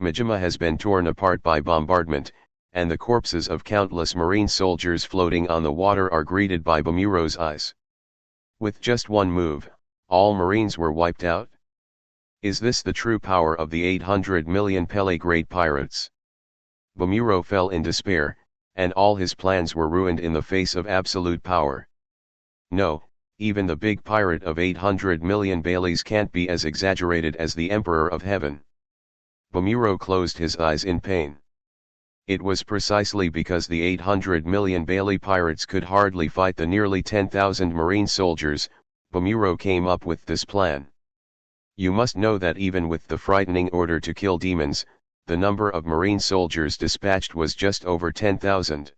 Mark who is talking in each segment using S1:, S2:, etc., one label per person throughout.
S1: Majima has been torn apart by bombardment, and the corpses of countless marine soldiers floating on the water are greeted by Bamuro's eyes. With just one move, all marines were wiped out? Is this the true power of the 800 million Pele great pirates? Bamuro fell in despair, and all his plans were ruined in the face of absolute power. No, even the big pirate of 800 million Baileys can't be as exaggerated as the Emperor of Heaven. Bamuro closed his eyes in pain. It was precisely because the 800 million Bailey pirates could hardly fight the nearly 10,000 marine soldiers, Bamuro came up with this plan. You must know that even with the frightening order to kill demons, the number of marine soldiers dispatched was just over 10,000.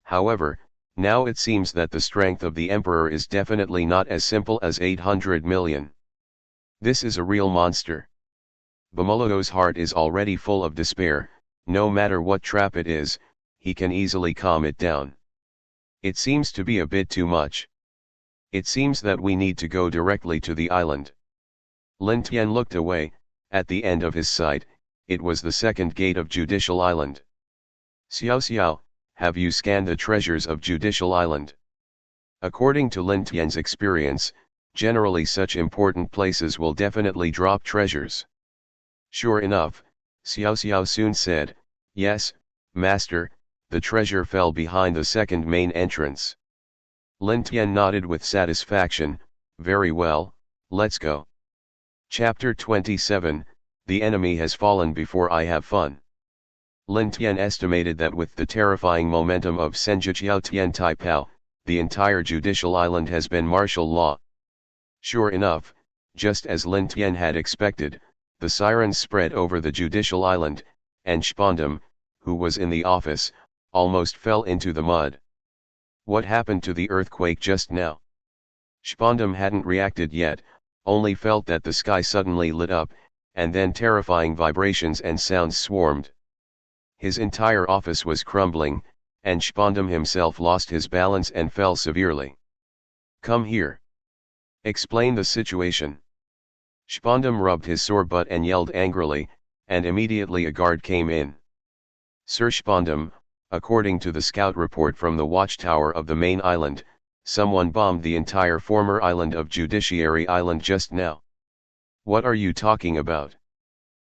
S1: However, now it seems that the strength of the Emperor is definitely not as simple as 800 million. This is a real monster. Bamolo's heart is already full of despair. No matter what trap it is, he can easily calm it down. It seems to be a bit too much. It seems that we need to go directly to the island. Lin Tian looked away. At the end of his sight, it was the second gate of Judicial Island. Xiao Xiao, have you scanned the treasures of Judicial Island? According to Lin Tian's experience, generally such important places will definitely drop treasures. Sure enough, Xiao Xiao soon said, "Yes, master, the treasure fell behind the second main entrance." Lin Tian nodded with satisfaction. "Very well, let's go." Chapter 27, The enemy has fallen before I have fun. Lin Tian estimated that with the terrifying momentum of Senjiqiao Tian Taipao, the entire Judicial Island has been martial law. Sure enough, just as Lin Tian had expected, the sirens spread over the Judicial Island, and Spondam, who was in the office, almost fell into the mud. What happened to the earthquake just now? Spondam hadn't reacted yet, only felt that the sky suddenly lit up, and then terrifying vibrations and sounds swarmed. His entire office was crumbling, and Spondam himself lost his balance and fell severely. "Come here. Explain the situation." Spondam rubbed his sore butt and yelled angrily, and immediately a guard came in. "Sir Spondam, according to the scout report from the watchtower of the main island, someone bombed the entire former island of Judiciary Island just now." "What are you talking about?"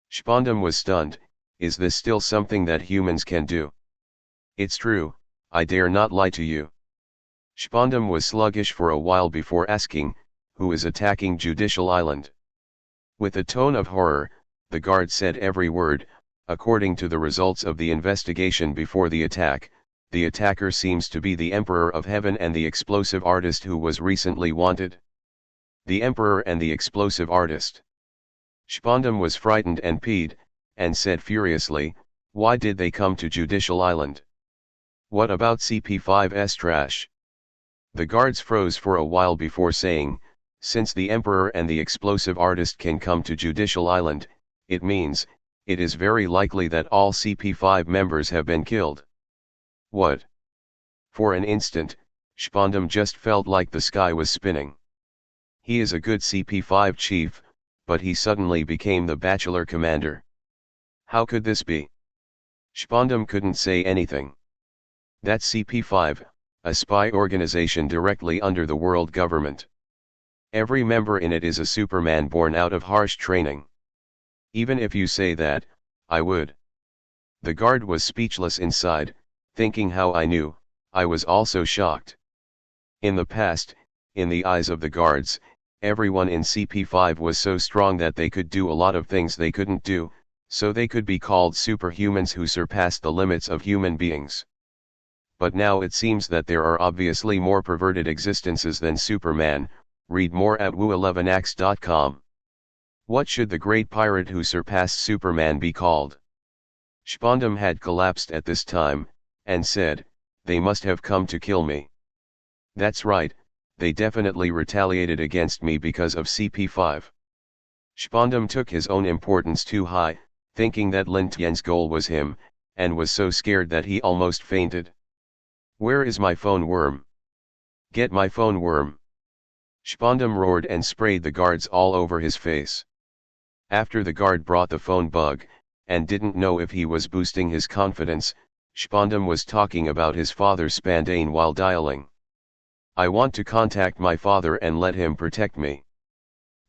S1: Spondam was stunned. "Is this still something that humans can do?" "It's true, I dare not lie to you." Spondam was sluggish for a while before asking, "Who is attacking Judicial Island?" With a tone of horror, the guard said every word. "According to the results of the investigation before the attacker seems to be the Emperor of Heaven and the explosive artist who was recently wanted." "The Emperor and the explosive artist?" Spondam was frightened and peed, and said furiously, "Why did they come to Judicial Island? What about CP5's trash?" The guards froze for a while before saying, "Since the Emperor and the explosive artist can come to Judicial Island, it means, it is very likely that all CP5 members have been killed." "What?" For an instant, Spondam just felt like the sky was spinning. He is a good CP5 chief, but he suddenly became the bachelor commander. How could this be? Spondam couldn't say anything. That's CP5, a spy organization directly under the world government. Every member in it is a Superman born out of harsh training. Even if you say that, I would. The guard was speechless inside, thinking how I knew. I was also shocked. In the past, in the eyes of the guards, everyone in CP5 was so strong that they could do a lot of things they couldn't do, so they could be called superhumans who surpassed the limits of human beings. But now it seems that there are obviously more perverted existences than Superman. Read more at woo11ax.com. What should the great pirate who surpassed Superman be called? Spondam had collapsed at this time, and said, "They must have come to kill me." "That's right, they definitely retaliated against me because of CP5. Spondam took his own importance too high, thinking that Lin Tian's goal was him, and was so scared that he almost fainted. "Where is my phone worm? Get my phone worm!" Spondam roared and sprayed the guards all over his face. After the guard brought the phone bug, and didn't know if he was boosting his confidence. Spandam was talking about his father's Spandane while dialing. I want to contact my father and let him protect me.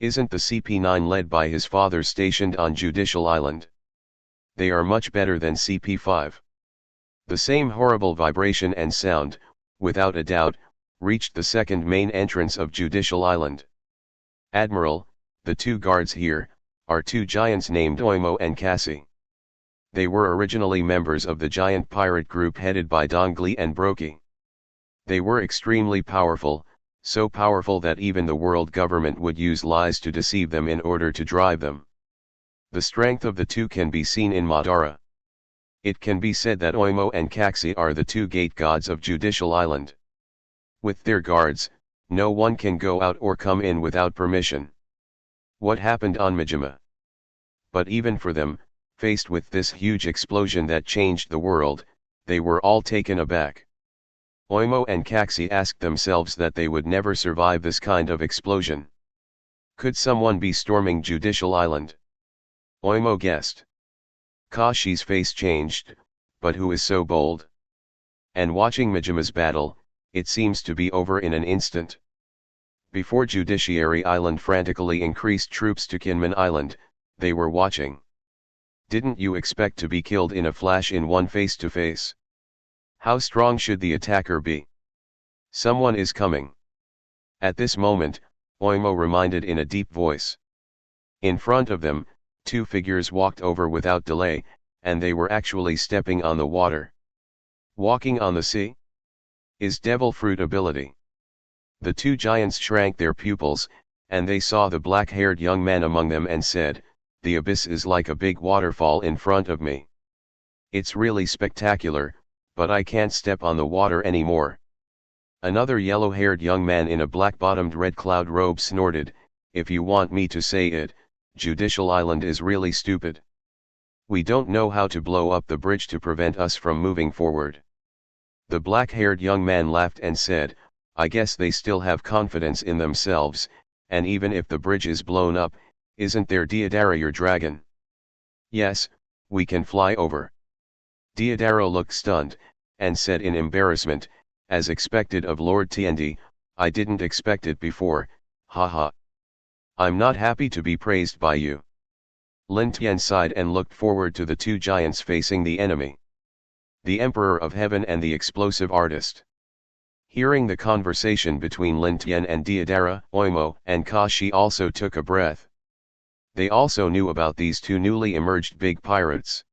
S1: Isn't the CP9 led by his father stationed on Judicial Island? They are much better than CP5. The same horrible vibration and sound, without a doubt, reached the second main entrance of Judicial Island. Admiral, the two guards here, are two giants named Oimo and Cassie. They were originally members of the giant pirate group headed by Dongli and Broki. They were extremely powerful, so powerful that even the world government would use lies to deceive them in order to drive them. The strength of the two can be seen in Madara. It can be said that Oimo and Caxi are the two gate gods of Judicial Island. With their guards, no one can go out or come in without permission. What happened on Majima? But even for them, faced with this huge explosion that changed the world, they were all taken aback. Oimo and Caxi asked themselves that they would never survive this kind of explosion. Could someone be storming Judicial Island? Oimo guessed. Kashi's face changed, but who is so bold? And watching Majima's battle, it seems to be over in an instant. Before Judiciary Island frantically increased troops to Kinmen Island, they were watching. Didn't you expect to be killed in a flash in one face-to-face? How strong should the attacker be? Someone is coming. At this moment, Oimo reminded in a deep voice. In front of them, two figures walked over without delay, and they were actually stepping on the water. Walking on the sea? Is devil fruit ability. The two giants shrank their pupils, and they saw the black-haired young man among them and said, "The abyss is like a big waterfall in front of me. It's really spectacular, but I can't step on the water anymore." Another yellow-haired young man in a black-bottomed red cloud robe snorted, "If you want me to say it, Judicial Island is really stupid. We don't know how to blow up the bridge to prevent us from moving forward." The black-haired young man laughed and said, "I guess they still have confidence in themselves, and even if the bridge is blown up, isn't there Deodara your dragon?" "Yes, we can fly over." Deodara looked stunned, and said in embarrassment, as expected of Lord Tiendi, "I didn't expect it before, haha. I'm not happy to be praised by you." Lin Tian sighed and looked forward to the two giants facing the enemy. The Emperor of Heaven and the explosive artist. Hearing the conversation between Lin Tian and Deodara, Oimo and Kashi also took a breath. They also knew about these two newly emerged big pirates.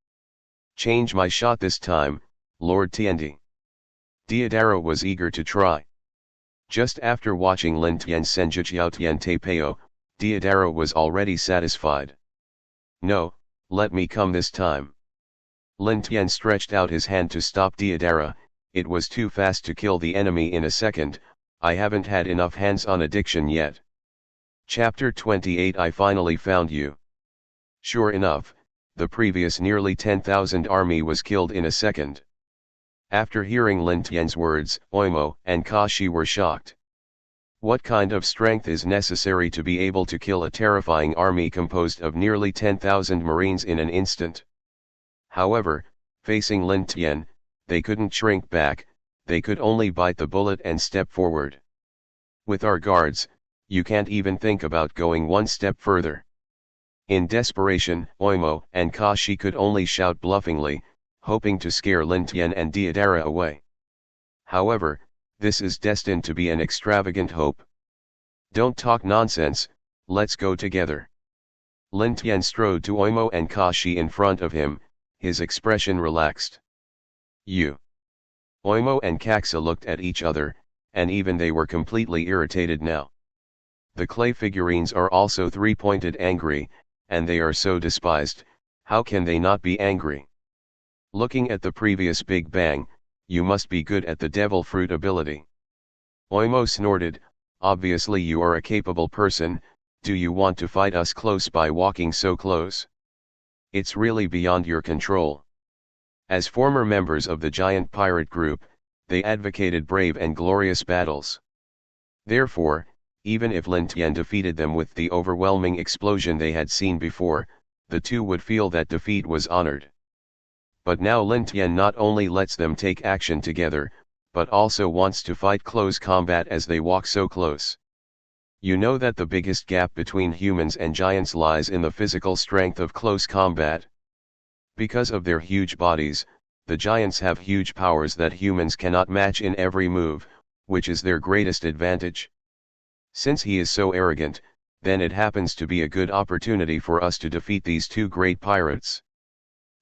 S1: "Change my shot this time, Lord Tiendi." Deodara was eager to try. Just after watching Lin Tian Senjuchiao Tian Teipeo, Deodara was already satisfied. "No, let me come this time." Lin Tian stretched out his hand to stop Deodara. "It was too fast to kill the enemy in a second, I haven't had enough hands-on addiction yet." Chapter 28 I finally found you. Sure enough, the previous nearly 10,000 army was killed in a second. After hearing Lin Tian's words, Oimo and Kashi were shocked. What kind of strength is necessary to be able to kill a terrifying army composed of nearly 10,000 marines in an instant? However, facing Lin Tian, they couldn't shrink back, they could only bite the bullet and step forward. "With our guards, you can't even think about going one step further." In desperation, Oimo and Kashi could only shout bluffingly, hoping to scare Lin Tian and Deodara away. However, this is destined to be an extravagant hope. "Don't talk nonsense, let's go together." Lin Tian strode to Oimo and Kashi in front of him, his expression relaxed. "You." Oimo and Kaxa looked at each other, and even they were completely irritated now. The clay figurines are also three-pointed angry, and they are so despised, how can they not be angry? Looking at the previous Big Bang, you must be good at the devil fruit ability. Oimo snorted, "Obviously you are a capable person, do you want to fight us close by walking so close? It's really beyond your control." As former members of the giant pirate group, they advocated brave and glorious battles. Therefore, even if Lin Tian defeated them with the overwhelming explosion they had seen before, the two would feel that defeat was honored. But now Lin Tian not only lets them take action together, but also wants to fight close combat as they walk so close. You know that the biggest gap between humans and giants lies in the physical strength of close combat. Because of their huge bodies, the giants have huge powers that humans cannot match in every move, which is their greatest advantage. Since he is so arrogant, then it happens to be a good opportunity for us to defeat these two great pirates.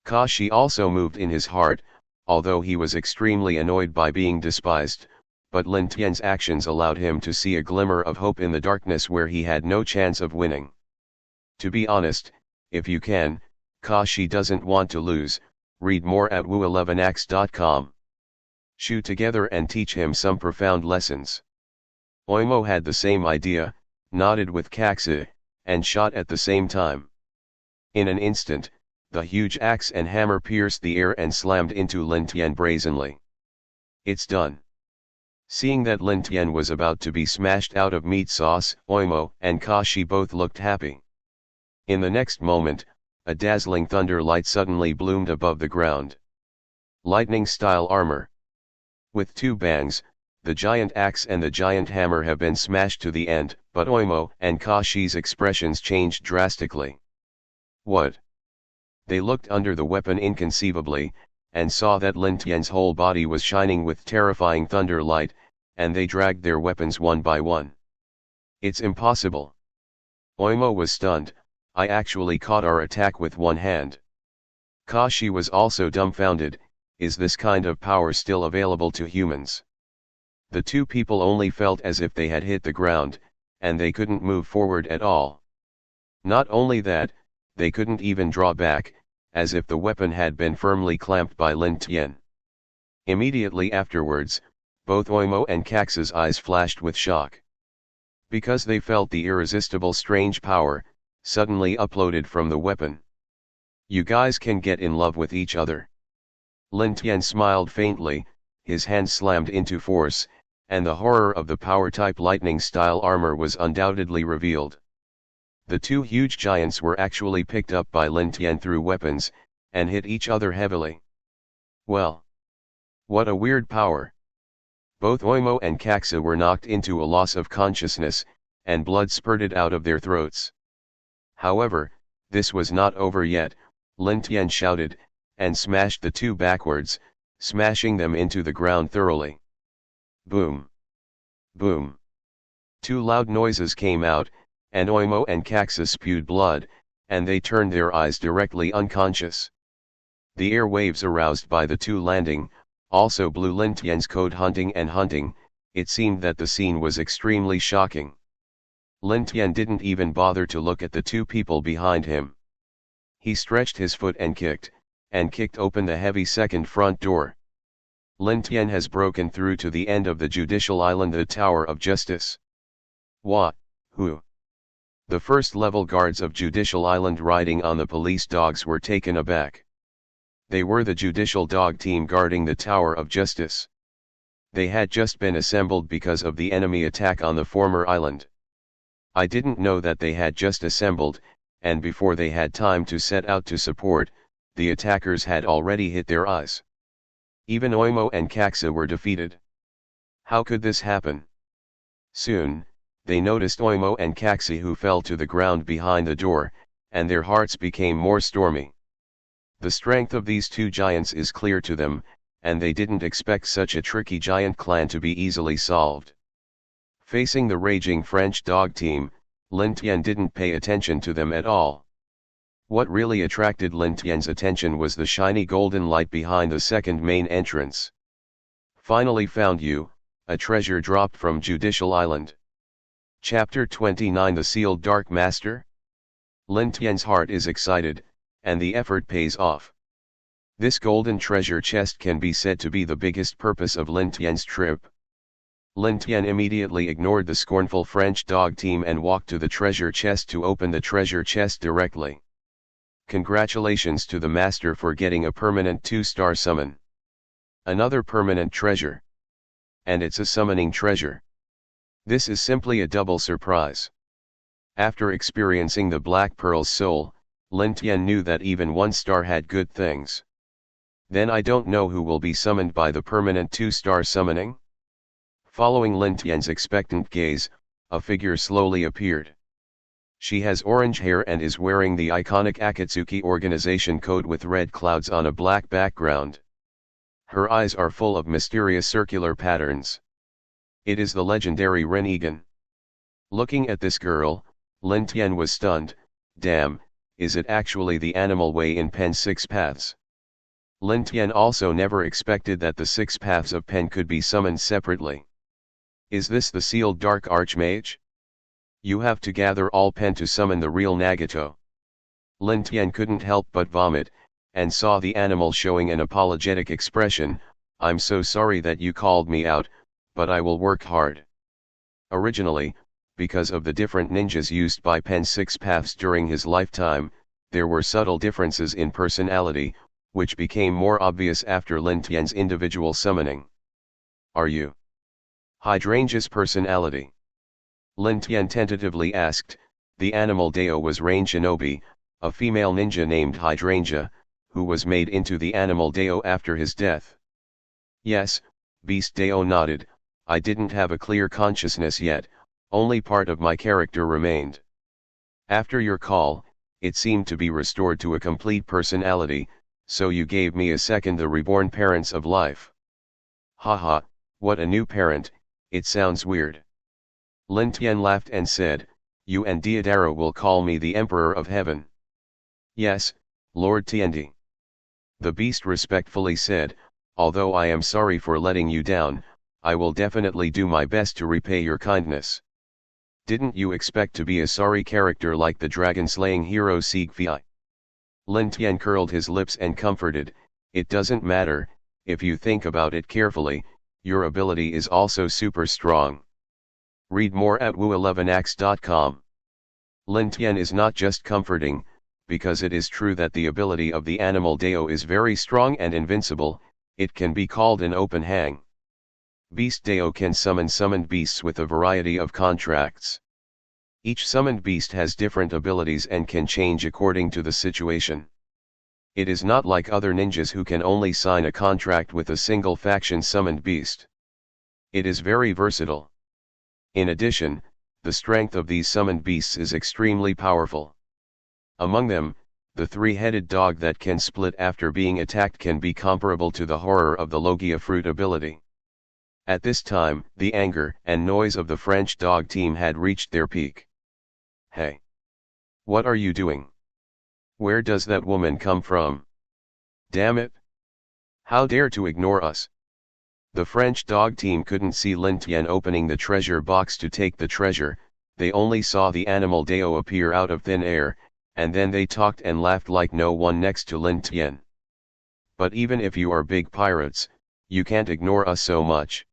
S1: Kashi also moved in his heart, although he was extremely annoyed by being despised, but Lin Tian's actions allowed him to see a glimmer of hope in the darkness where he had no chance of winning. To be honest, if you can, Kashi doesn't want to lose. Read more at woo11ax.com. Shoot together and teach him some profound lessons. Oimo had the same idea, nodded with Kaksu, and shot at the same time. In an instant, the huge axe and hammer pierced the air and slammed into Lin Tian brazenly. It's done. Seeing that Lin Tian was about to be smashed out of meat sauce, Oimo and Kashi both looked happy. In the next moment, a dazzling thunder light suddenly bloomed above the ground. Lightning-style armor. With two bangs, the giant axe and the giant hammer have been smashed to the end, but Oimo and Kashi's expressions changed drastically. What? They looked under the weapon inconceivably, and saw that Lin Tian's whole body was shining with terrifying thunder light, and they dragged their weapons one by one. It's impossible. Oimo was stunned. I actually caught our attack with one hand. Kashi was also dumbfounded. Is this kind of power still available to humans? The two people only felt as if they had hit the ground, and they couldn't move forward at all. Not only that, they couldn't even draw back, as if the weapon had been firmly clamped by Lin Tian. Immediately afterwards, both Oimo and Kaksu's eyes flashed with shock. Because they felt the irresistible strange power, suddenly uploaded from the weapon. You guys can get in love with each other. Lin Tian smiled faintly, his hand slammed into force, and the horror of the power-type lightning-style armor was undoubtedly revealed. The two huge giants were actually picked up by Lin Tian through weapons, and hit each other heavily. Well. What a weird power. Both Oimo and Kaksu were knocked into a loss of consciousness, and blood spurted out of their throats. However, this was not over yet. Lin Tian shouted, and smashed the two backwards, smashing them into the ground thoroughly. Boom! Boom! Two loud noises came out, and Oimo and Kaksu spewed blood, and they turned their eyes directly unconscious. The air waves aroused by the two landing, also blew Lin Tian's code hunting and hunting. It seemed that the scene was extremely shocking. Lin Tian didn't even bother to look at the two people behind him. He stretched his foot and kicked open the heavy second front door. Lin Tian has broken through to the end of the Judicial Island, the Tower of Justice. What? Who? The first-level guards of Judicial Island riding on the police dogs were taken aback. They were the judicial dog team guarding the Tower of Justice. They had just been assembled because of the enemy attack on the former island. I didn't know that they had just assembled, and before they had time to set out to support, the attackers had already hit their eyes. Even Oimo and Kaksu were defeated. How could this happen? Soon, they noticed Oimo and Kaksu, who fell to the ground behind the door, and their hearts became more stormy. The strength of these two giants is clear to them, and they didn't expect such a tricky giant clan to be easily solved. Facing the raging French dog team, Lin Tian didn't pay attention to them at all. What really attracted Lin Tian's attention was the shiny golden light behind the second main entrance. Finally found you, a treasure dropped from Judicial Island. Chapter 29, The Sealed Dark Master? Lin Tian's heart is excited, and the effort pays off. This golden treasure chest can be said to be the biggest purpose of Lin Tian's trip. Lin Tian immediately ignored the scornful French dog team and walked to the treasure chest to open the treasure chest directly. Congratulations to the master for getting a permanent 2-star summon. Another permanent treasure. And it's a summoning treasure. This is simply a double surprise. After experiencing the Black Pearl's soul, Lin Tian knew that even one star had good things. Then I don't know who will be summoned by the permanent 2-star summoning? Following Lin Tian's expectant gaze, a figure slowly appeared. She has orange hair and is wearing the iconic Akatsuki Organization coat with red clouds on a black background. Her eyes are full of mysterious circular patterns. It is the legendary Ren Egan. Looking at this girl, Lin Tian was stunned. Damn, is it actually the animal way in Pen's 6 paths? Lin Tian also never expected that the 6 paths of Pen could be summoned separately. Is this the sealed dark archmage? You have to gather all Pen to summon the real Nagato. Lin Tian couldn't help but vomit, and saw the animal showing an apologetic expression. I'm so sorry that you called me out, but I will work hard. Originally, because of the different ninjas used by Pen's 6 paths during his lifetime, there were subtle differences in personality, which became more obvious after Lin Tian's individual summoning. Are you Hydrangea's personality? Lin Tian tentatively asked. The animal Dao was Rain Shinobi, a female ninja named Hydrangea, who was made into the animal Dao after his death. Yes, Beast Dao nodded. I didn't have a clear consciousness yet, only part of my character remained. After your call, it seemed to be restored to a complete personality, so you gave me a second the reborn parents of life. Haha, what a new parent, it sounds weird. Lin Tian laughed and said, you and Deodara will call me the Emperor of Heaven. Yes, Lord Tiandi. The beast respectfully said, although I am sorry for letting you down, I will definitely do my best to repay your kindness. Didn't you expect to be a sorry character like the dragon-slaying hero Siegfried? Lin Tian curled his lips and comforted, it doesn't matter, if you think about it carefully, your ability is also super strong. Read more at wu11ax.com. Lin Tian is not just comforting, because it is true that the ability of the animal Dao is very strong and invincible, it can be called an open hang. Beast Dao can summon summoned beasts with a variety of contracts. Each summoned beast has different abilities and can change according to the situation. It is not like other ninjas who can only sign a contract with a single faction summoned beast. It is very versatile. In addition, the strength of these summoned beasts is extremely powerful. Among them, the 3-headed dog that can split after being attacked can be comparable to the horror of the Logia fruit ability. At this time, the anger and noise of the French dog team had reached their peak. Hey! What are you doing? Where does that woman come from? Damn it! How dare to ignore us? The French dog team couldn't see Lin Tian opening the treasure box to take the treasure, they only saw the animal Dao appear out of thin air, and then they talked and laughed like no one next to Lin Tian. But even if you are big pirates, you can't ignore us so much.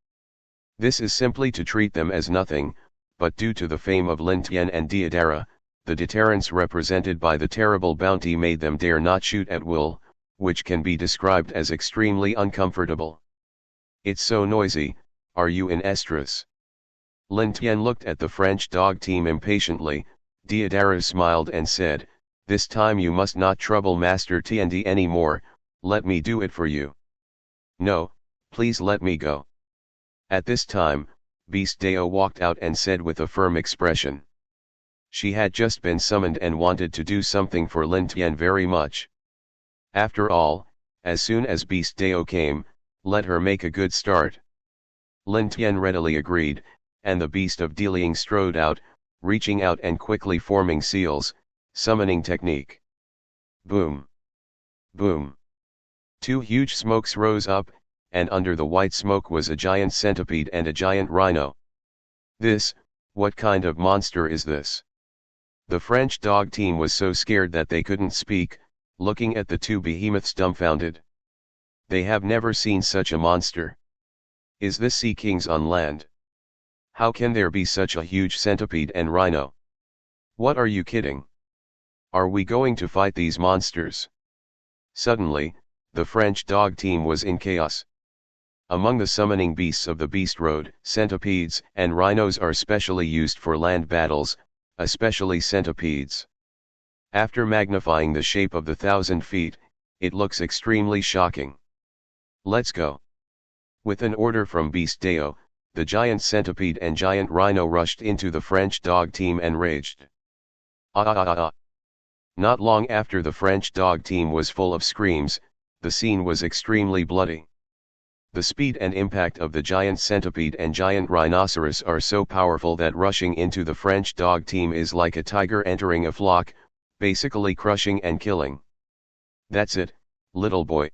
S1: This is simply to treat them as nothing, but due to the fame of Lin Tian and Deodara, the deterrence represented by the terrible bounty made them dare not shoot at will, which can be described as extremely uncomfortable. It's so noisy, are you in estrus? Lin Tian looked at the French dog team impatiently. Deodara smiled and said, this time you must not trouble Master Tiandi anymore, let me do it for you. No, please let me go. At this time, Beast Dao walked out and said with a firm expression. She had just been summoned and wanted to do something for Lin Tian very much. After all, as soon as Beast Dao came, let her make a good start. Lin Tian readily agreed, and the beast of Deliang strode out, reaching out and quickly forming seals, summoning technique. Boom! Boom! 2 huge smokes rose up, and under the white smoke was a giant centipede and a giant rhino. What kind of monster is this? The French dog team was so scared that they couldn't speak, looking at the 2 behemoths dumbfounded. They have never seen such a monster. Is this Sea Kings on land? How can there be such a huge centipede and rhino? What are you kidding? Are we going to fight these monsters? Suddenly, the French dog team was in chaos. Among the summoning beasts of the Beast Road, centipedes and rhinos are specially used for land battles, especially centipedes. After magnifying the shape of the 1,000 feet, it looks extremely shocking. Let's go. With an order from Beast Deo, the giant centipede and giant rhino rushed into the French dog team and raged. Ah ah ah ah. Not long after the French dog team was full of screams, the scene was extremely bloody. The speed and impact of the giant centipede and giant rhinoceros are so powerful that rushing into the French dog team is like a tiger entering a flock, basically crushing and killing. That's it, little boy.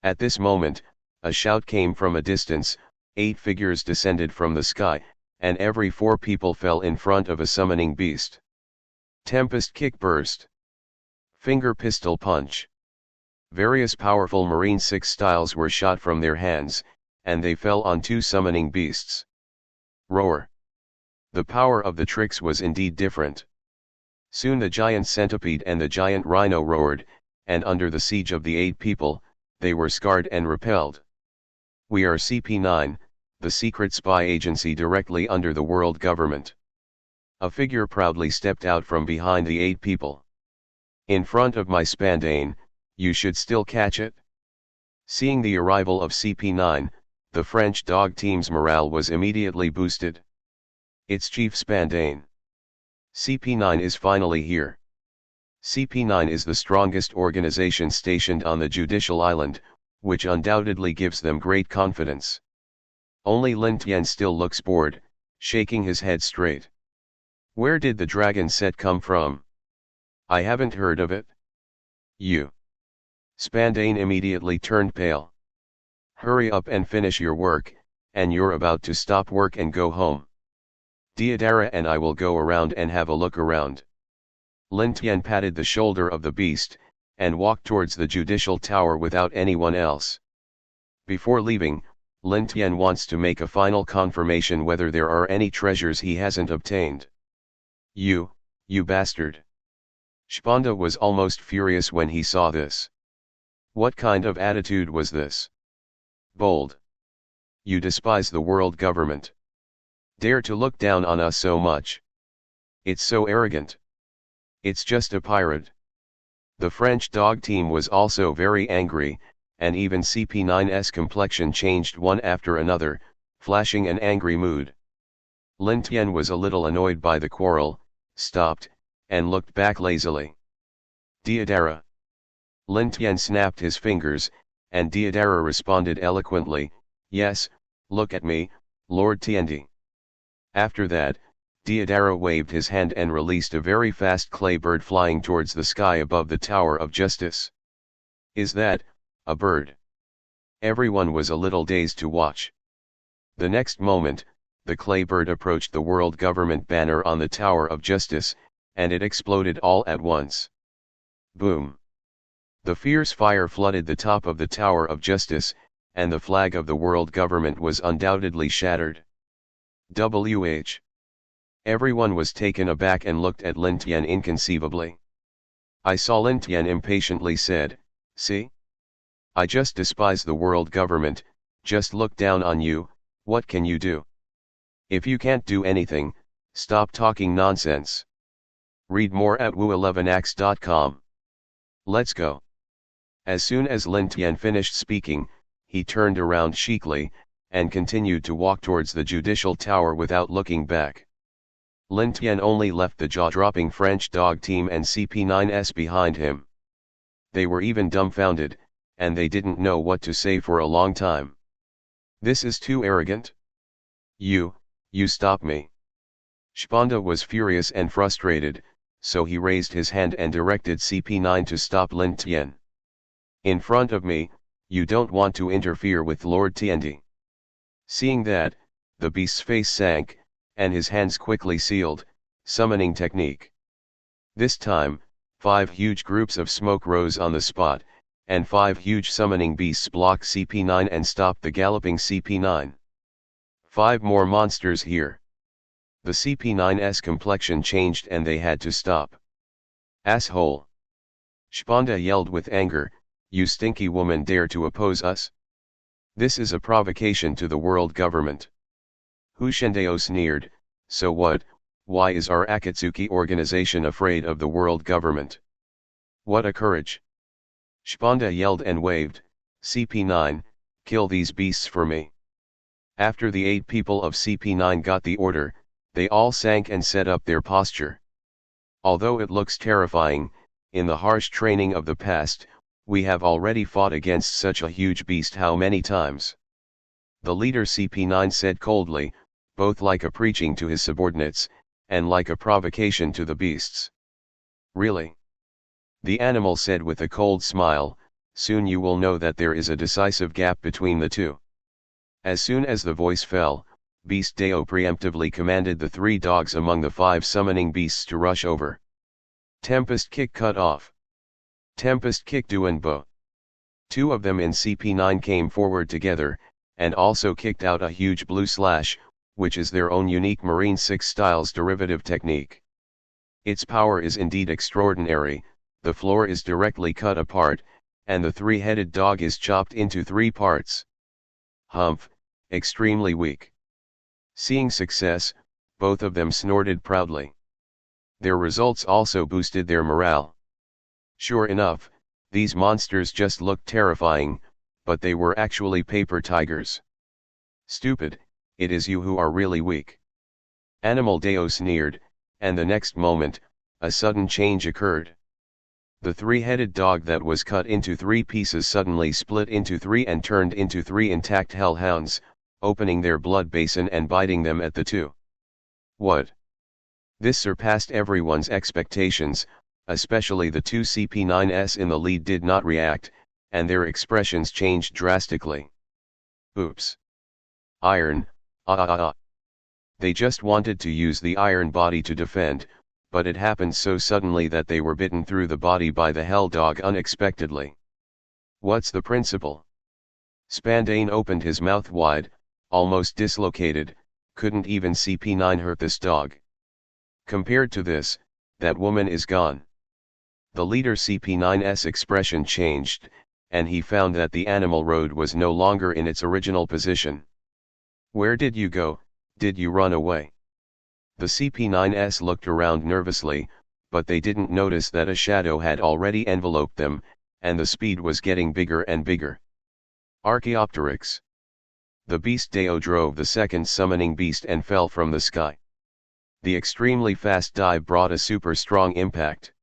S1: At this moment, a shout came from a distance, 8 figures descended from the sky, and every 4 people fell in front of a summoning beast. Tempest kick burst. Finger pistol punch. Various powerful Marine 6 styles were shot from their hands, and they fell on 2 summoning beasts. Roar. The power of the tricks was indeed different. Soon the giant centipede and the giant rhino roared, and under the siege of the 8 people, they were scarred and repelled. We are CP9, the secret spy agency directly under the world government. A figure proudly stepped out from behind the 8 people. In front of my Spandane, you should still catch it. Seeing the arrival of CP9, the French dog team's morale was immediately boosted. It's Chief Spandane. CP9 is finally here. CP9 is the strongest organization stationed on the judicial island, which undoubtedly gives them great confidence. Only Lin Tian still looks bored, shaking his head straight. Where did the dragon set come from? I haven't heard of it. You. Spandane immediately turned pale. Hurry up and finish your work, and you're about to stop work and go home. Deodara and I will go around and have a look around. Lin Tian patted the shoulder of the beast, and walked towards the judicial tower without anyone else. Before leaving, Lin Tian wants to make a final confirmation whether there are any treasures he hasn't obtained. You bastard. Shpanda was almost furious when he saw this. What kind of attitude was this? Bold. You despise the world government. Dare to look down on us so much. It's so arrogant. It's just a pirate. The French dog team was also very angry, and even CP9's complexion changed one after another, flashing an angry mood. Lin Tian was a little annoyed by the quarrel, stopped, and looked back lazily. Deodara. Lin Tian snapped his fingers, and Deodara responded eloquently, yes, look at me, Lord Tiandi. After that, Deodara waved his hand and released a very fast clay bird flying towards the sky above the Tower of Justice. Is that a bird? Everyone was a little dazed to watch. The next moment, the clay bird approached the world government banner on the Tower of Justice, and it exploded all at once. Boom! The fierce fire flooded the top of the Tower of Justice, and the flag of the world government was undoubtedly shattered. WH. Everyone was taken aback and looked at Lin Tian inconceivably. I saw Lin Tian impatiently said, see? I just despise the world government, just look down on you, what can you do? If you can't do anything, stop talking nonsense. Read more at woo11ax.com. Let's go. As soon as Lin Tian finished speaking, he turned around chicly, and continued to walk towards the judicial tower without looking back. Lin Tian only left the jaw-dropping French dog team and CP9s behind him. They were even dumbfounded, and they didn't know what to say for a long time. This is too arrogant. You stop me. Shpanda was furious and frustrated, so he raised his hand and directed CP9 to stop Lin Tian. In front of me, you don't want to interfere with Lord Tiandi. Seeing that, the beast's face sank, and his hands quickly sealed, summoning technique. This time, 5 huge groups of smoke rose on the spot, and 5 huge summoning beasts blocked CP9 and stopped the galloping CP9. 5 more monsters here. The CP9's complexion changed and they had to stop. Asshole! Shpanda yelled with anger, you stinky woman dare to oppose us? This is a provocation to the world government. Hu Shendao sneered, so what, Why is our Akatsuki organization afraid of the world government? What a courage! Shponda yelled and waved, CP9, kill these beasts for me. After the 8 people of CP9 got the order, they all sank and set up their posture. Although it looks terrifying, in the harsh training of the past, we have already fought against such a huge beast how many times? The leader CP9 said coldly, both like a preaching to his subordinates, and like a provocation to the beasts. Really? The animal said with a cold smile, soon you will know that there is a decisive gap between the two. As soon as the voice fell, Beast Deo preemptively commanded the 3 dogs among the 5 summoning beasts to rush over. Tempest Kick cut off. Tempest Kick Duan Bo. 2 of them in CP9 came forward together, and also kicked out a huge blue slash, which is their own unique Marine 6 styles derivative technique. Its power is indeed extraordinary, the floor is directly cut apart, and the 3-headed dog is chopped into 3 parts. Humph, extremely weak. Seeing success, both of them snorted proudly. Their results also boosted their morale. Sure enough, these monsters just looked terrifying, but they were actually paper tigers. Stupid, it is you who are really weak. Animal Deo sneered, and the next moment, a sudden change occurred. The 3-headed dog that was cut into 3 pieces suddenly split into 3 and turned into 3 intact hellhounds, opening their blood basin and biting them at the 2. What? This surpassed everyone's expectations, especially the 2 CP9s in the lead did not react, and their expressions changed drastically. Oops. Iron, They just wanted to use the iron body to defend, but it happened so suddenly that they were bitten through the body by the hell dog unexpectedly. What's the principle? Spandane opened his mouth wide, almost dislocated, couldn't even CP9 hurt this dog. Compared to this, that woman is gone. The leader CP9's expression changed, and he found that the animal road was no longer in its original position. Where did you go? Did you run away? The CP9s looked around nervously, but they didn't notice that a shadow had already enveloped them, and the speed was getting bigger and bigger. Archaeopteryx. The beast Deo drove the second summoning beast and fell from the sky. The extremely fast dive brought a super strong impact.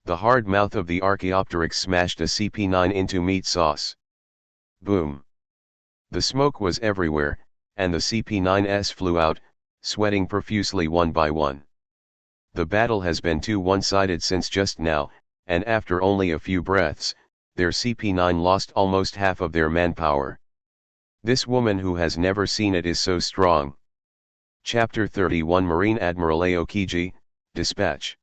S1: The hard mouth of the Archaeopteryx smashed a CP9 into meat sauce. Boom. The smoke was everywhere, and the CP9s flew out, sweating profusely one by one. The battle has been too one-sided since just now, and after only a few breaths, their CP9 lost almost half of their manpower. This woman who has never seen it is so strong. Chapter 31 Marine Admiral Aokiji, Dispatch.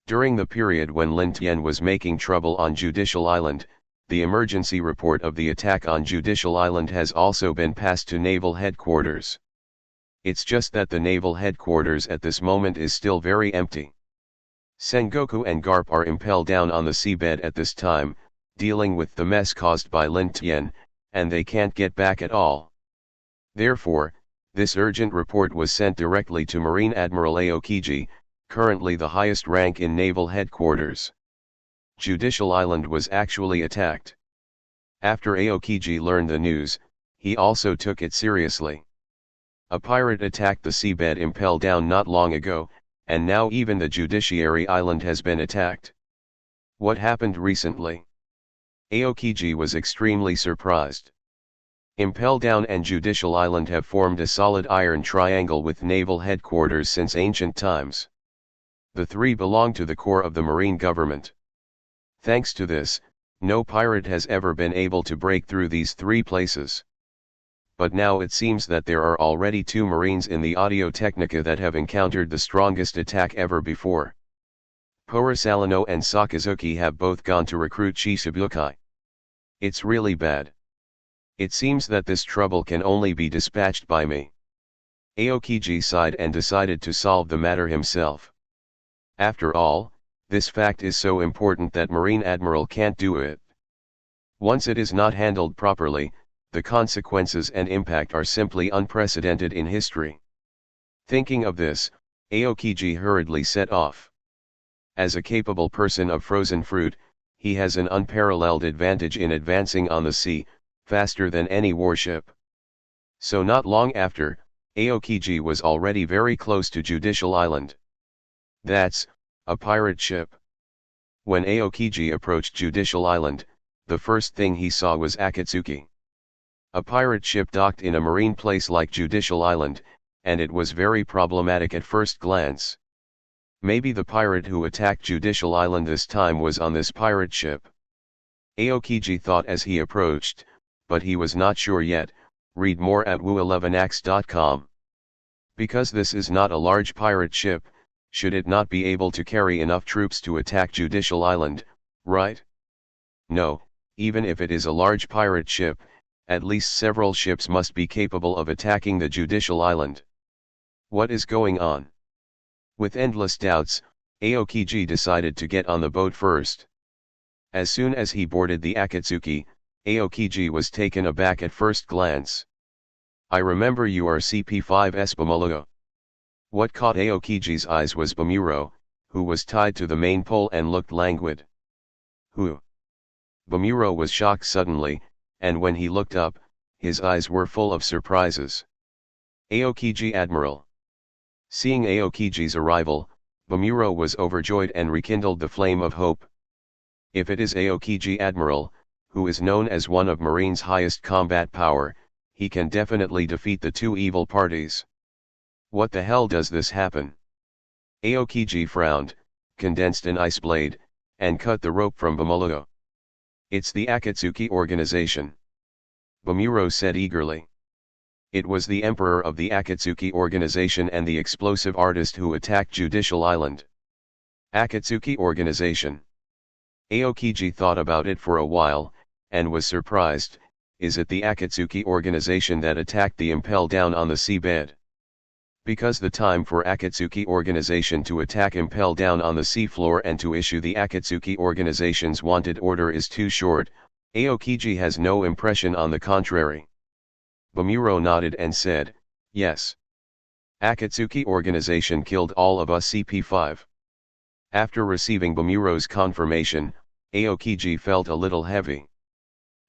S1: During the period when Lin Tian was making trouble on Judicial Island, the emergency report of the attack on Judicial Island has also been passed to Naval Headquarters. It's just that the Naval Headquarters at this moment is still very empty. Sengoku and Garp are impelled down on the seabed at this time, dealing with the mess caused by Lin Tian, and they can't get back at all. Therefore, this urgent report was sent directly to Marine Admiral Aokiji, currently the highest rank in Naval Headquarters. Judicial Island was actually attacked. After Aokiji learned the news, he also took it seriously. A pirate attacked the seabed impelled down not long ago, and now even the Judiciary Island has been attacked. What happened recently? Aokiji was extremely surprised. Impel Down and Judicial Island have formed a solid iron triangle with naval headquarters since ancient times. The 3 belong to the core of the marine government. Thanks to this, no pirate has ever been able to break through these 3 places. But now it seems that there are already 2 marines in the Audio Technica that have encountered the strongest attack ever before. Porisalino and Sakazuki have both gone to recruit Shichibukai. It's really bad. It seems that this trouble can only be dispatched by me. Aokiji sighed and decided to solve the matter himself. After all, this fact is so important that Marine Admiral can't do it. Once it is not handled properly, the consequences and impact are simply unprecedented in history. Thinking of this, Aokiji hurriedly set off. As a capable person of frozen fruit, he has an unparalleled advantage in advancing on the sea, faster than any warship. So not long after, Aokiji was already very close to Judicial Island. That's a pirate ship. When Aokiji approached Judicial Island, the first thing he saw was Akatsuki. A pirate ship docked in a marine place like Judicial Island, and it was very problematic at first glance. Maybe the pirate who attacked Judicial Island this time was on this pirate ship. Aokiji thought as he approached, but he was not sure yet. Read more at woo11ax.com. Because this is not a large pirate ship, should it not be able to carry enough troops to attack Judicial Island, right? No, even if it is a large pirate ship, at least several ships must be capable of attacking the Judicial Island. What is going on? With endless doubts, Aokiji decided to get on the boat first. As soon as he boarded the Akatsuki, Aokiji was taken aback at first glance. I remember you are CP5's Bamuro. What caught Aokiji's eyes was Bamuro, who was tied to the main pole and looked languid. Who? Bamuro was shocked suddenly, and when he looked up, his eyes were full of surprises. Aokiji Admiral. Seeing Aokiji's arrival, Bamuro was overjoyed and rekindled the flame of hope. If it is Aokiji Admiral, who is known as one of Marine's highest combat power, he can definitely defeat the two evil parties. What the hell does this happen? Aokiji frowned, condensed an ice blade, and cut the rope from Bamuro. It's the Akatsuki Organization. Bamuro said eagerly. It was the emperor of the Akatsuki Organization and the explosive artist who attacked Judicial Island. Akatsuki Organization. Aokiji thought about it for a while, and was surprised. Is it the Akatsuki Organization that attacked the Impel Down on the seabed? Because the time for Akatsuki Organization to attack Impel Down on the seafloor and to issue the Akatsuki Organization's wanted order is too short, Aokiji has no impression on the contrary. Bamuro nodded and said, yes. Akatsuki Organization killed all of us CP5. After receiving Bamuro's confirmation, Aokiji felt a little heavy.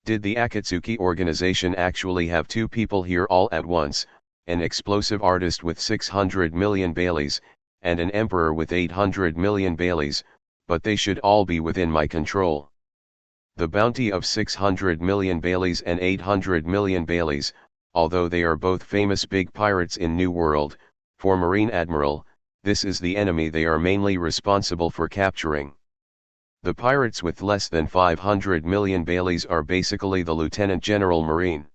S1: Did the Akatsuki Organization actually have two people here all at once, an explosive artist with 600 million Baileys, and an emperor with 800 million Baileys, but they should all be within my control. The bounty of 600 million Baileys and 800 million Baileys, although they are both famous big pirates in New World, for Marine Admiral, this is the enemy they are mainly responsible for capturing. The pirates with less than 500 million Baileys are basically the Lieutenant General Marine.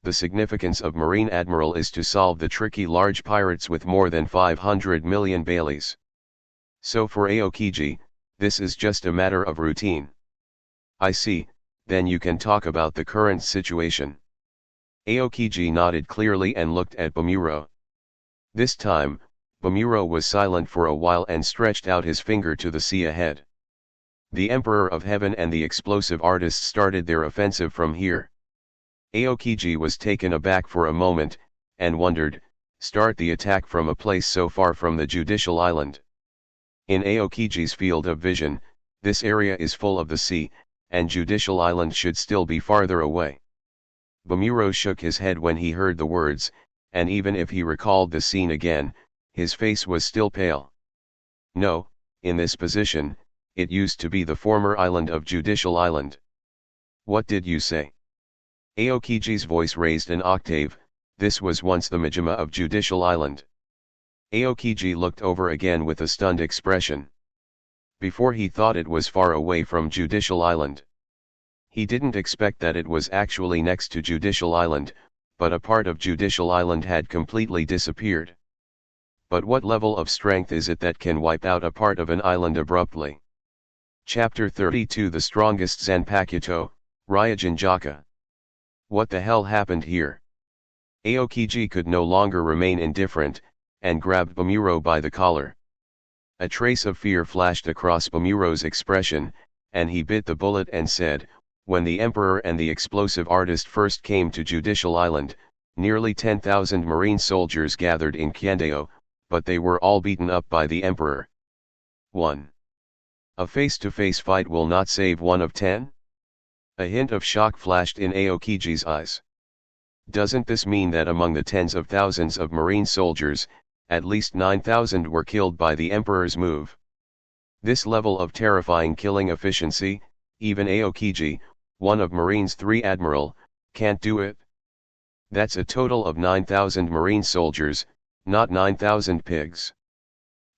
S1: The significance of Marine Admiral is to solve the tricky large pirates with more than 500 million Baileys. So for Aokiji, this is just a matter of routine. I see, then you can talk about the current situation. Aokiji nodded clearly and looked at Bamuro. This time, Bamuro was silent for a while and stretched out his finger to the sea ahead. The Emperor of Heaven and the explosive artists started their offensive from here. Aokiji was taken aback for a moment, and wondered, start the attack from a place so far from the Judicial Island. In Aokiji's field of vision, this area is full of the sea, and Judicial Island should still be farther away. Bamuro shook his head when he heard the words, and even if he recalled the scene again, his face was still pale. No, in this position, it used to be the former island of Judicial Island. What did you say? Aokiji's voice raised an octave. This was once the Majima of Judicial Island. Aokiji looked over again with a stunned expression. Before he thought it was far away from Judicial Island. He didn't expect that it was actually next to Judicial Island, but a part of Judicial Island had completely disappeared. But what level of strength is it that can wipe out a part of an island abruptly? Chapter 32 The Strongest Zanpakuto, Ryujinjaka. What the hell happened here? Aokiji could no longer remain indifferent, and grabbed Bamuro by the collar. A trace of fear flashed across Bamuro's expression, and he bit the bullet and said, when the Emperor and the explosive artist first came to Judicial Island, nearly 10,000 Marine soldiers gathered in Kyandeo, but they were all beaten up by the emperor. 1. A face-to-face fight will not save 1 of 10? A hint of shock flashed in Aokiji's eyes. Doesn't this mean that among the tens of thousands of marine soldiers, at least 9,000 were killed by the emperor's move? This level of terrifying killing efficiency, even Aokiji, one of Marine's 3 admiral, can't do it? That's a total of 9,000 marine soldiers, not 9,000 pigs.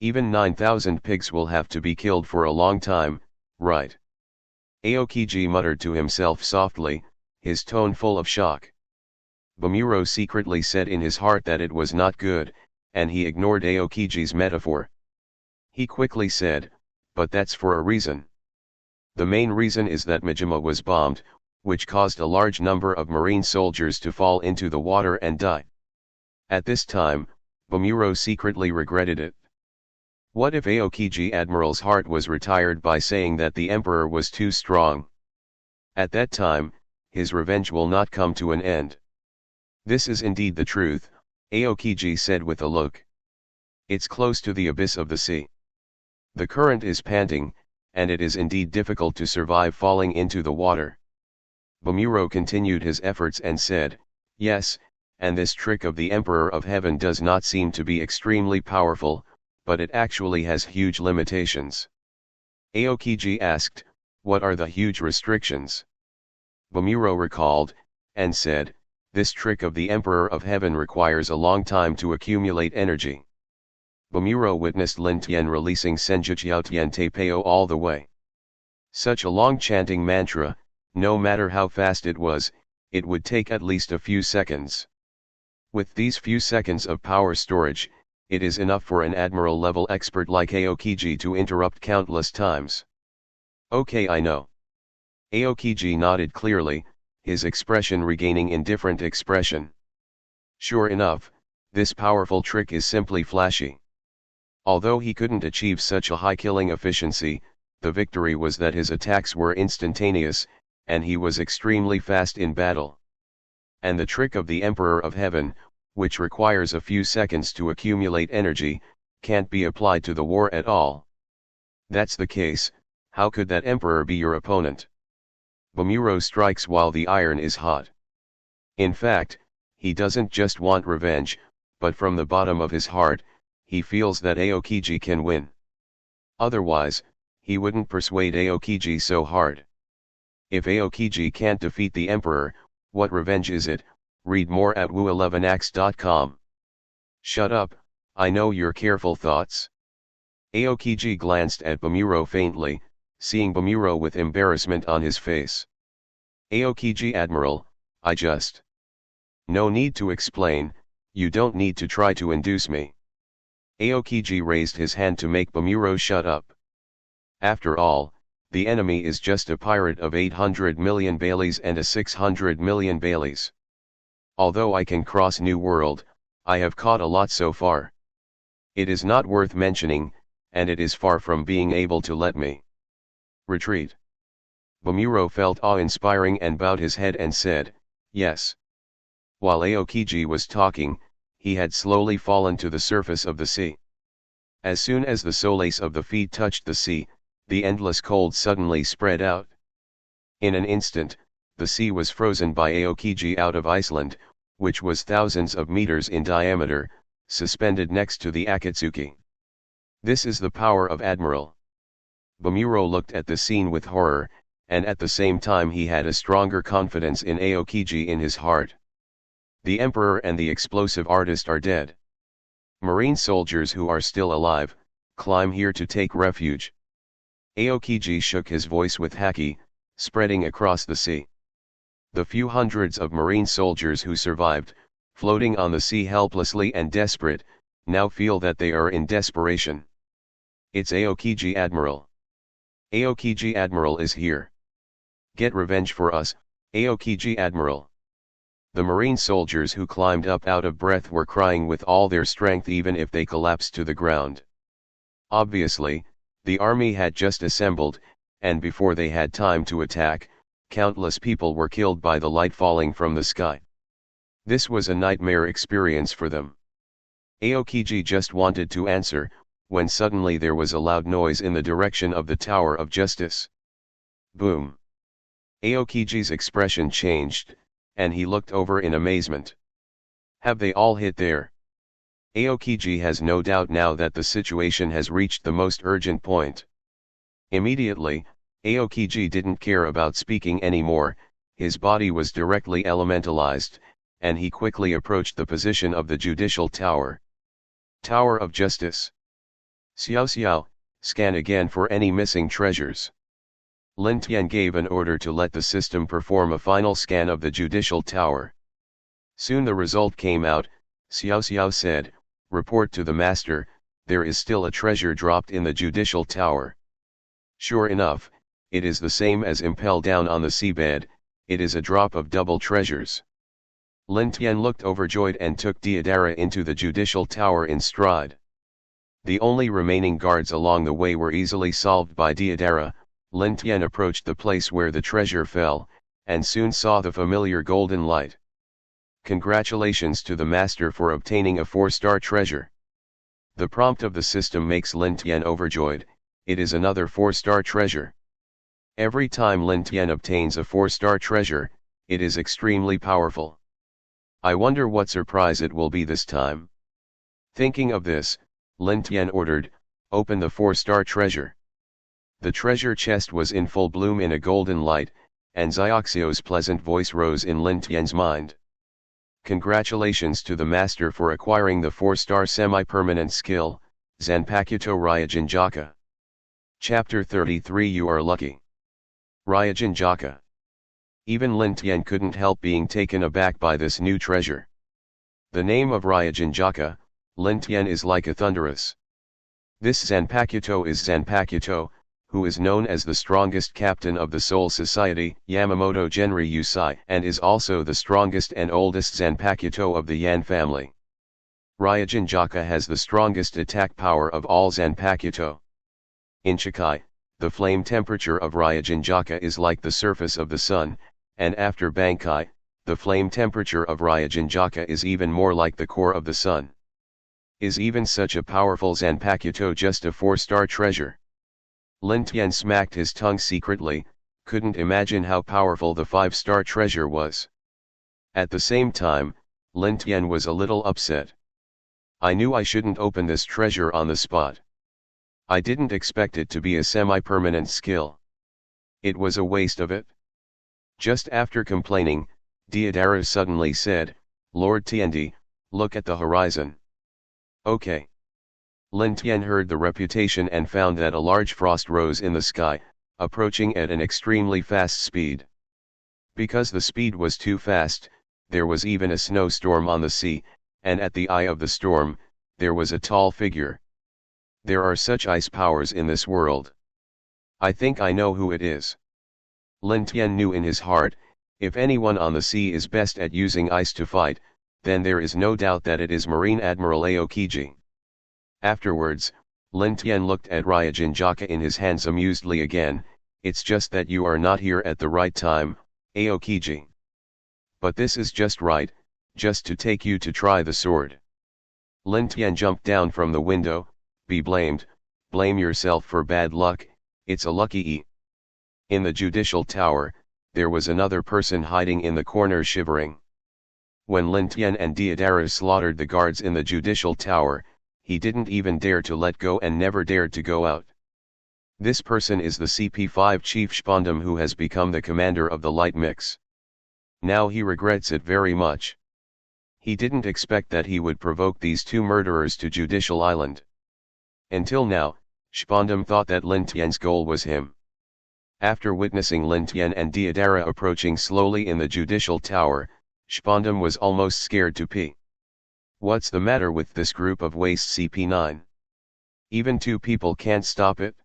S1: Even 9,000 pigs will have to be killed for a long time, right? Aokiji muttered to himself softly, his tone full of shock. Bamuro secretly said in his heart that it was not good, and he ignored Aokiji's metaphor. He quickly said, but that's for a reason. The main reason is that Majima was bombed, which caused a large number of marine soldiers to fall into the water and die. At this time, Bamuro secretly regretted it. What if Aokiji Admiral's heart was retired by saying that the emperor was too strong? At that time, his revenge will not come to an end. This is indeed the truth, Aokiji said with a look. It's close to the abyss of the sea. The current is panting, and it is indeed difficult to survive falling into the water. Bamuro continued his efforts and said, yes, and this trick of the Emperor of Heaven does not seem to be extremely powerful, but it actually has huge limitations. Aokiji asked, what are the huge restrictions? Bamuro recalled, and said, this trick of the Emperor of Heaven requires a long time to accumulate energy. Bamuro witnessed Lin Tian releasing Senjuchiao Tian Teipeo all the way. Such a long chanting mantra, no matter how fast it was, it would take at least a few seconds. With these few seconds of power storage, it is enough for an admiral-level expert like Aokiji to interrupt countless times. Okay, I know. Aokiji nodded clearly, his expression regaining indifferent expression. Sure enough, this powerful trick is simply flashy. Although he couldn't achieve such a high killing efficiency, the victory was that his attacks were instantaneous, and he was extremely fast in battle. And the trick of the Emperor of Heaven, which requires a few seconds to accumulate energy, can't be applied to the war at all. That's the case, how could that Emperor be your opponent? Bamuro strikes while the iron is hot. In fact, he doesn't just want revenge, but from the bottom of his heart, he feels that Aokiji can win. Otherwise, he wouldn't persuade Aokiji so hard. If Aokiji can't defeat the Emperor, what revenge is it? Read more at woo11ax.com. Shut up, I know your careful thoughts. Aokiji glanced at Bamuro faintly, seeing Bamuro with embarrassment on his face. Aokiji Admiral, I just... No need to explain, you don't need to try to induce me. Aokiji raised his hand to make Bamuro shut up. After all, the enemy is just a pirate of 800 million Baileys and a 600 million Baileys. Although I can cross New World, I have caught a lot so far. It is not worth mentioning, and it is far from being able to let me retreat. Bamuro felt awe-inspiring and bowed his head and said, yes. While Aokiji was talking, he had slowly fallen to the surface of the sea. As soon as the soles of the feet touched the sea, the endless cold suddenly spread out. In an instant, the sea was frozen by Aokiji out of Iceland, which was thousands of meters in diameter, suspended next to the Akatsuki. This is the power of Admiral. Bamuro looked at the scene with horror, and at the same time he had a stronger confidence in Aokiji in his heart. The Emperor and the explosive artist are dead. Marine soldiers who are still alive, climb here to take refuge. Aokiji shook his voice with haki, spreading across the sea. The few hundreds of marine soldiers who survived, floating on the sea helplessly and desperate, now feel that they are in desperation. It's Aokiji Admiral. Aokiji Admiral is here. Get revenge for us, Aokiji Admiral. The marine soldiers who climbed up out of breath were crying with all their strength even if they collapsed to the ground. Obviously, the army had just assembled, and before they had time to attack, countless people were killed by the light falling from the sky. This was a nightmare experience for them. Aokiji just wanted to answer, when suddenly there was a loud noise in the direction of the Tower of Justice. Boom! Aokiji's expression changed, and he looked over in amazement. Have they all hit there? Aokiji has no doubt now that the situation has reached the most urgent point. Immediately, Aokiji didn't care about speaking anymore, his body was directly elementalized, and he quickly approached the position of the Judicial Tower. Tower of Justice. Xiao Xiao, scan again for any missing treasures. Lin Tian gave an order to let the system perform a final scan of the Judicial Tower. Soon the result came out. Xiao Xiao said, "Report to the master, there is still a treasure dropped in the Judicial Tower." Sure enough, it is the same as impel down on the seabed, it is a drop of double treasures. Lin Tian looked overjoyed and took Deodara into the Judicial Tower in stride. The only remaining guards along the way were easily solved by Deodara. Lin Tian approached the place where the treasure fell, and soon saw the familiar golden light. Congratulations to the master for obtaining a 4-star treasure. The prompt of the system makes Lin Tian overjoyed, it is another 4-star treasure. Every time Lin Tian obtains a 4-star treasure, it is extremely powerful. I wonder what surprise it will be this time. Thinking of this, Lin Tian ordered, "Open the 4-star treasure." The treasure chest was in full bloom in a golden light, and Xiaoxio's pleasant voice rose in Lin Tian's mind. Congratulations to the master for acquiring the 4-star semi-permanent skill, Zanpakuto Ryujinjaka. Chapter 33 You are lucky. Ryujinjaka. Even Lin Tian couldn't help being taken aback by this new treasure. The name of Ryujinjaka, Lin Tian, is like a thunderous. This Zanpakuto is Zanpakuto, who is known as the strongest captain of the Soul Society, Yamamoto Genri Yusai, and is also the strongest and oldest Zanpakuto of the Yan family. Ryujinjaka has the strongest attack power of all Zanpakuto. In Chikai, the flame temperature of Ryujinjaka is like the surface of the sun, and after Bankai, the flame temperature of Ryujinjaka is even more like the core of the sun. Is even such a powerful Zanpakuto just a 4-star treasure? Lin Tian smacked his tongue secretly, couldn't imagine how powerful the 5-star treasure was. At the same time, Lin Tian was a little upset. I knew I shouldn't open this treasure on the spot. I didn't expect it to be a semi-permanent skill. It was a waste of it. Just after complaining, Deodara suddenly said, "Lord Tiandi, look at the horizon." Okay. Lin Tian heard the reputation and found that a large frost rose in the sky, approaching at an extremely fast speed. Because the speed was too fast, there was even a snowstorm on the sea, and at the eye of the storm, there was a tall figure. There are such ice powers in this world. I think I know who it is. Lin Tian knew in his heart, if anyone on the sea is best at using ice to fight, then there is no doubt that it is Marine Admiral Aokiji. Afterwards, Lin Tian looked at Ryujinjaka in his hands amusedly again. It's just that you are not here at the right time, Aokiji. But this is just right, just to take you to try the sword. Lin Tian jumped down from the window. Be blamed, blame yourself for bad luck, it's a lucky E. In the Judicial Tower, there was another person hiding in the corner shivering. When Lin Tian and Deodara slaughtered the guards in the Judicial Tower, he didn't even dare to let go and never dared to go out. This person is the CP5 Chief Spondam, who has become the commander of the Light Mix. Now he regrets it very much. He didn't expect that he would provoke these two murderers to Judicial Island. Until now, Spondam thought that Lin Tian's goal was him. After witnessing Lin Tian and Deodara approaching slowly in the Judicial Tower, Spondam was almost scared to pee. What's the matter with this group of waste CP9? Even 2 people can't stop it?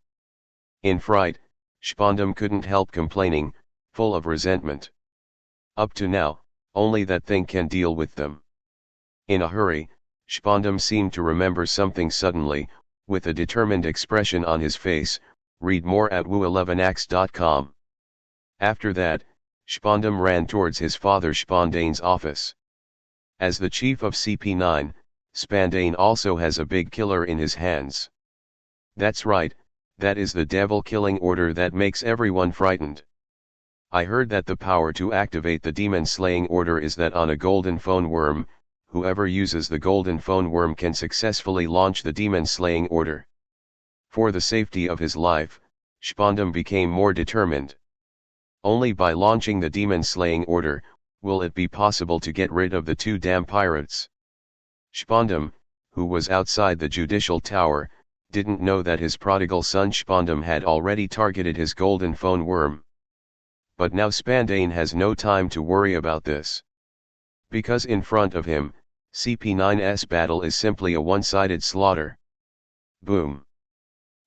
S1: In fright, Spondam couldn't help complaining, full of resentment. Up to now, only that thing can deal with them. In a hurry, Spondam seemed to remember something suddenly. With a determined expression on his face, read more at woo11ax.com. After that, Spondam ran towards his father Spondane's office. As the chief of CP9, Spandane also has a big killer in his hands. That's right, that is the devil killing order that makes everyone frightened. I heard that the power to activate the demon slaying order is that on a golden phone worm, whoever uses the golden phone worm can successfully launch the demon slaying order. For the safety of his life, Spandam became more determined. Only by launching the demon slaying order, will it be possible to get rid of the two damn pirates. Spandam, who was outside the judicial tower, didn't know that his prodigal son Spandam had already targeted his golden phone worm. But now Spandane has no time to worry about this. Because in front of him, CP9's battle is simply a one-sided slaughter. Boom.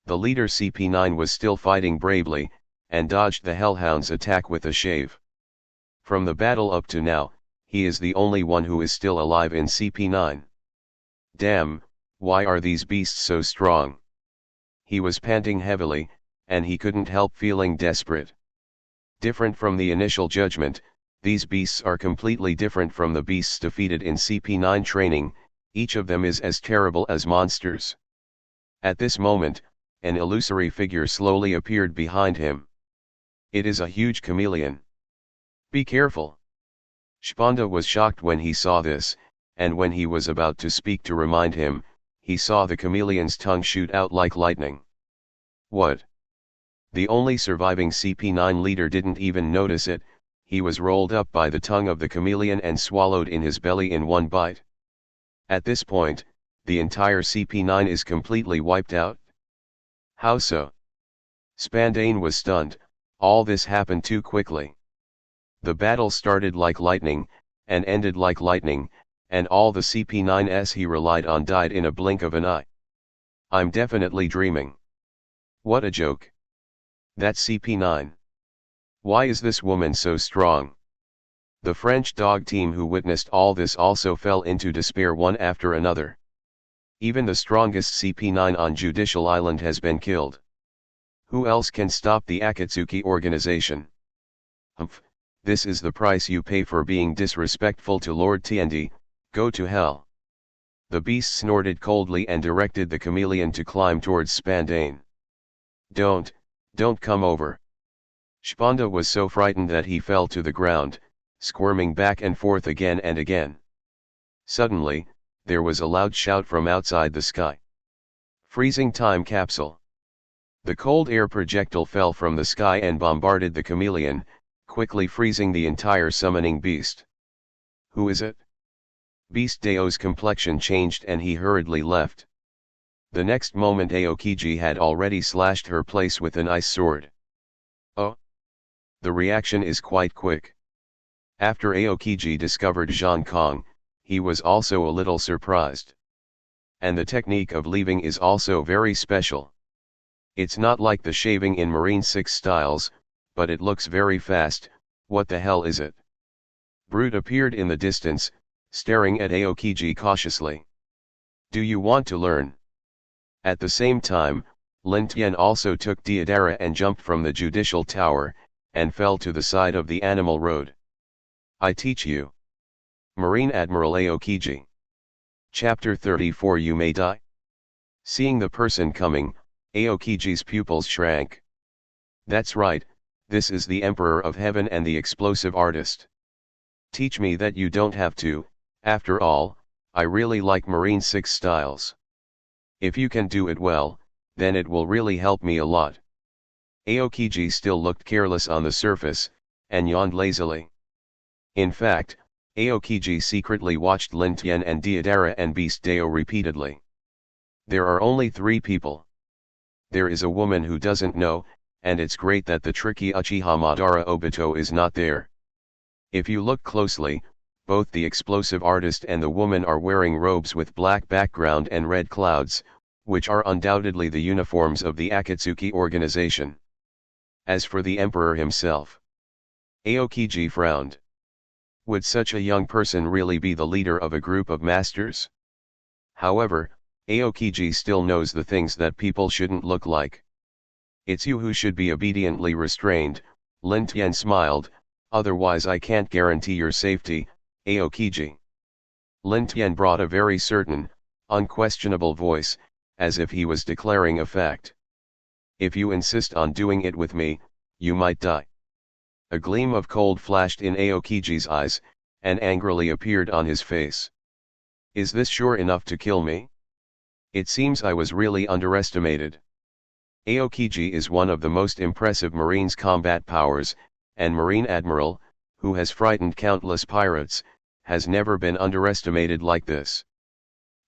S1: The leader CP9 was still fighting bravely, and dodged the Hellhound's attack with a shave. From the battle up to now, he is the only one who is still alive in CP9. Damn, why are these beasts so strong? He was panting heavily, and he couldn't help feeling desperate. Different from the initial judgment, these beasts are completely different from the beasts defeated in CP9 training, each of them is as terrible as monsters. At this moment, an illusory figure slowly appeared behind him. It is a huge chameleon. Be careful. Spanda was shocked when he saw this, and when he was about to speak to remind him, he saw the chameleon's tongue shoot out like lightning. What? The only surviving CP9 leader didn't even notice it, he was rolled up by the tongue of the chameleon and swallowed in his belly in one bite. At this point, the entire CP9 is completely wiped out. How so? Spandane was stunned, all this happened too quickly. The battle started like lightning, and ended like lightning, and all the CP9s he relied on died in a blink of an eye. I'm definitely dreaming. What a joke. That's CP9. Why is this woman so strong? The French dog team who witnessed all this also fell into despair one after another. Even the strongest CP9 on Judicial Island has been killed. Who else can stop the Akatsuki Organization? Humph, this is the price you pay for being disrespectful to Lord Tiandi, go to hell. The beast snorted coldly and directed the chameleon to climb towards Spandane. Don't come over. Spanda was so frightened that he fell to the ground, squirming back and forth again and again. Suddenly, there was a loud shout from outside the sky. Freezing time capsule. The cold air projectile fell from the sky and bombarded the chameleon, quickly freezing the entire summoning beast. Who is it? Beast Dao's complexion changed and he hurriedly left. The next moment Aokiji had already slashed her place with an ice sword. Oh! The reaction is quite quick. After Aokiji discovered Zhang Kong, he was also a little surprised. And the technique of leaving is also very special. It's not like the shaving in Marine 6 styles, but it looks very fast. What the hell is it? Brute appeared in the distance, staring at Aokiji cautiously. Do you want to learn? At the same time, Lin Tian also took Deodara and jumped from the judicial tower, and fell to the side of the animal road. I teach you. Marine Admiral Aokiji. Chapter 34 You may die. Seeing the person coming, Aokiji's pupils shrank. That's right, this is the Emperor of Heaven and the explosive artist. Teach me that you don't have to, after all, I really like Marine 6 styles. If you can do it well, then it will really help me a lot. Aokiji still looked careless on the surface, and yawned lazily. In fact, Aokiji secretly watched Lin Tian and Deodara and Beast Dao repeatedly. There are only 3 people. There is a woman who doesn't know, and it's great that the tricky Uchiha Madara Obito is not there. If you look closely, both the explosive artist and the woman are wearing robes with black background and red clouds, which are undoubtedly the uniforms of the Akatsuki Organization. As for the Emperor himself, Aokiji frowned. Would such a young person really be the leader of a group of masters? However, Aokiji still knows the things that people shouldn't look like. It's you who should be obediently restrained, Lin Tian smiled, otherwise I can't guarantee your safety, Aokiji. Lin Tian brought a very certain, Unquestionable voice, as if he was declaring a fact. If you insist on doing it with me, you might die. A gleam of cold flashed in Aokiji's eyes, and angrily appeared on his face. Is this sure enough to kill me? It seems I was really underestimated. Aokiji is one of the most impressive Marine's combat powers, and Marine Admiral, who has frightened countless pirates, has never been underestimated like this.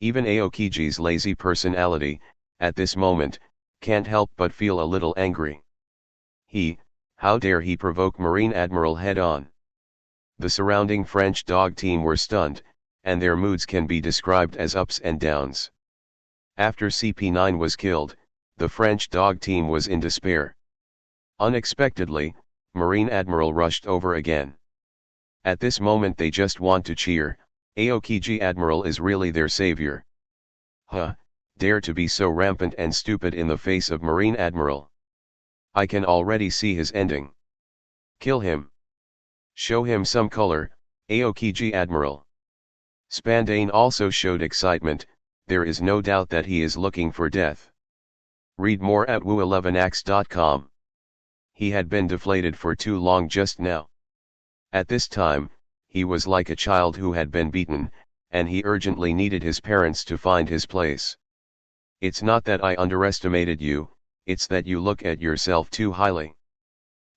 S1: Even Aokiji's lazy personality, at this moment, can't help but feel a little angry. How dare he provoke Marine Admiral head-on? The surrounding French dog team were stunned, and their moods can be described as ups and downs. After CP9 was killed, the French dog team was in despair. Unexpectedly, Marine Admiral rushed over again. At this moment they just want to cheer. Aokiji Admiral is really their savior. Dare to be so rampant and stupid in the face of Marine Admiral. I can already see his ending. Kill him. Show him some color, Aokiji Admiral. Spandane also showed excitement. There is no doubt that he is looking for death. Read more at woo11ax.com. He had been deflated for too long just now. At this time, he was like a child who had been beaten, and he urgently needed his parents to find his place. It's not that I underestimated you, it's that you look at yourself too highly.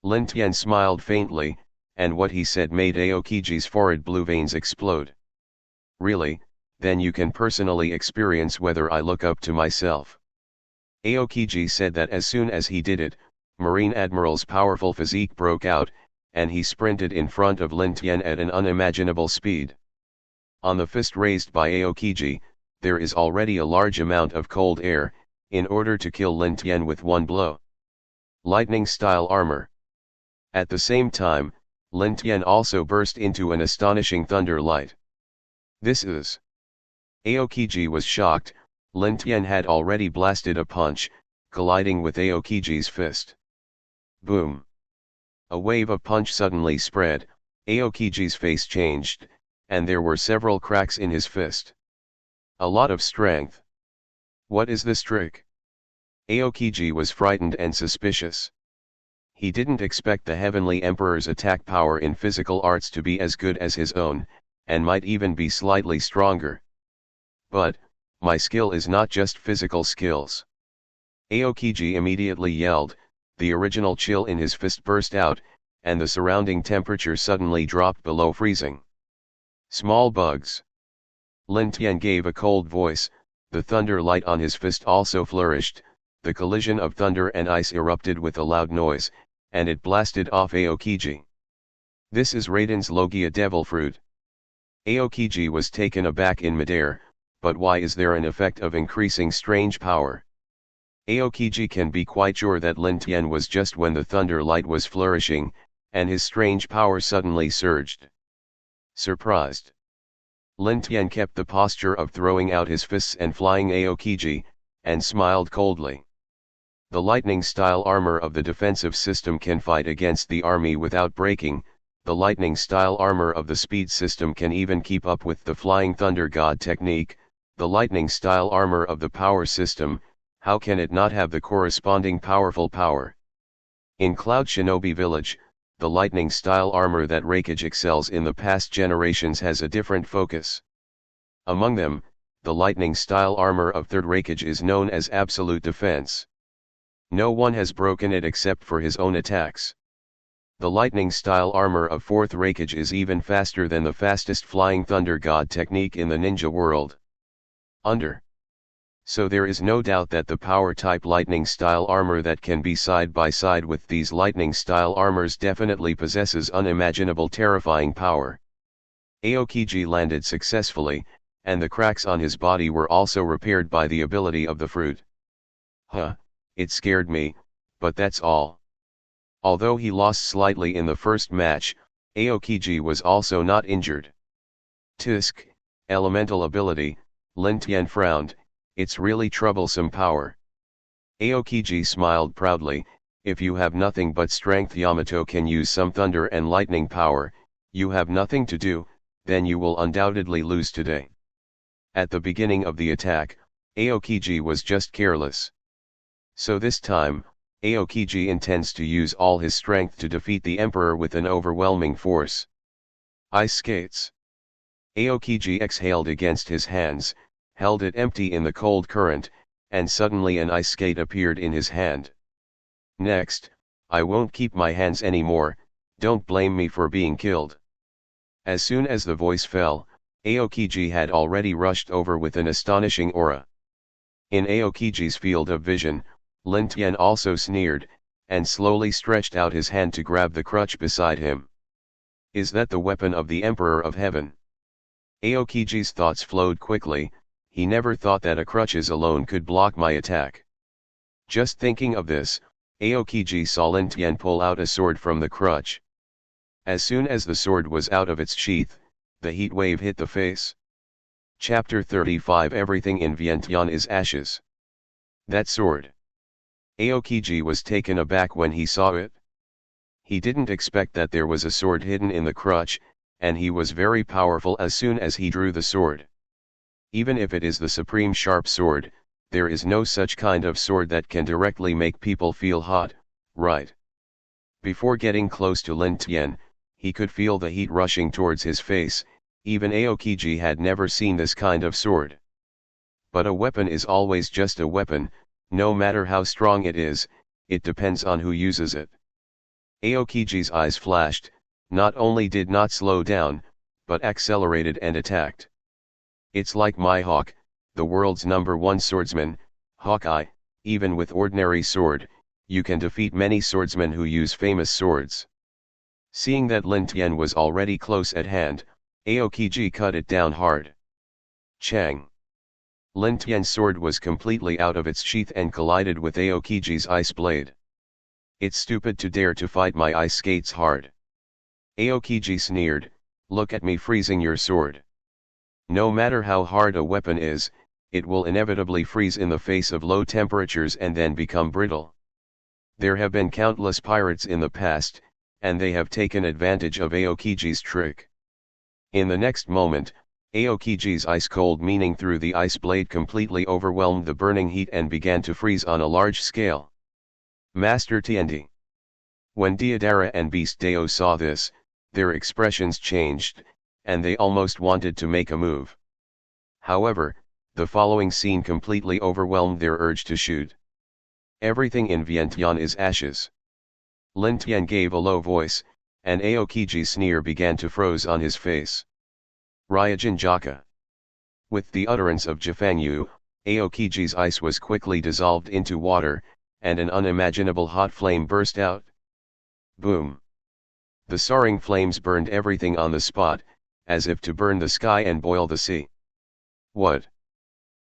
S1: Lin Tian smiled faintly, and what he said made Aokiji's forehead blue veins explode. Really, then you can personally experience whether I look up to myself. Aokiji said that as soon as he did it, Marine Admiral's powerful physique broke out, and he sprinted in front of Lin Tian at an unimaginable speed. On the fist raised by Aokiji, there is already a large amount of cold air, in order to kill Lin Tian with one blow. Lightning-style armor. At the same time, Lin Tian also burst into an astonishing thunder light. This is... Aokiji was shocked. Lin Tian had already blasted a punch, colliding with Aokiji's fist. Boom! A wave of punch suddenly spread, Aokiji's face changed, and there were several cracks in his fist. A lot of strength. What is this trick? Aokiji was frightened and suspicious. He didn't expect the Heavenly Emperor's attack power in physical arts to be as good as his own, and might even be slightly stronger. But, my skill is not just physical skills. Aokiji immediately yelled, the original chill in his fist burst out, and the surrounding temperature suddenly dropped below freezing. Small bugs. Lin Tian gave a cold voice, the thunder light on his fist also flourished, the collision of thunder and ice erupted with a loud noise, and it blasted off Aokiji. This is Raiden's Logia Devil Fruit. Aokiji was taken aback in midair, but why is there an effect of increasing strange power? Aokiji can be quite sure that Lin Tian was just when the thunder light was flourishing, and his strange power suddenly surged. Surprised. Lin Tian kept the posture of throwing out his fists and flying Aokiji, and smiled coldly. The lightning-style armor of the defensive system can fight against the army without breaking, the lightning-style armor of the speed system can even keep up with the flying thunder god technique, the lightning-style armor of the power system, how can it not have the corresponding powerful power? In Cloud Shinobi Village, the lightning-style armor that Raikage excels in the past generations has a different focus. Among them, the lightning-style armor of Third Raikage is known as Absolute Defense. No one has broken it except for his own attacks. The lightning-style armor of Fourth Raikage is even faster than the fastest flying thunder god technique in the ninja world. So there is no doubt that the power-type lightning-style armor that can be side by side with these lightning-style armors definitely possesses unimaginable terrifying power. Aokiji landed successfully, and the cracks on his body were also repaired by the ability of the fruit. It scared me, but that's all. Although he lost slightly in the first match, Aokiji was also not injured. Tisk, elemental ability, Lin Tian frowned, it's really troublesome power. Aokiji smiled proudly, if you have nothing but strength, Yamato can use some thunder and lightning power, you have nothing to do, then you will undoubtedly lose today. At the beginning of the attack, Aokiji was just careless. So this time, Aokiji intends to use all his strength to defeat the Emperor with an overwhelming force. Ice skates. Aokiji exhaled against his hands, held it empty in the cold current, and suddenly an ice skate appeared in his hand. Next, I won't keep my hands anymore, don't blame me for being killed. As soon as the voice fell, Aokiji had already rushed over with an astonishing aura. In Aokiji's field of vision, Lin Tian also sneered, and slowly stretched out his hand to grab the crutch beside him. Is that the weapon of the Emperor of Heaven? Aokiji's thoughts flowed quickly, he never thought that a crutches alone could block my attack. Just thinking of this, Aokiji saw Lin Tian pull out a sword from the crutch. As soon as the sword was out of its sheath, the heat wave hit the face. Chapter 35 Everything in Vientiane is ashes. That sword. Aokiji was taken aback when he saw it. He didn't expect that there was a sword hidden in the crutch, and he was very powerful as soon as he drew the sword. Even if it is the supreme sharp sword, there is no such kind of sword that can directly make people feel hot, right? Before getting close to Lin Tian, he could feel the heat rushing towards his face. Even Aokiji had never seen this kind of sword. But a weapon is always just a weapon, no matter how strong it is, it depends on who uses it. Aokiji's eyes flashed, not only did not slow down, but accelerated and attacked. It's like my hawk, the world's #1 swordsman, Hawkeye. Even with ordinary sword, you can defeat many swordsmen who use famous swords. Seeing that Lin Tian was already close at hand, Aokiji cut it down hard. Chang! Lin Tian's sword was completely out of its sheath and collided with Aokiji's ice blade. It's stupid to dare to fight my ice skates hard. Aokiji sneered, look at me freezing your sword. No matter how hard a weapon is, it will inevitably freeze in the face of low temperatures and then become brittle. There have been countless pirates in the past, and they have taken advantage of Aokiji's trick. In the next moment, Aokiji's ice-cold meaning through the ice blade completely overwhelmed the burning heat and began to freeze on a large scale. Master Tiandi. When Deodara and Beast Deo saw this, their expressions changed, and they almost wanted to make a move. However, the following scene completely overwhelmed their urge to shoot. Everything in Vientiane is ashes. Lin Tian gave a low voice, and Aokiji's sneer began to froze on his face. Ryujin Jaka. With the utterance of Jifangyu, Aokiji's ice was quickly dissolved into water, and an unimaginable hot flame burst out. Boom! The soaring flames burned everything on the spot, as if to burn the sky and boil the sea. What?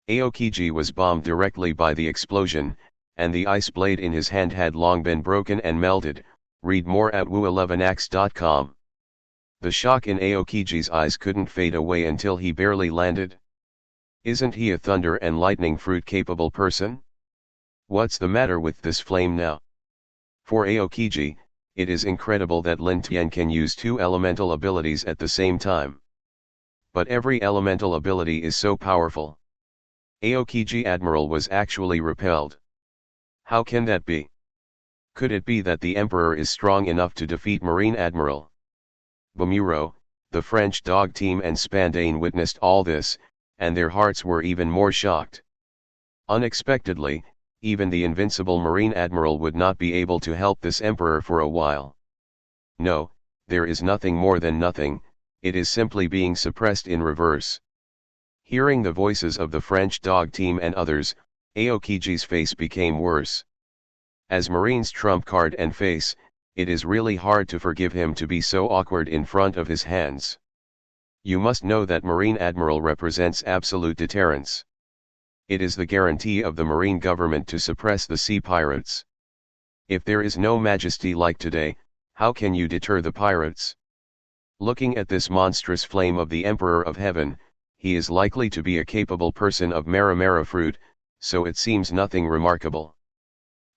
S1: Aokiji was bombed directly by the explosion, and the ice blade in his hand had long been broken and melted. Read more at woo11ax.com. The shock in Aokiji's eyes couldn't fade away until he barely landed. Isn't he a thunder and lightning fruit-capable person? What's the matter with this flame now? For Aokiji, it is incredible that Lin Tian can use two elemental abilities at the same time. But every elemental ability is so powerful. Aokiji Admiral was actually repelled. How can that be? Could it be that the Emperor is strong enough to defeat Marine Admiral? Bamuro, the French dog team and Spandane witnessed all this, and their hearts were even more shocked. Unexpectedly, even the invincible Marine Admiral would not be able to help this Emperor for a while. No, there is nothing more than nothing, it is simply being suppressed in reverse. Hearing the voices of the French dog team and others, Aokiji's face became worse. As Marine's trump card and face, it is really hard to forgive him to be so awkward in front of his hands. You must know that Marine Admiral represents absolute deterrence. It is the guarantee of the Marine government to suppress the sea pirates. If there is no majesty like today, how can you deter the pirates? Looking at this monstrous flame of the Emperor of Heaven, he is likely to be a capable person of Maramara fruit, so it seems nothing remarkable.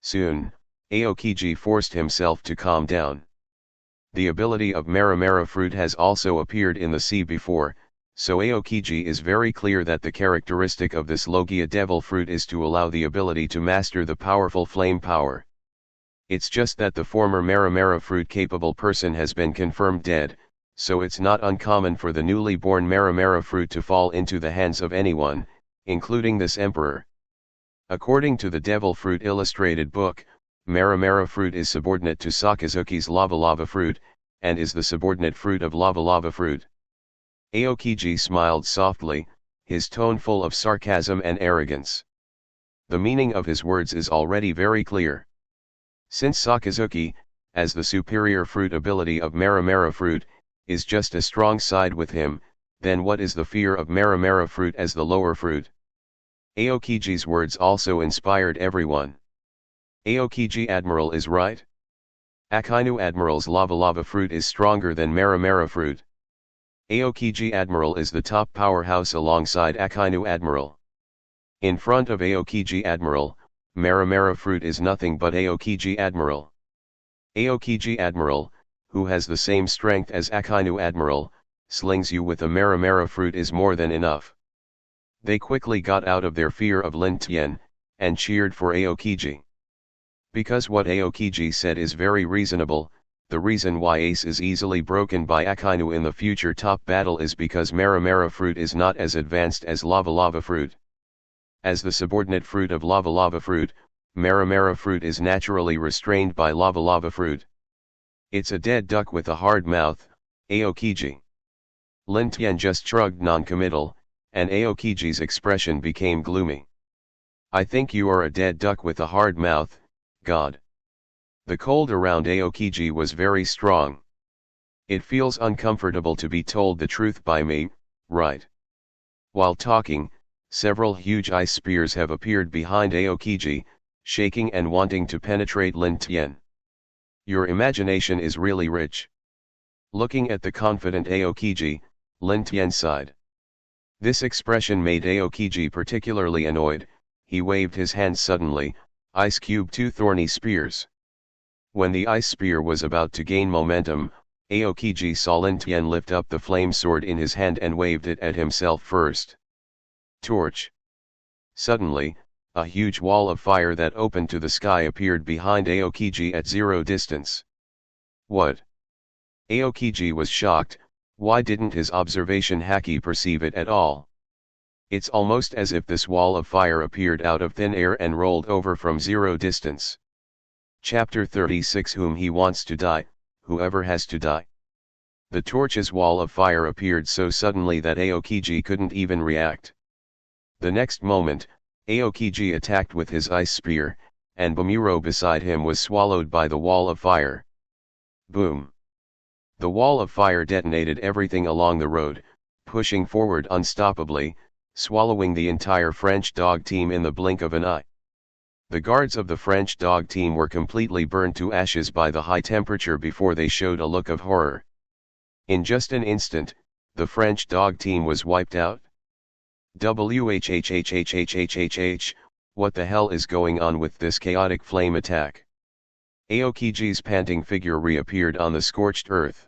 S1: Soon, Aokiji forced himself to calm down. The ability of Maramara fruit has also appeared in the sea before, So Aokiji is very clear that the characteristic of this Logia devil fruit is to allow the ability to master the powerful flame power. It's just that the former Maramara fruit capable person has been confirmed dead, so it's not uncommon for the newly born Maramara fruit to fall into the hands of anyone, including this emperor. According to the Devil Fruit Illustrated book, Maramara fruit is subordinate to Sakazuki's Lava Lava fruit, and is the subordinate fruit of Lava Lava fruit. Aokiji smiled softly, his tone full of sarcasm and arrogance. The meaning of his words is already very clear. Since Sakazuki, as the superior fruit ability of Maramara fruit, is just a strong side with him, then what is the fear of Maramara fruit as the lower fruit? Aokiji's words also inspired everyone. Aokiji Admiral is right. Akainu Admiral's Lava Lava fruit is stronger than Maramara fruit. Aokiji Admiral is the top powerhouse alongside Akainu Admiral. In front of Aokiji Admiral, Maramara fruit is nothing but Aokiji Admiral. Aokiji Admiral, who has the same strength as Akainu Admiral, slings you with a Maramara fruit is more than enough. They quickly got out of their fear of Lin Tian, and cheered for Aokiji. Because what Aokiji said is very reasonable. The reason why Ace is easily broken by Akainu in the future top battle is because Maramara fruit is not as advanced as Lava Lava fruit. As the subordinate fruit of Lava Lava fruit, Maramara fruit is naturally restrained by Lava Lava fruit. It's a dead duck with a hard mouth, Aokiji. Lin Tian just shrugged non-committal, and Aokiji's expression became gloomy. I think you are a dead duck with a hard mouth, God. The cold around Aokiji was very strong. It feels uncomfortable to be told the truth by me, right? While talking, several huge ice spears have appeared behind Aokiji, shaking and wanting to penetrate Lin Tian. Your imagination is really rich. Looking at the confident Aokiji, Lin Tian sighed. This expression made Aokiji particularly annoyed. He waved his hands suddenly, Ice Cube two thorny spears. When the ice spear was about to gain momentum, Aokiji saw Lin Tian lift up the flame sword in his hand and waved it at himself first. Torch. Suddenly, a huge wall of fire that opened to the sky appeared behind Aokiji at zero distance. What? Aokiji was shocked. Why didn't his observation haki perceive it at all? It's almost as if this wall of fire appeared out of thin air and rolled over from zero distance. Chapter 36 Whom he wants to die, whoever has to die. The torch's wall of fire appeared so suddenly that Aokiji couldn't even react. The next moment, Aokiji attacked with his ice spear, and Bamuro beside him was swallowed by the wall of fire. Boom! The wall of fire detonated everything along the road, pushing forward unstoppably, swallowing the entire French dog team in the blink of an eye. The guards of the French dog team were completely burned to ashes by the high temperature before they showed a look of horror. In just an instant, the French dog team was wiped out. WHHHHHHHH, what the hell is going on with this chaotic flame attack? Aokiji's panting figure reappeared on the scorched earth.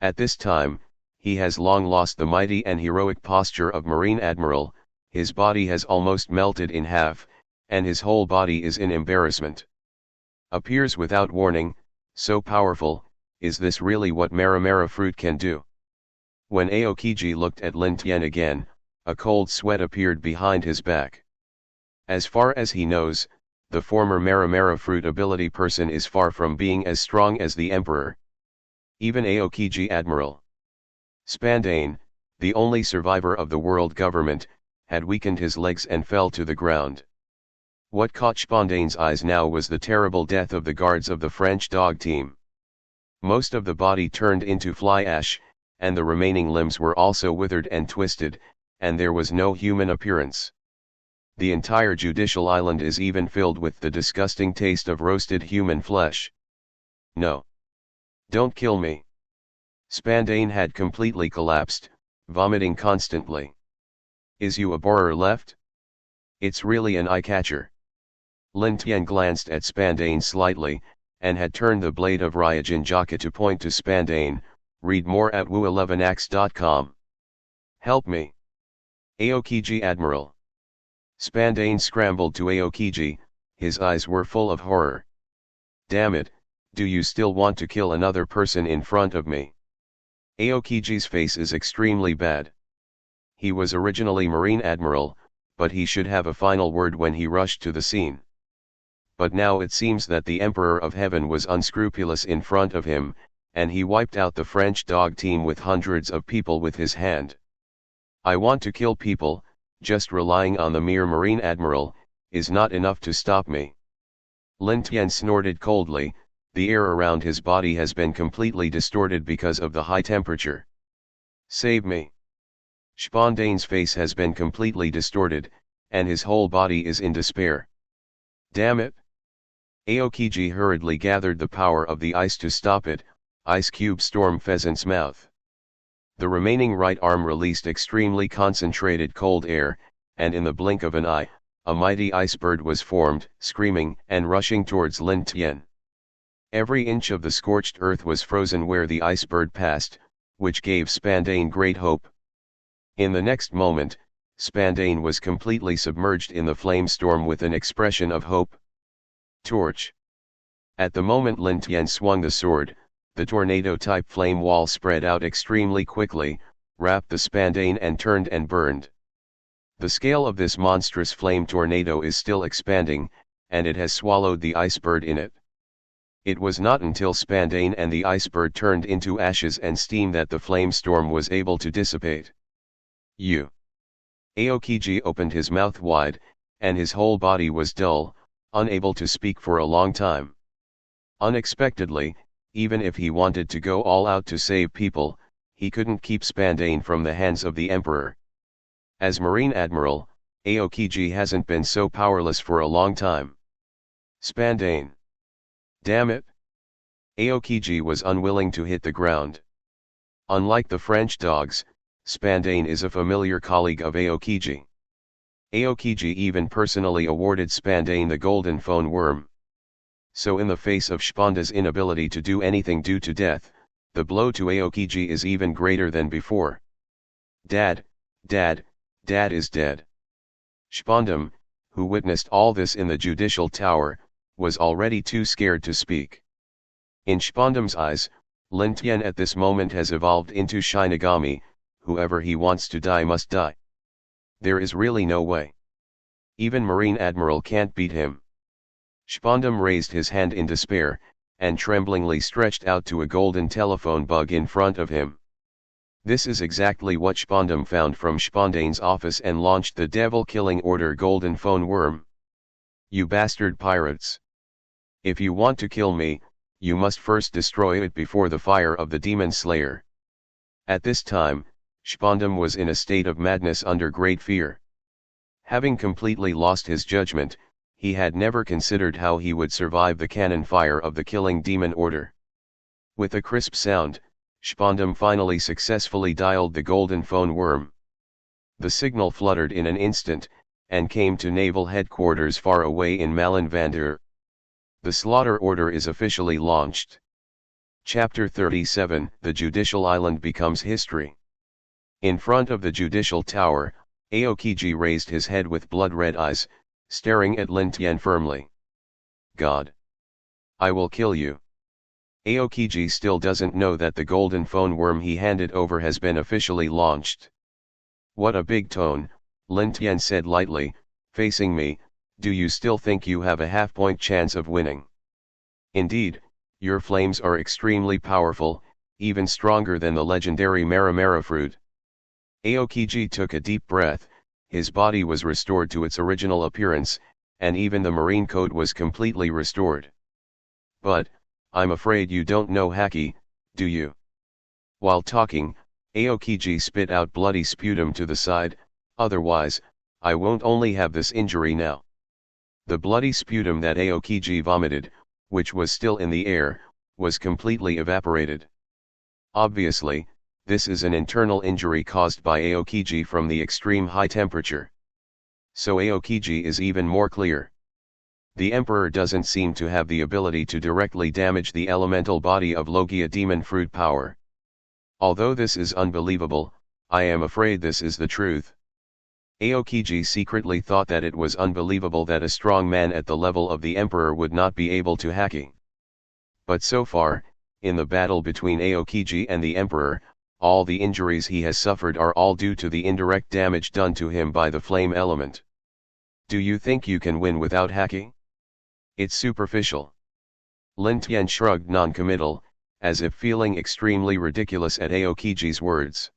S1: At this time, he has long lost the mighty and heroic posture of Marine Admiral, his body has almost melted in half, and his whole body is in embarrassment. Appears without warning, so powerful, is this really what Maramara fruit can do? When Aokiji looked at Lin Tian again, a cold sweat appeared behind his back. As far as he knows, the former Maramara fruit ability person is far from being as strong as the Emperor. Even Aokiji Admiral Spandane, the only survivor of the world government, had weakened his legs and fell to the ground. What caught Spandane's eyes now was the terrible death of the guards of the French dog team. Most of the body turned into fly ash, and the remaining limbs were also withered and twisted, and there was no human appearance. The entire judicial island is even filled with the disgusting taste of roasted human flesh. No. Don't kill me. Spandane had completely collapsed, vomiting constantly. Is you a borer left? It's really an eye-catcher. Lin Tian glanced at Spandane slightly, and had turned the blade of Ryujin Jaka to point to Spandane. Read more at wu11ax.com. Help me. Aokiji Admiral. Spandane scrambled to Aokiji, his eyes were full of horror. Damn it, do you still want to kill another person in front of me? Aokiji's face is extremely bad. He was originally Marine Admiral, but he should have a final word when he rushed to the scene. But now it seems that the Emperor of Heaven was unscrupulous in front of him, and he wiped out the French dog team with hundreds of people with his hand. I want to kill people, just relying on the mere Marine Admiral, is not enough to stop me. Lin Tian snorted coldly, the air around his body has been completely distorted because of the high temperature. Save me. Spandane's face has been completely distorted, and his whole body is in despair. Damn it! Aokiji hurriedly gathered the power of the ice to stop it. Ice cube storm Pheasant's mouth. The remaining right arm released extremely concentrated cold air, and in the blink of an eye, a mighty ice bird was formed, screaming and rushing towards Lin Tian. Every inch of the scorched earth was frozen where the ice bird passed, which gave Spandane great hope. In the next moment, Spandane was completely submerged in the flame storm with an expression of hope. Torch. At the moment Lin Tian swung the sword, the tornado-type flame wall spread out extremely quickly, wrapped the Spandane and turned and burned. The scale of this monstrous flame tornado is still expanding, and it has swallowed the ice bird in it. It was not until Spandane and the ice bird turned into ashes and steam that the flame storm was able to dissipate. Aokiji opened his mouth wide, and his whole body was dull, unable to speak for a long time. Unexpectedly, even if he wanted to go all out to save people, he couldn't keep Spandane from the hands of the Emperor. As Marine Admiral, Aokiji hasn't been so powerless for a long time. Spandane. Damn it! Aokiji was unwilling to hit the ground. Unlike the French dogs, Spandane is a familiar colleague of Aokiji. Aokiji even personally awarded Spandane the golden phone worm. So in the face of Spanda's inability to do anything due to death, the blow to Aokiji is even greater than before. Dad is dead. Spandam, who witnessed all this in the judicial tower, was already too scared to speak. In Spandam's eyes, Lin Tian at this moment has evolved into Shinigami. Whoever he wants to die must die. There is really no way. Even Marine Admiral can't beat him. Spandam raised his hand in despair, and tremblingly stretched out to a golden telephone bug in front of him. This is exactly what Spandam found from Spandane's office and launched the devil-killing order golden phone worm. You bastard pirates! If you want to kill me, you must first destroy it before the fire of the Demon Slayer. At this time, Spandam was in a state of madness under great fear. Having completely lost his judgment, he had never considered how he would survive the cannon fire of the killing demon order. With a crisp sound, Spandam finally successfully dialed the golden phone worm. The signal fluttered in an instant, and came to naval headquarters far away in Malenvander. The slaughter order is officially launched. Chapter 37, The Judicial Island becomes history. In front of the judicial tower, Aokiji raised his head with blood-red eyes, staring at Lin Tian firmly. God! I will kill you. Aokiji still doesn't know that the golden phone worm he handed over has been officially launched. What a big tone, Lin Tian said lightly, facing me, do you still think you have a half-point chance of winning? Indeed, your flames are extremely powerful, even stronger than the legendary Maramara fruit. Aokiji took a deep breath, his body was restored to its original appearance, and even the marine code was completely restored. But, I'm afraid you don't know Haki, do you? While talking, Aokiji spit out bloody sputum to the side, otherwise, I won't only have this injury now. The bloody sputum that Aokiji vomited, which was still in the air, was completely evaporated. Obviously, this is an internal injury caused by Aokiji from the extreme high temperature. So Aokiji is even more clear. The Emperor doesn't seem to have the ability to directly damage the elemental body of Logia demon fruit power. Although this is unbelievable, I am afraid this is the truth. Aokiji secretly thought that it was unbelievable that a strong man at the level of the emperor would not be able to hacking. But so far, in the battle between Aokiji and the emperor, all the injuries he has suffered are all due to the indirect damage done to him by the flame element. Do you think you can win without hacking? It's superficial. Lin Tian shrugged non-committal, as if feeling extremely ridiculous at Aokiji's words.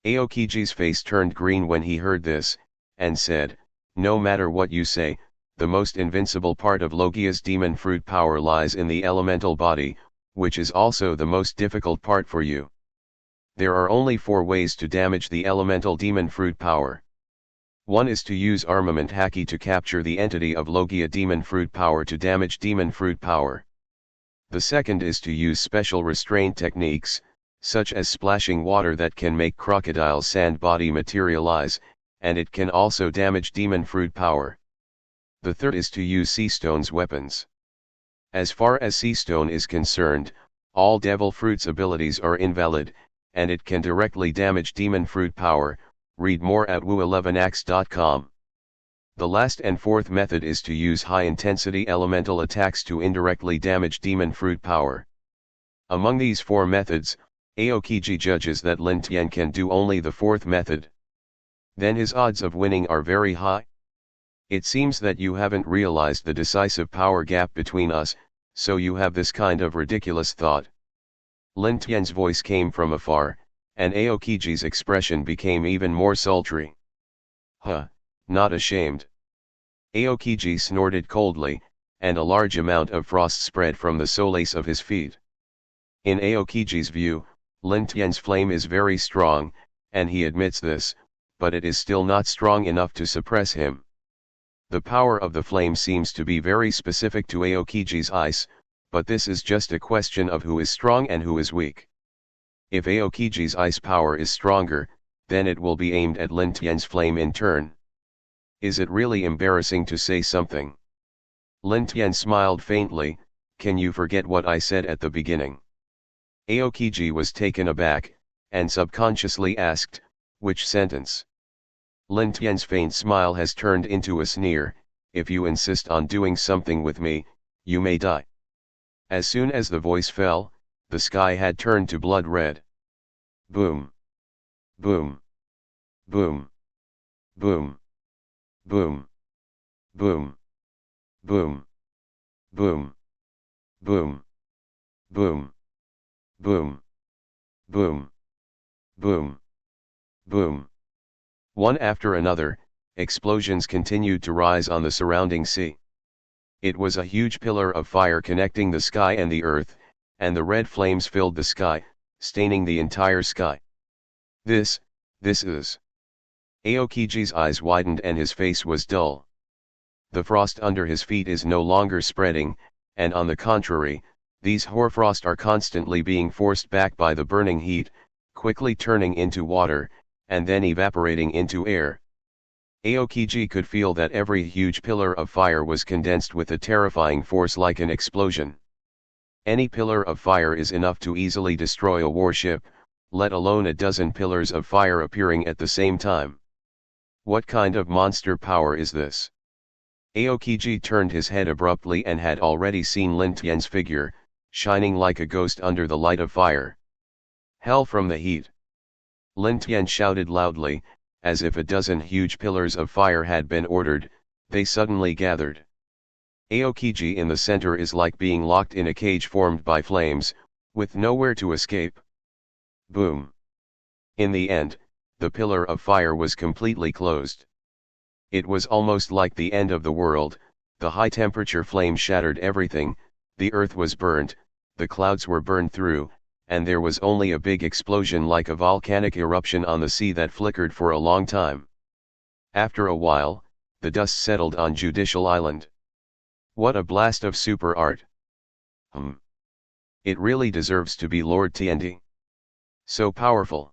S1: Aokiji's face turned green when he heard this, and said, "No matter what you say, the most invincible part of Logia's demon fruit power lies in the elemental body, which is also the most difficult part for you. There are only 4 ways to damage the elemental demon fruit power. One is to use armament haki to capture the entity of Logia demon fruit power to damage demon fruit power. The second is to use special restraint techniques, such as splashing water that can make crocodile sand body materialize, and it can also damage demon fruit power. The third is to use sea stone's weapons. As far as sea stone is concerned, all devil fruit's abilities are invalid, and it can directly damage demon fruit power. Read more at wu11ax.com. The last and fourth method is to use high-intensity elemental attacks to indirectly damage demon fruit power. Among these 4 methods, Aokiji judges that Lin Tian can do only the 4th method. Then his odds of winning are very high. It seems that you haven't realized the decisive power gap between us, so you have this kind of ridiculous thought. Lin Tian's voice came from afar, and Aokiji's expression became even more sultry. Huh, not ashamed. Aokiji snorted coldly, and a large amount of frost spread from the soles of his feet. In Aokiji's view, Lin Tian's flame is very strong, and he admits this, but it is still not strong enough to suppress him. The power of the flame seems to be very specific to Aokiji's ice, but this is just a question of who is strong and who is weak. If Aokiji's ice power is stronger, then it will be aimed at Lin Tian's flame in turn. Is it really embarrassing to say something? Lin Tian smiled faintly. Can you forget what I said at the beginning? Aokiji was taken aback, and subconsciously asked, which sentence? Lin Tian's faint smile has turned into a sneer. If you insist on doing something with me, you may die. As soon as the voice fell, the sky had turned to blood red. Boom. Boom. Boom. Boom. Boom. Boom. Boom. Boom. Boom. Boom. Boom. Boom. Boom. Boom. One after another, explosions continued to rise on the surrounding sea. It was a huge pillar of fire connecting the sky and the earth, and the red flames filled the sky, staining the entire sky. This is... Aokiji's eyes widened and his face was dull. The frost under his feet is no longer spreading, and on the contrary, these hoarfrost are constantly being forced back by the burning heat, quickly turning into water, and then evaporating into air. Aokiji could feel that every huge pillar of fire was condensed with a terrifying force like an explosion. Any pillar of fire is enough to easily destroy a warship, let alone a dozen pillars of fire appearing at the same time. What kind of monster power is this? Aokiji turned his head abruptly and had already seen Lin Tian's figure, shining like a ghost under the light of fire. Hell from the heat! Lin Tian shouted loudly, as if a dozen huge pillars of fire had been ordered. They suddenly gathered. Aokiji in the center is like being locked in a cage formed by flames, with nowhere to escape. Boom! In the end, the pillar of fire was completely closed. It was almost like the end of the world. The high-temperature flame shattered everything, the earth was burned, the clouds were burned through, and there was only a big explosion like a volcanic eruption on the sea that flickered for a long time. After a while, the dust settled on Judicial Island. What a blast of super art! It really deserves to be Lord Tiandi. So powerful.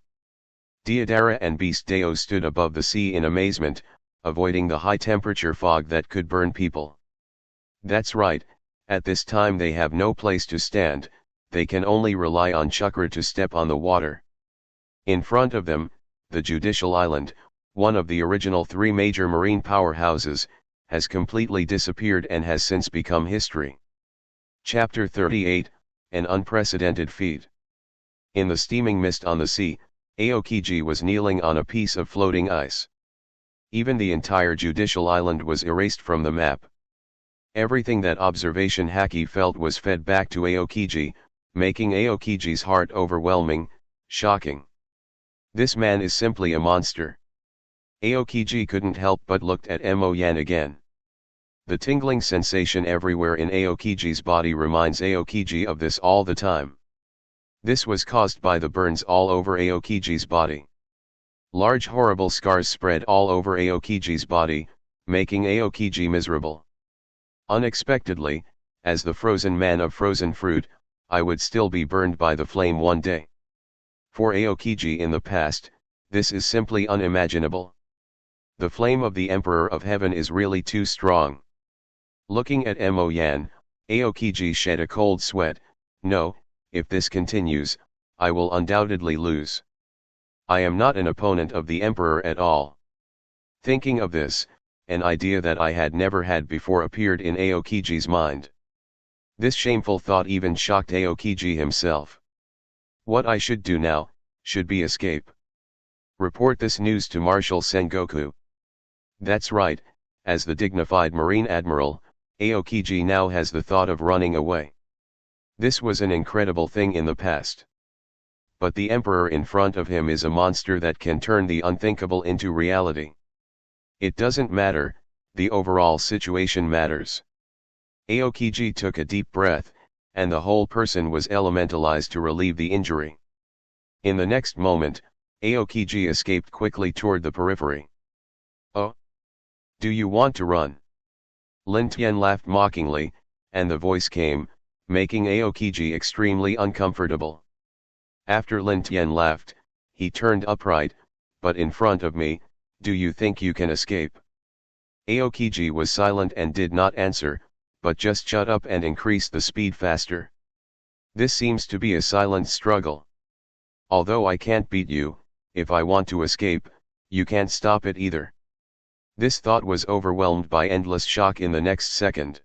S1: Deodara and Beast Deo stood above the sea in amazement, avoiding the high-temperature fog that could burn people. That's right, at this time they have no place to stand, they can only rely on chakra to step on the water. In front of them, the Judicial Island, one of the original three major marine powerhouses, has completely disappeared and has since become history. Chapter 38, An Unprecedented Feat. In the steaming mist on the sea, Aokiji was kneeling on a piece of floating ice. Even the entire Judicial Island was erased from the map. Everything that observation Haki felt was fed back to Aokiji, making Aokiji's heart overwhelming, shocking. This man is simply a monster. Aokiji couldn't help but looked at Moyan again. The tingling sensation everywhere in Aokiji's body reminds Aokiji of this all the time. This was caused by the burns all over Aokiji's body. Large horrible scars spread all over Aokiji's body, making Aokiji miserable. Unexpectedly, as the frozen man of frozen fruit, I would still be burned by the flame one day. For Aokiji in the past, this is simply unimaginable. The flame of the Emperor of Heaven is really too strong. Looking at Moyan, Aokiji shed a cold sweat. No, if this continues, I will undoubtedly lose. I am not an opponent of the Emperor at all. Thinking of this, an idea that I had never had before appeared in Aokiji's mind. This shameful thought even shocked Aokiji himself. What I should do now, should be escape. Report this news to Marshal Sengoku. That's right, as the dignified Marine Admiral, Aokiji now has the thought of running away. This was an incredible thing in the past. But the Emperor in front of him is a monster that can turn the unthinkable into reality. It doesn't matter, the overall situation matters. Aokiji took a deep breath, and the whole person was elementalized to relieve the injury. In the next moment, Aokiji escaped quickly toward the periphery. Oh? Do you want to run? Lin Tian laughed mockingly, and the voice came, making Aokiji extremely uncomfortable. After Lin Tian laughed, he turned upright, but in front of me, do you think you can escape? Aokiji was silent and did not answer, but just shut up and increased the speed faster. This seems to be a silent struggle. Although I can't beat you, if I want to escape, you can't stop it either. This thought was overwhelmed by endless shock in the next second.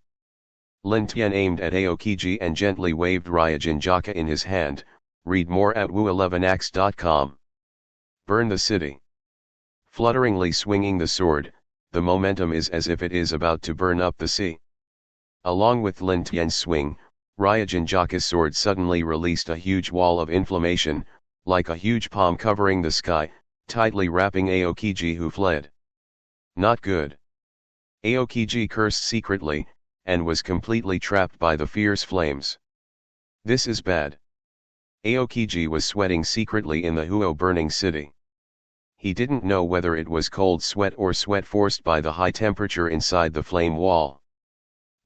S1: Lin Tian aimed at Aokiji and gently waved Ryujin Jaka in his hand. Read more at wu11ax.com. Burn the city. Flutteringly swinging the sword, the momentum is as if it is about to burn up the sea. Along with Lin Tian's swing, Ryujin Jaka's sword suddenly released a huge wall of inflammation, like a huge palm covering the sky, tightly wrapping Aokiji, who fled. Not good. Aokiji cursed secretly, and was completely trapped by the fierce flames. This is bad. Aokiji was sweating secretly in the Huo burning city. He didn't know whether it was cold sweat or sweat forced by the high temperature inside the flame wall.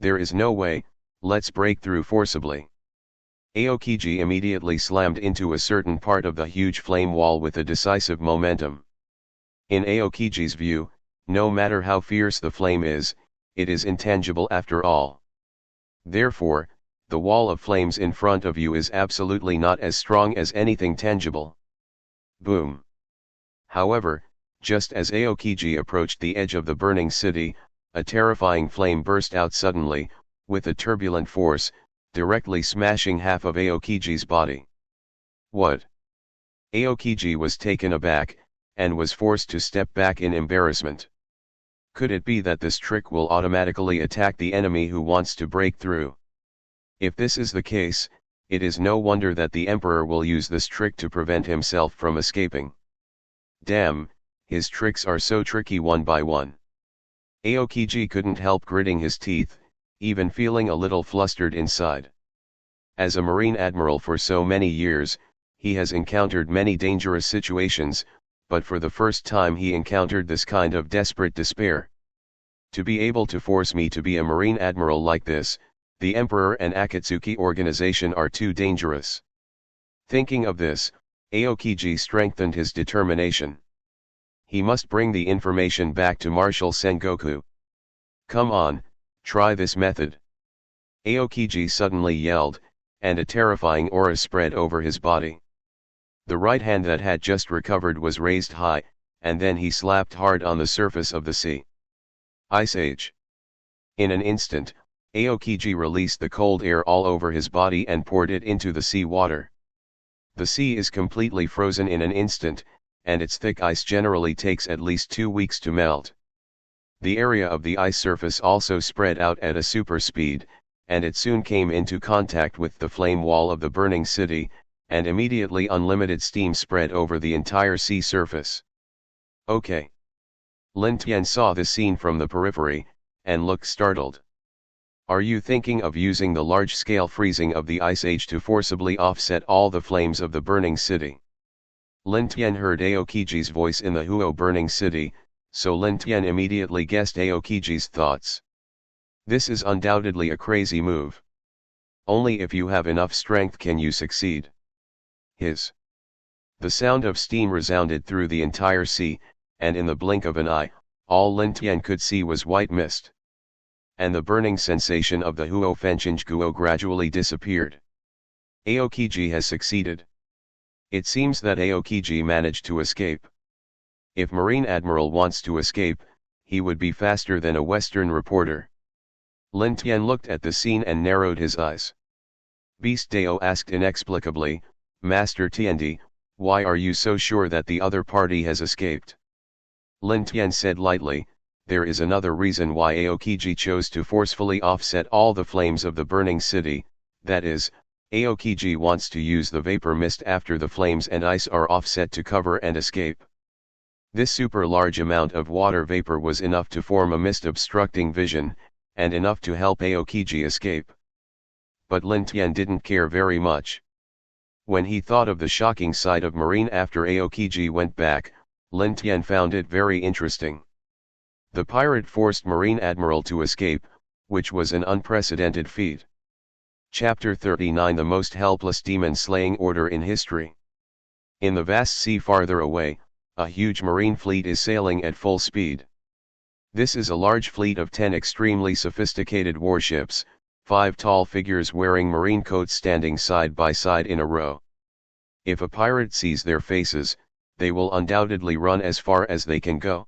S1: There is no way, let's break through forcibly. Aokiji immediately slammed into a certain part of the huge flame wall with a decisive momentum. In Aokiji's view, no matter how fierce the flame is, it is intangible after all. Therefore, the wall of flames in front of you is absolutely not as strong as anything tangible. Boom. However, just as Aokiji approached the edge of the burning city, a terrifying flame burst out suddenly, with a turbulent force, directly smashing half of Aokiji's body. What? Aokiji was taken aback, and was forced to step back in embarrassment. Could it be that this trick will automatically attack the enemy who wants to break through? If this is the case, it is no wonder that the Emperor will use this trick to prevent himself from escaping. Damn, his tricks are so tricky one by one. Aokiji couldn't help gritting his teeth, even feeling a little flustered inside. As a Marine Admiral for so many years, he has encountered many dangerous situations, but for the first time he encountered this kind of desperate despair. To be able to force me to be a Marine Admiral like this, the Emperor and Akatsuki Organization are too dangerous. Thinking of this, Aokiji strengthened his determination. He must bring the information back to Marshal Sengoku. Come on, try this method. Aokiji suddenly yelled, and a terrifying aura spread over his body. The right hand that had just recovered was raised high, and then he slapped hard on the surface of the sea. Ice Age. In an instant, Aokiji released the cold air all over his body and poured it into the sea water. The sea is completely frozen in an instant, and its thick ice generally takes at least 2 weeks to melt. The area of the ice surface also spread out at a super speed, and it soon came into contact with the flame wall of the burning city, and immediately unlimited steam spread over the entire sea surface. Okay. Lin Tian saw the scene from the periphery, and looked startled. Are you thinking of using the large-scale freezing of the Ice Age to forcibly offset all the flames of the burning city? Lin Tian heard Aokiji's voice in the Huo burning city, so Lin Tian immediately guessed Aokiji's thoughts. This is undoubtedly a crazy move. Only if you have enough strength can you succeed. The sound of steam resounded through the entire sea, and in the blink of an eye, all Lin Tian could see was white mist. And the burning sensation of the Huo Fenchinguo gradually disappeared. Aokiji has succeeded. It seems that Aokiji managed to escape. If Marine Admiral wants to escape, he would be faster than a Western reporter. Lin Tian looked at the scene and narrowed his eyes. Beast Dao asked inexplicably, Master Tiandi, why are you so sure that the other party has escaped? Lin Tian said lightly, there is another reason why Aokiji chose to forcefully offset all the flames of the burning city, that is, Aokiji wants to use the vapor mist after the flames and ice are offset to cover and escape. This super large amount of water vapor was enough to form a mist obstructing vision, and enough to help Aokiji escape. But Lin Tian didn't care very much. When he thought of the shocking sight of Marine after Aokiji went back, Lin Tian found it very interesting. The pirate forced Marine Admiral to escape, which was an unprecedented feat. Chapter 39 The most helpless demon-slaying order in history. In the vast sea farther away, a huge marine fleet is sailing at full speed. This is a large fleet of 10 extremely sophisticated warships, 5 tall figures wearing marine coats standing side by side in a row. If a pirate sees their faces, they will undoubtedly run as far as they can go.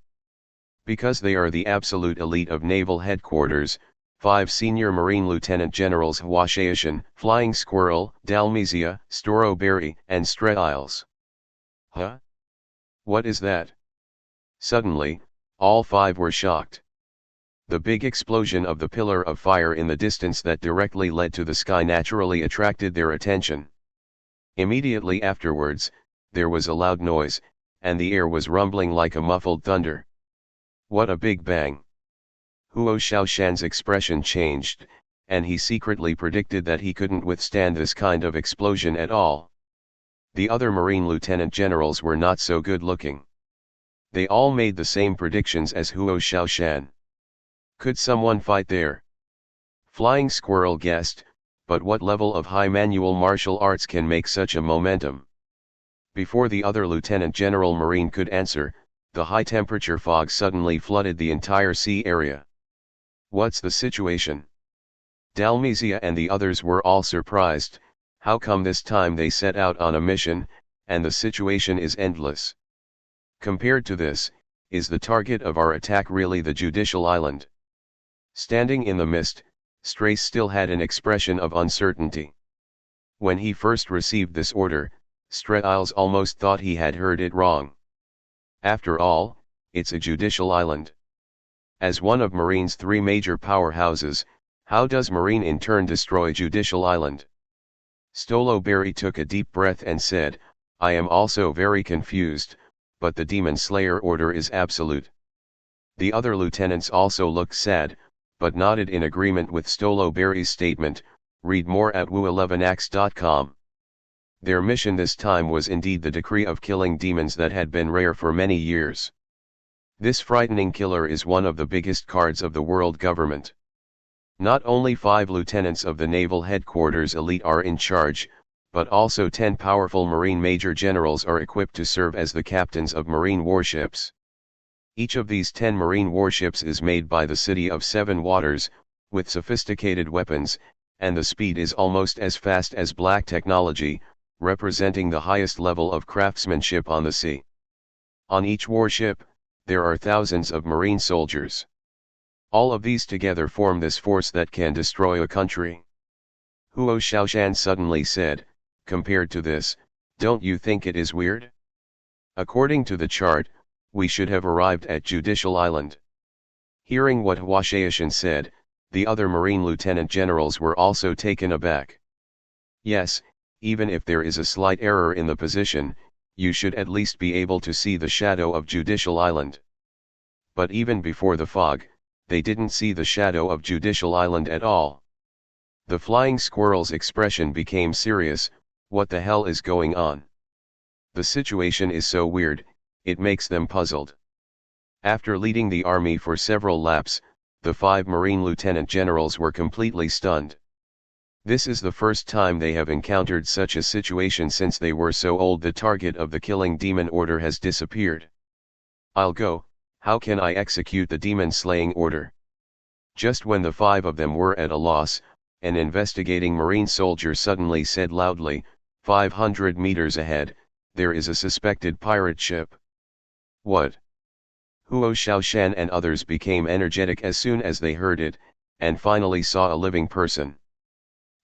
S1: Because they are the absolute elite of naval headquarters, 5 senior marine lieutenant generals Hwashaishan, Flying Squirrel, Dalmesia, Strawberry, and Streisles. Huh? What is that? Suddenly, all 5 were shocked. The big explosion of the pillar of fire in the distance that directly led to the sky naturally attracted their attention. Immediately afterwards, there was a loud noise, and the air was rumbling like a muffled thunder. What a big bang! Huo Xiaoshan's expression changed, and he secretly predicted that he couldn't withstand this kind of explosion at all. The other marine lieutenant generals were not so good looking. They all made the same predictions as Huo Xiaoshan. Could someone fight there? Flying Squirrel guessed, but what level of high manual martial arts can make such a momentum? Before the other Lieutenant General Marine could answer, the high-temperature fog suddenly flooded the entire sea area. What's the situation? Dalmesia and the others were all surprised. How come this time they set out on a mission, and the situation is endless? Compared to this, is the target of our attack really the Judicial Island? Standing in the mist, Strace still had an expression of uncertainty. When he first received this order, Streisles almost thought he had heard it wrong. After all, it's a judicial island. As one of Marine's 3 major powerhouses, how does Marine in turn destroy Judicial Island? Strawberry took a deep breath and said, I am also very confused, but the Demon Slayer order is absolute. The other lieutenants also looked sad, but nodded in agreement with Strawberry's statement. Read more at wu11ax.com. Their mission this time was indeed the decree of killing demons that had been rare for many years. This frightening killer is one of the biggest cards of the world government. Not only 5 lieutenants of the naval headquarters elite are in charge, but also 10 powerful marine major generals are equipped to serve as the captains of marine warships. Each of these 10 marine warships is made by the City of 7 Waters, with sophisticated weapons, and the speed is almost as fast as black technology, representing the highest level of craftsmanship on the sea. On each warship, there are thousands of marine soldiers. All of these together form this force that can destroy a country. Huo Xiaoshan suddenly said, compared to this, don't you think it is weird? According to the chart, we should have arrived at Judicial Island. Hearing what Hua Xiaoshan said, the other marine lieutenant generals were also taken aback. Yes, even if there is a slight error in the position, you should at least be able to see the shadow of Judicial Island. But even before the fog, they didn't see the shadow of Judicial Island at all. The flying squirrel's expression became serious. What the hell is going on? The situation is so weird, it makes them puzzled. After leading the army for several laps, the 5 marine lieutenant generals were completely stunned. This is the first time they have encountered such a situation since they were so old. The target of the killing demon order has disappeared. I'll go, how can I execute the demon slaying order? Just when the 5 of them were at a loss, an investigating marine soldier suddenly said loudly, 500 meters ahead, there is a suspected pirate ship. What? Huo Xiaoshan and others became energetic as soon as they heard it, and finally saw a living person.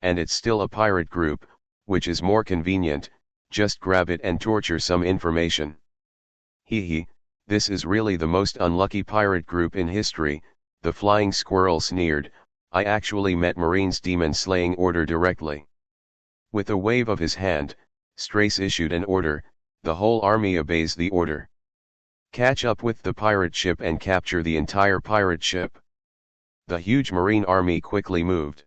S1: And it's still a pirate group, which is more convenient, just grab it and torture some information. Hee, this is really the most unlucky pirate group in history, the flying squirrel sneered. I actually met Marine's demon slaying order directly. With a wave of his hand, Strace issued an order, the whole army obeys the order. Catch up with the pirate ship and capture the entire pirate ship. The huge marine army quickly moved.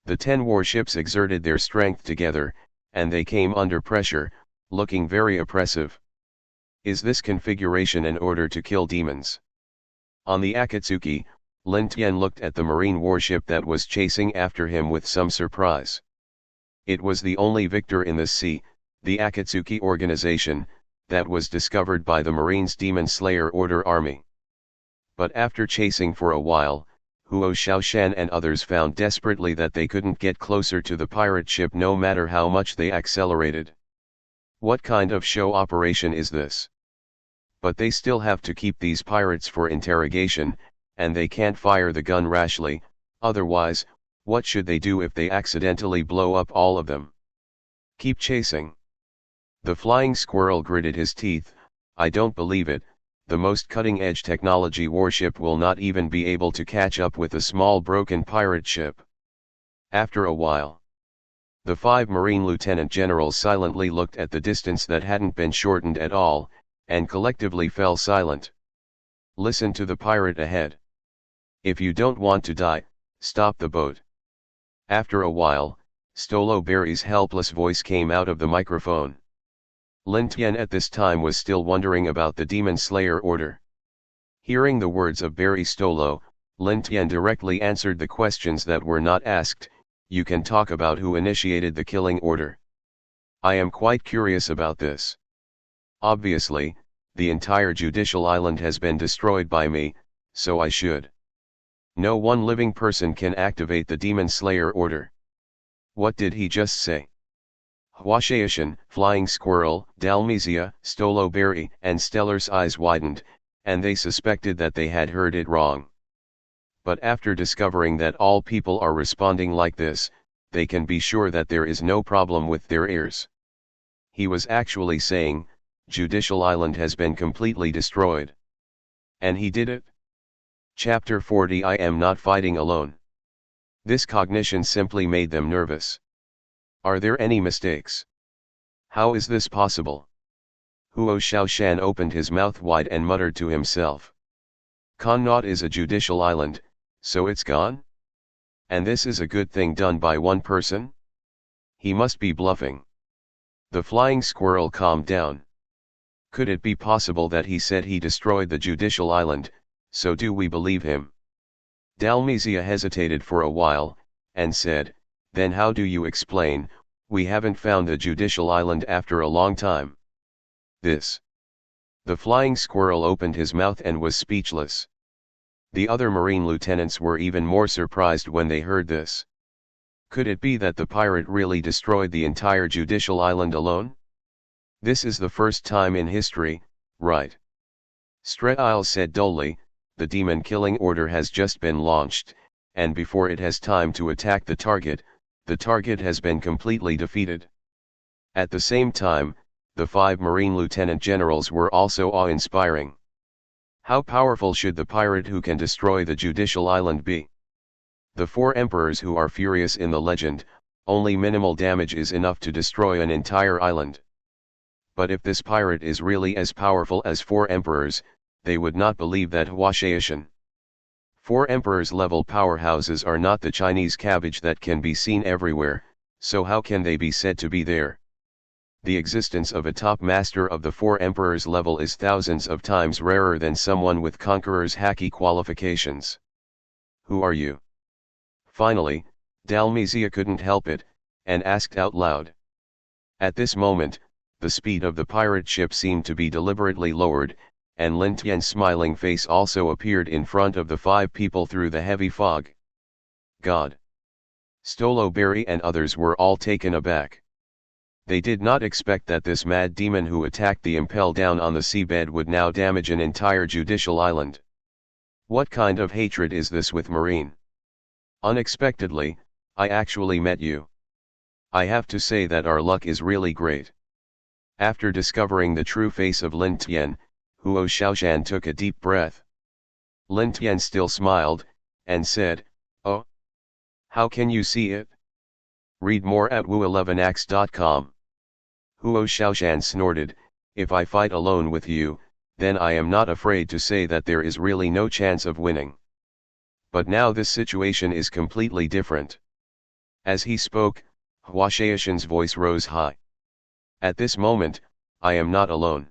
S1: The 10 warships exerted their strength together, and they came under pressure, looking very oppressive. Is this configuration an order to kill demons? On the Akatsuki, Lin Tian looked at the marine warship that was chasing after him with some surprise. It was the only victor in the sea, the Akatsuki Organization, that was discovered by the Marines' Demon Slayer Order Army. But after chasing for a while, Huo Xiaoshan and others found desperately that they couldn't get closer to the pirate ship no matter how much they accelerated. What kind of show operation is this? But they still have to keep these pirates for interrogation, and they can't fire the gun rashly, otherwise, what should they do if they accidentally blow up all of them? Keep chasing. The flying squirrel gritted his teeth. I don't believe it, the most cutting-edge technology warship will not even be able to catch up with a small broken pirate ship. After a while, the 5 marine lieutenant generals silently looked at the distance that hadn't been shortened at all, and collectively fell silent. Listen to the pirate ahead. If you don't want to die, stop the boat. After a while, Stolo Berry's helpless voice came out of the microphone. Lin Tian at this time was still wondering about the Demon Slayer order. Hearing the words of Barry Stolo, Lin Tian directly answered the questions that were not asked. You can talk about who initiated the killing order. I am quite curious about this. Obviously, the entire Judicial Island has been destroyed by me, so I should. No one living person can activate the Demon Slayer order. What did he just say? Hua Xiaoshan, Flying Squirrel, Dalmesia, Stolo Berry, and Stellar's eyes widened, and they suspected that they had heard it wrong. But after discovering that all people are responding like this, they can be sure that there is no problem with their ears. He was actually saying, Judicial Island has been completely destroyed. And he did it? Chapter 40 I am not fighting alone. This cognition simply made them nervous. Are there any mistakes? How is this possible? Huo Xiaoshan opened his mouth wide and muttered to himself. Connaught is a judicial island, so it's gone? And this is a good thing done by one person? He must be bluffing. The flying squirrel calmed down. Could it be possible that he said he destroyed the judicial island, so do we believe him? Dalmesia hesitated for a while, and said, then how do you explain, we haven't found the judicial island after a long time? This. The flying squirrel opened his mouth and was speechless. The other marine lieutenants were even more surprised when they heard this. Could it be that the pirate really destroyed the entire judicial island alone? This is the first time in history, right? Streisel said dully, the demon killing order has just been launched, and before it has time to attack the target has been completely defeated. At the same time, the 5 Marine lieutenant generals were also awe-inspiring. How powerful should the pirate who can destroy the judicial island be? The 4 emperors who are furious in the legend, only minimal damage is enough to destroy an entire island. But if this pirate is really as powerful as 4 emperors, they would not believe that Huashaishan. 4 emperors level powerhouses are not the Chinese cabbage that can be seen everywhere, so how can they be said to be there? The existence of a top master of the 4 emperors level is thousands of times rarer than someone with conqueror's haki qualifications. Who are you? Finally, Dalmazia couldn't help it, and asked out loud. At this moment, the speed of the pirate ship seemed to be deliberately lowered, and Lin Tian's smiling face also appeared in front of the 5 people through the heavy fog. God! Stoloberry and others were all taken aback. They did not expect that this mad demon who attacked the Impel down on the seabed would now damage an entire judicial island. What kind of hatred is this with Marine? Unexpectedly, I actually met you. I have to say that our luck is really great. After discovering the true face of Lin Tian, Huo Xiaoshan took a deep breath. Lin Tian still smiled, and said, "Oh? How can you see it? Read more at wu11ax.com. Huo Xiaoshan snorted, if I fight alone with you, then I am not afraid to say that there is really no chance of winning. But now this situation is completely different." As he spoke, Huashaishan's voice rose high. At this moment, I am not alone.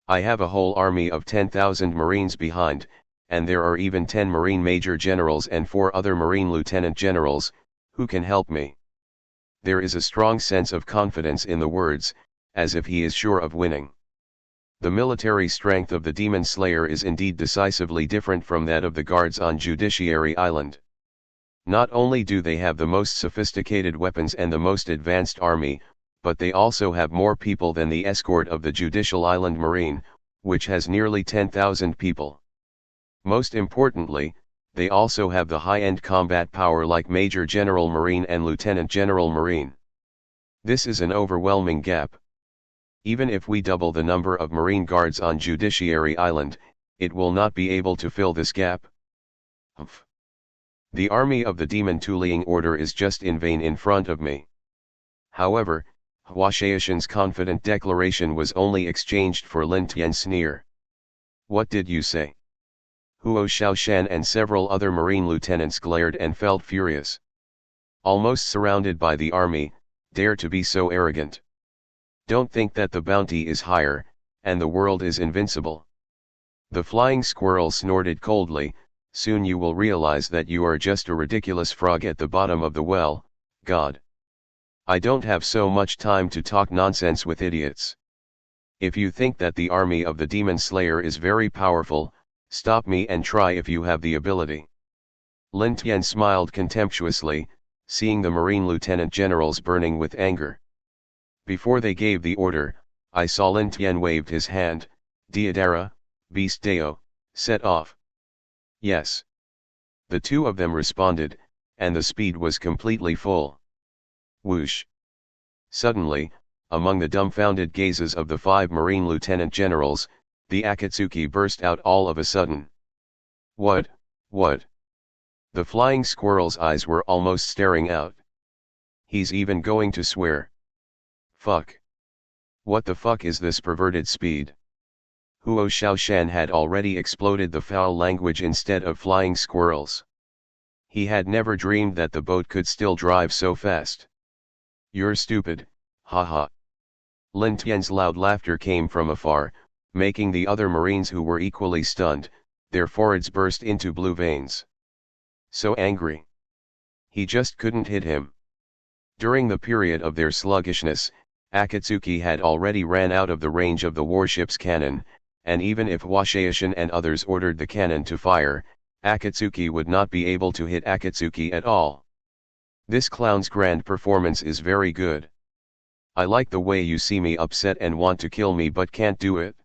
S1: I have a whole army of 10,000 Marines behind, and there are even 10 Marine Major Generals and 4 other Marine Lieutenant Generals, who can help me. There is a strong sense of confidence in the words, as if he is sure of winning. The military strength of the Demon Slayer is indeed decisively different from that of the guards on Judiciary Island. Not only do they have the most sophisticated weapons and the most advanced army, but they also have more people than the escort of the Judicial Island Marine, which has nearly 10,000 people. Most importantly, they also have the high-end combat power like Major General Marine and Lieutenant General Marine. This is an overwhelming gap. Even if we double the number of Marine guards on Judiciary Island, it will not be able to fill this gap. Humph. The army of the Demon Tuliang Order is just in vain in front of me. However, Huashaishan's confident declaration was only exchanged for Lin Tian's sneer. What did you say? Huo Xiaoshan and several other Marine lieutenants glared and felt furious. Almost surrounded by the army, dare to be so arrogant. Don't think that the bounty is higher, and the world is invincible. The flying squirrel snorted coldly, soon you will realize that you are just a ridiculous frog at the bottom of the well, God. I don't have so much time to talk nonsense with idiots. If you think that the army of the Demon Slayer is very powerful, stop me and try if you have the ability. Lin Tian smiled contemptuously, seeing the Marine Lieutenant Generals burning with anger. Before they gave the order, I saw Lin Tian waved his hand, Diodara, Beast Deo, set off. Yes. The 2 of them responded, and the speed was completely full. Whoosh. Suddenly, among the dumbfounded gazes of the 5 Marine Lieutenant Generals, the Akatsuki burst out all of a sudden. What? The flying squirrel's eyes were almost staring out. He's even going to swear. Fuck. What the fuck is this perverted speed? Huo Xiaoshan had already exploded the foul language instead of flying squirrels. He had never dreamed that the boat could still drive so fast. You're stupid, haha. Lin Tian's loud laughter came from afar, making the other Marines who were equally stunned, their foreheads burst into blue veins. So angry. He just couldn't hit him. During the period of their sluggishness, Akatsuki had already ran out of the range of the warship's cannon, and even if Huashaishan and others ordered the cannon to fire, Akatsuki would not be able to hit Akatsuki at all. This clown's grand performance is very good. I like the way you see me upset and want to kill me but can't do it.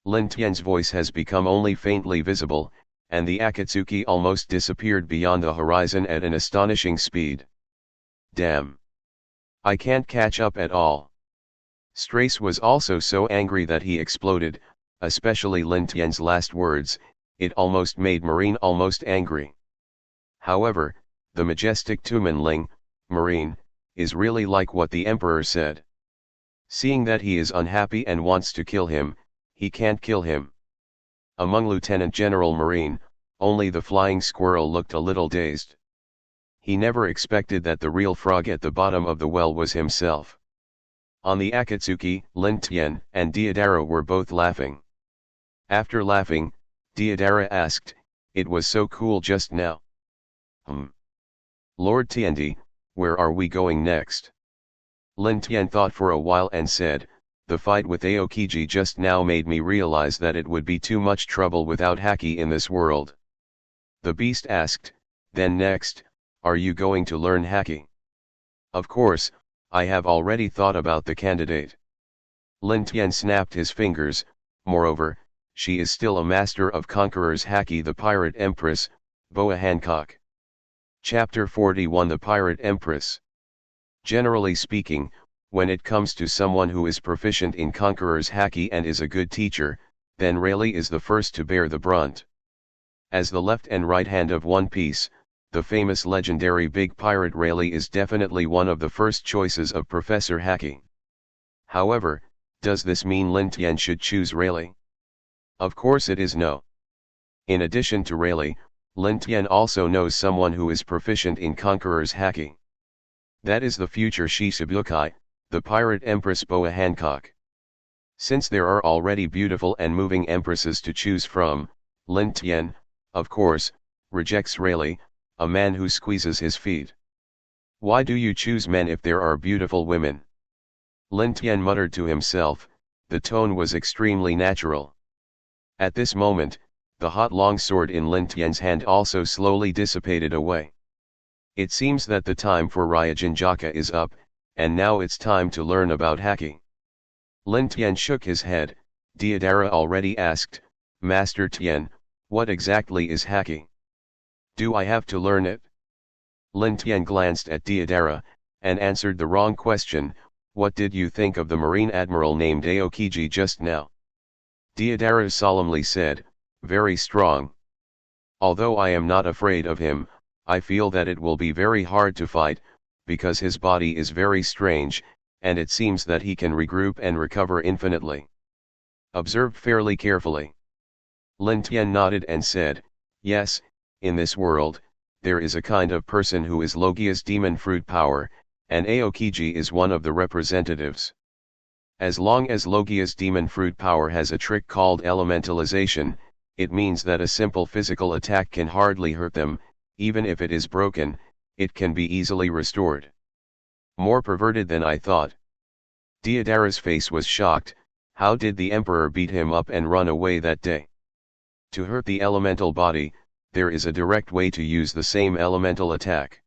S1: Lin Tian's voice has become only faintly visible, and the Akatsuki almost disappeared beyond the horizon at an astonishing speed. Damn! I can't catch up at all. Strace was also so angry that he exploded, especially Lin Tian's last words. It almost made Marine almost angry. However, the majestic Tumenling, Marine, is really like what the Emperor said. Seeing that he is unhappy and wants to kill him, he can't kill him. Among Lieutenant General Marine, only the flying squirrel looked a little dazed. He never expected that the real frog at the bottom of the well was himself. On the Akatsuki, Lin Tian and Deodara were both laughing. After laughing, Deodara asked, "It was so cool just now." Lord Tiandi, where are we going next? Lin Tian thought for a while and said, "The fight with Aokiji just now made me realize that it would be too much trouble without Haki in this world." The beast asked, "Then next, are you going to learn Haki?" "Of course, I have already thought about the candidate." Lin Tian snapped his fingers. Moreover, she is still a master of conquerors Haki, the Pirate Empress, Boa Hancock. Chapter 41, The Pirate Empress. Generally speaking, when it comes to someone who is proficient in Conqueror's Haki and is a good teacher, then Rayleigh is the first to bear the brunt. As the left and right hand of One Piece, the famous legendary big pirate Rayleigh is definitely one of the first choices of Professor Haki. However, does this mean Lin Tian should choose Rayleigh? Of course it is no. In addition to Rayleigh, Lin Tian also knows someone who is proficient in Conqueror's Haki. That is the future Shichibukai, the Pirate Empress Boa Hancock. Since there are already beautiful and moving empresses to choose from, Lin Tian, of course, rejects Rayleigh, a man who squeezes his feet. Why do you choose men if there are beautiful women? Lin Tian muttered to himself. The tone was extremely natural. At this moment, the hot long sword in Lin Tian's hand also slowly dissipated away. It seems that the time for Ryujinjaka is up, and now it's time to learn about Haki. Lin Tian shook his head. Deodara already asked, "Master Tian, what exactly is Haki? Do I have to learn it?" Lin Tian glanced at Deodara, and answered the wrong question. "What did you think of the Marine Admiral named Aokiji just now?" Deodara solemnly said, "Very strong. Although I am not afraid of him, I feel that it will be very hard to fight, because his body is very strange, and it seems that he can regroup and recover infinitely." Observed fairly carefully. Lin Tian nodded and said, "Yes, in this world, there is a kind of person who is Logia's demon fruit power, and Aokiji is one of the representatives. As long as Logia's demon fruit power has a trick called elementalization, it means that a simple physical attack can hardly hurt them. Even if it is broken, it can be easily restored. More perverted than I thought." Deodara's face was shocked. How did the Emperor beat him up and run away that day? To hurt the elemental body, there is a direct way to use the same elemental attack.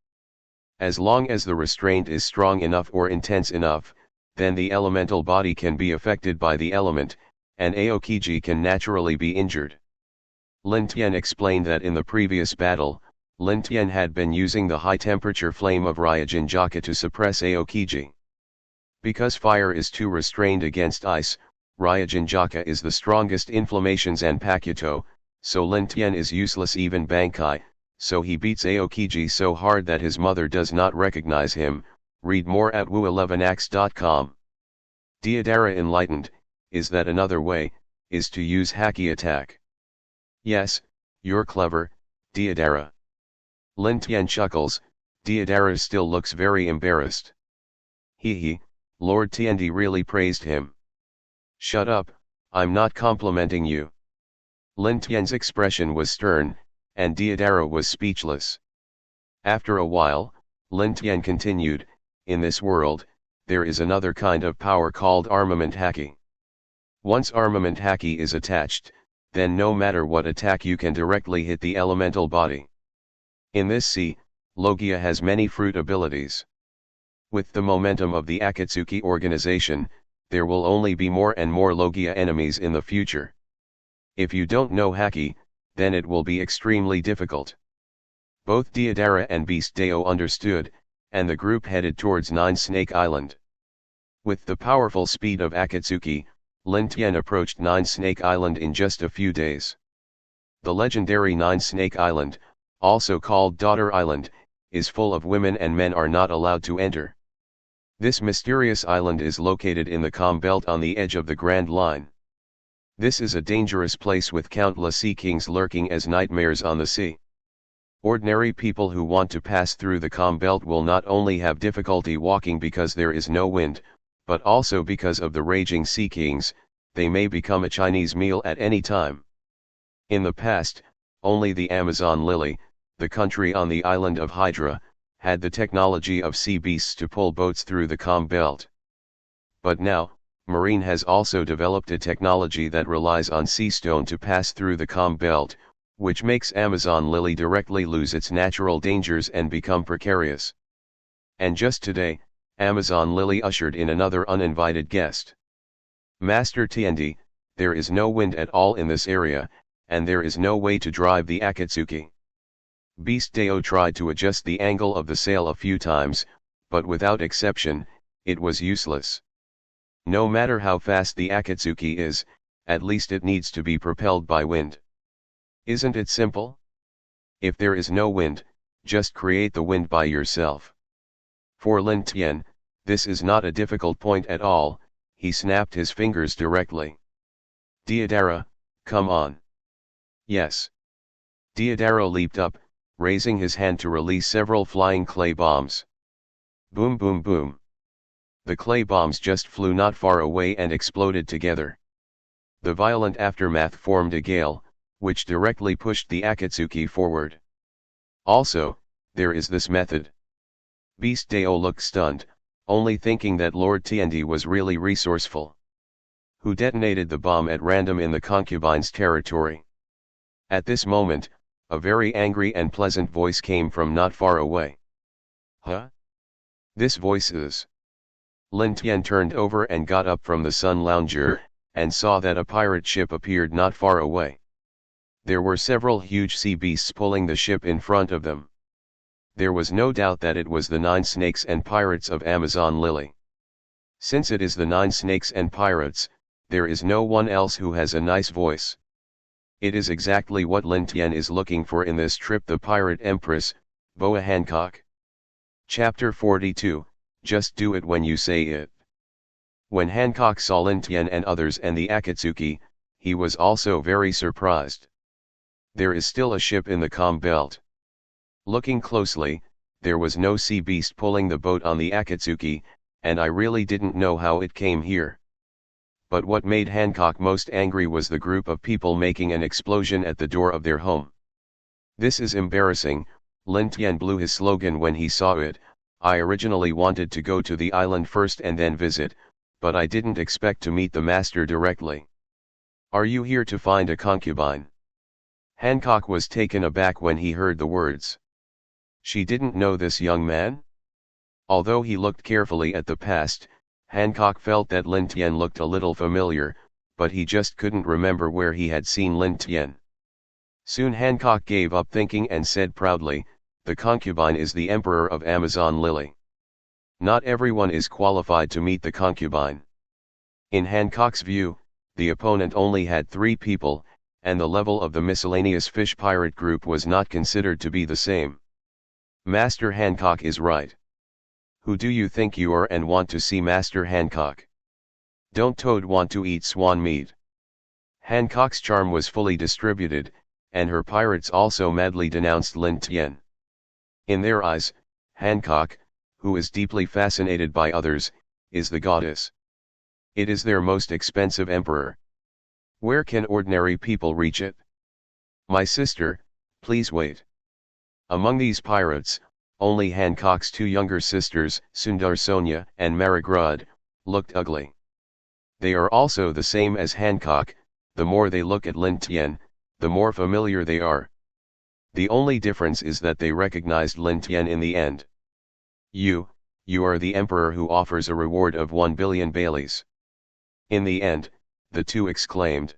S1: As long as the restraint is strong enough or intense enough, then the elemental body can be affected by the element, and Aokiji can naturally be injured. Lin Tian explained that in the previous battle, Lin Tian had been using the high-temperature flame of Ryujinjaka to suppress Aokiji. Because fire is too restrained against ice, Ryujinjaka is the strongest inflammations and Pakuto, so Lin Tian is useless even Bankai, so he beats Aokiji so hard that his mother does not recognize him. Read more at wu11ax.com. Deodara enlightened, "Is that another way, is to use Haki attack?" "Yes, you're clever, Deodara." Lin Tian chuckles. Deodara still looks very embarrassed. He, Lord Tiandi really praised him. "Shut up, I'm not complimenting you." Lin Tian's expression was stern, and Deodara was speechless. After a while, Lin Tian continued, "In this world, there is another kind of power called armament Haki. Once armament Haki is attached, then no matter what attack you can directly hit the elemental body. In this sea, Logia has many fruit abilities. With the momentum of the Akatsuki Organization, there will only be more and more Logia enemies in the future. If you don't know Haki, then it will be extremely difficult. Both Deidara and Beast Deo understood, and the group headed towards Nine Snake Island. With the powerful speed of Akatsuki, Lin Tian approached Nine Snake Island in just a few days. The legendary Nine Snake Island, also called Daughter Island, is full of women and men are not allowed to enter. This mysterious island is located in the calm belt on the edge of the Grand Line. This is a dangerous place with countless sea kings lurking as nightmares on the sea. Ordinary people who want to pass through the calm belt will not only have difficulty walking because there is no wind, but also because of the raging sea kings, they may become a Chinese meal at any time. In the past, only the Amazon lily, the country on the island of Hydra, had the technology of sea beasts to pull boats through the calm belt. But now, Marine has also developed a technology that relies on sea stone to pass through the calm belt, which makes Amazon lily directly lose its natural dangers and become precarious. And just today, Amazon lily ushered in another uninvited guest. Master Tiandi, there is no wind at all in this area, and there is no way to drive the Akatsuki. Beast Deo tried to adjust the angle of the sail a few times, but without exception, it was useless. No matter how fast the Akatsuki is, at least it needs to be propelled by wind. Isn't it simple? If there is no wind, just create the wind by yourself. For Lin Tian, this is not a difficult point at all, he snapped his fingers directly. Deidara, come on. Yes. Deidara leaped up, raising his hand to release several flying clay bombs. Boom boom boom. The clay bombs just flew not far away and exploded together. The violent aftermath formed a gale, which directly pushed the Akatsuki forward. Also, there is this method. Beast Deo looked stunned, only thinking that Lord Tiandi was really resourceful. Who detonated the bomb at random in the concubine's territory? At this moment, a very angry and pleasant voice came from not far away. Huh? This voice is... Lin Tian turned over and got up from the sun lounger, and saw that a pirate ship appeared not far away. There were several huge sea beasts pulling the ship in front of them. There was no doubt that it was the 9 snakes and pirates of Amazon Lily. Since it is the 9 snakes and pirates, there is no one else who has a nice voice. It is exactly what Lin Tian is looking for in this trip, the Pirate Empress, Boa Hancock. Chapter 42, Just Do It When You Say It. When Hancock saw Lin Tian and others and the Akatsuki, he was also very surprised. There is still a ship in the calm belt. Looking closely, there was no sea beast pulling the boat on the Akatsuki, and I really didn't know how it came here. But what made Hancock most angry was the group of people making an explosion at the door of their home. This is embarrassing, Lin Tian blew his slogan when he saw it. I originally wanted to go to the island first and then visit, but I didn't expect to meet the master directly. Are you here to find a concubine? Hancock was taken aback when he heard the words. She didn't know this young man? Although he looked carefully at the past, Hancock felt that Lin Tian looked a little familiar, but he just couldn't remember where he had seen Lin Tian. Soon Hancock gave up thinking and said proudly, the concubine is the Emperor of Amazon Lily. Not everyone is qualified to meet the concubine. In Hancock's view, the opponent only had 3 people, and the level of the miscellaneous fish pirate group was not considered to be the same. Master Hancock is right. Who do you think you are and want to see Master Hancock? Don't Toad want to eat swan meat? Hancock's charm was fully distributed, and her pirates also madly denounced Lin Tian. In their eyes, Hancock, who is deeply fascinated by others, is the goddess. It is their most expensive emperor. Where can ordinary people reach it? My sister, please wait. Among these pirates, only Hancock's 2 younger sisters, Sundar Sonia and Marigrad, looked ugly. They are also the same as Hancock. The more they look at Lin Tian, the more familiar they are. The only difference is that they recognized Lin Tian in the end. You are the emperor who offers a reward of 1 billion baileys. In the end, the two exclaimed.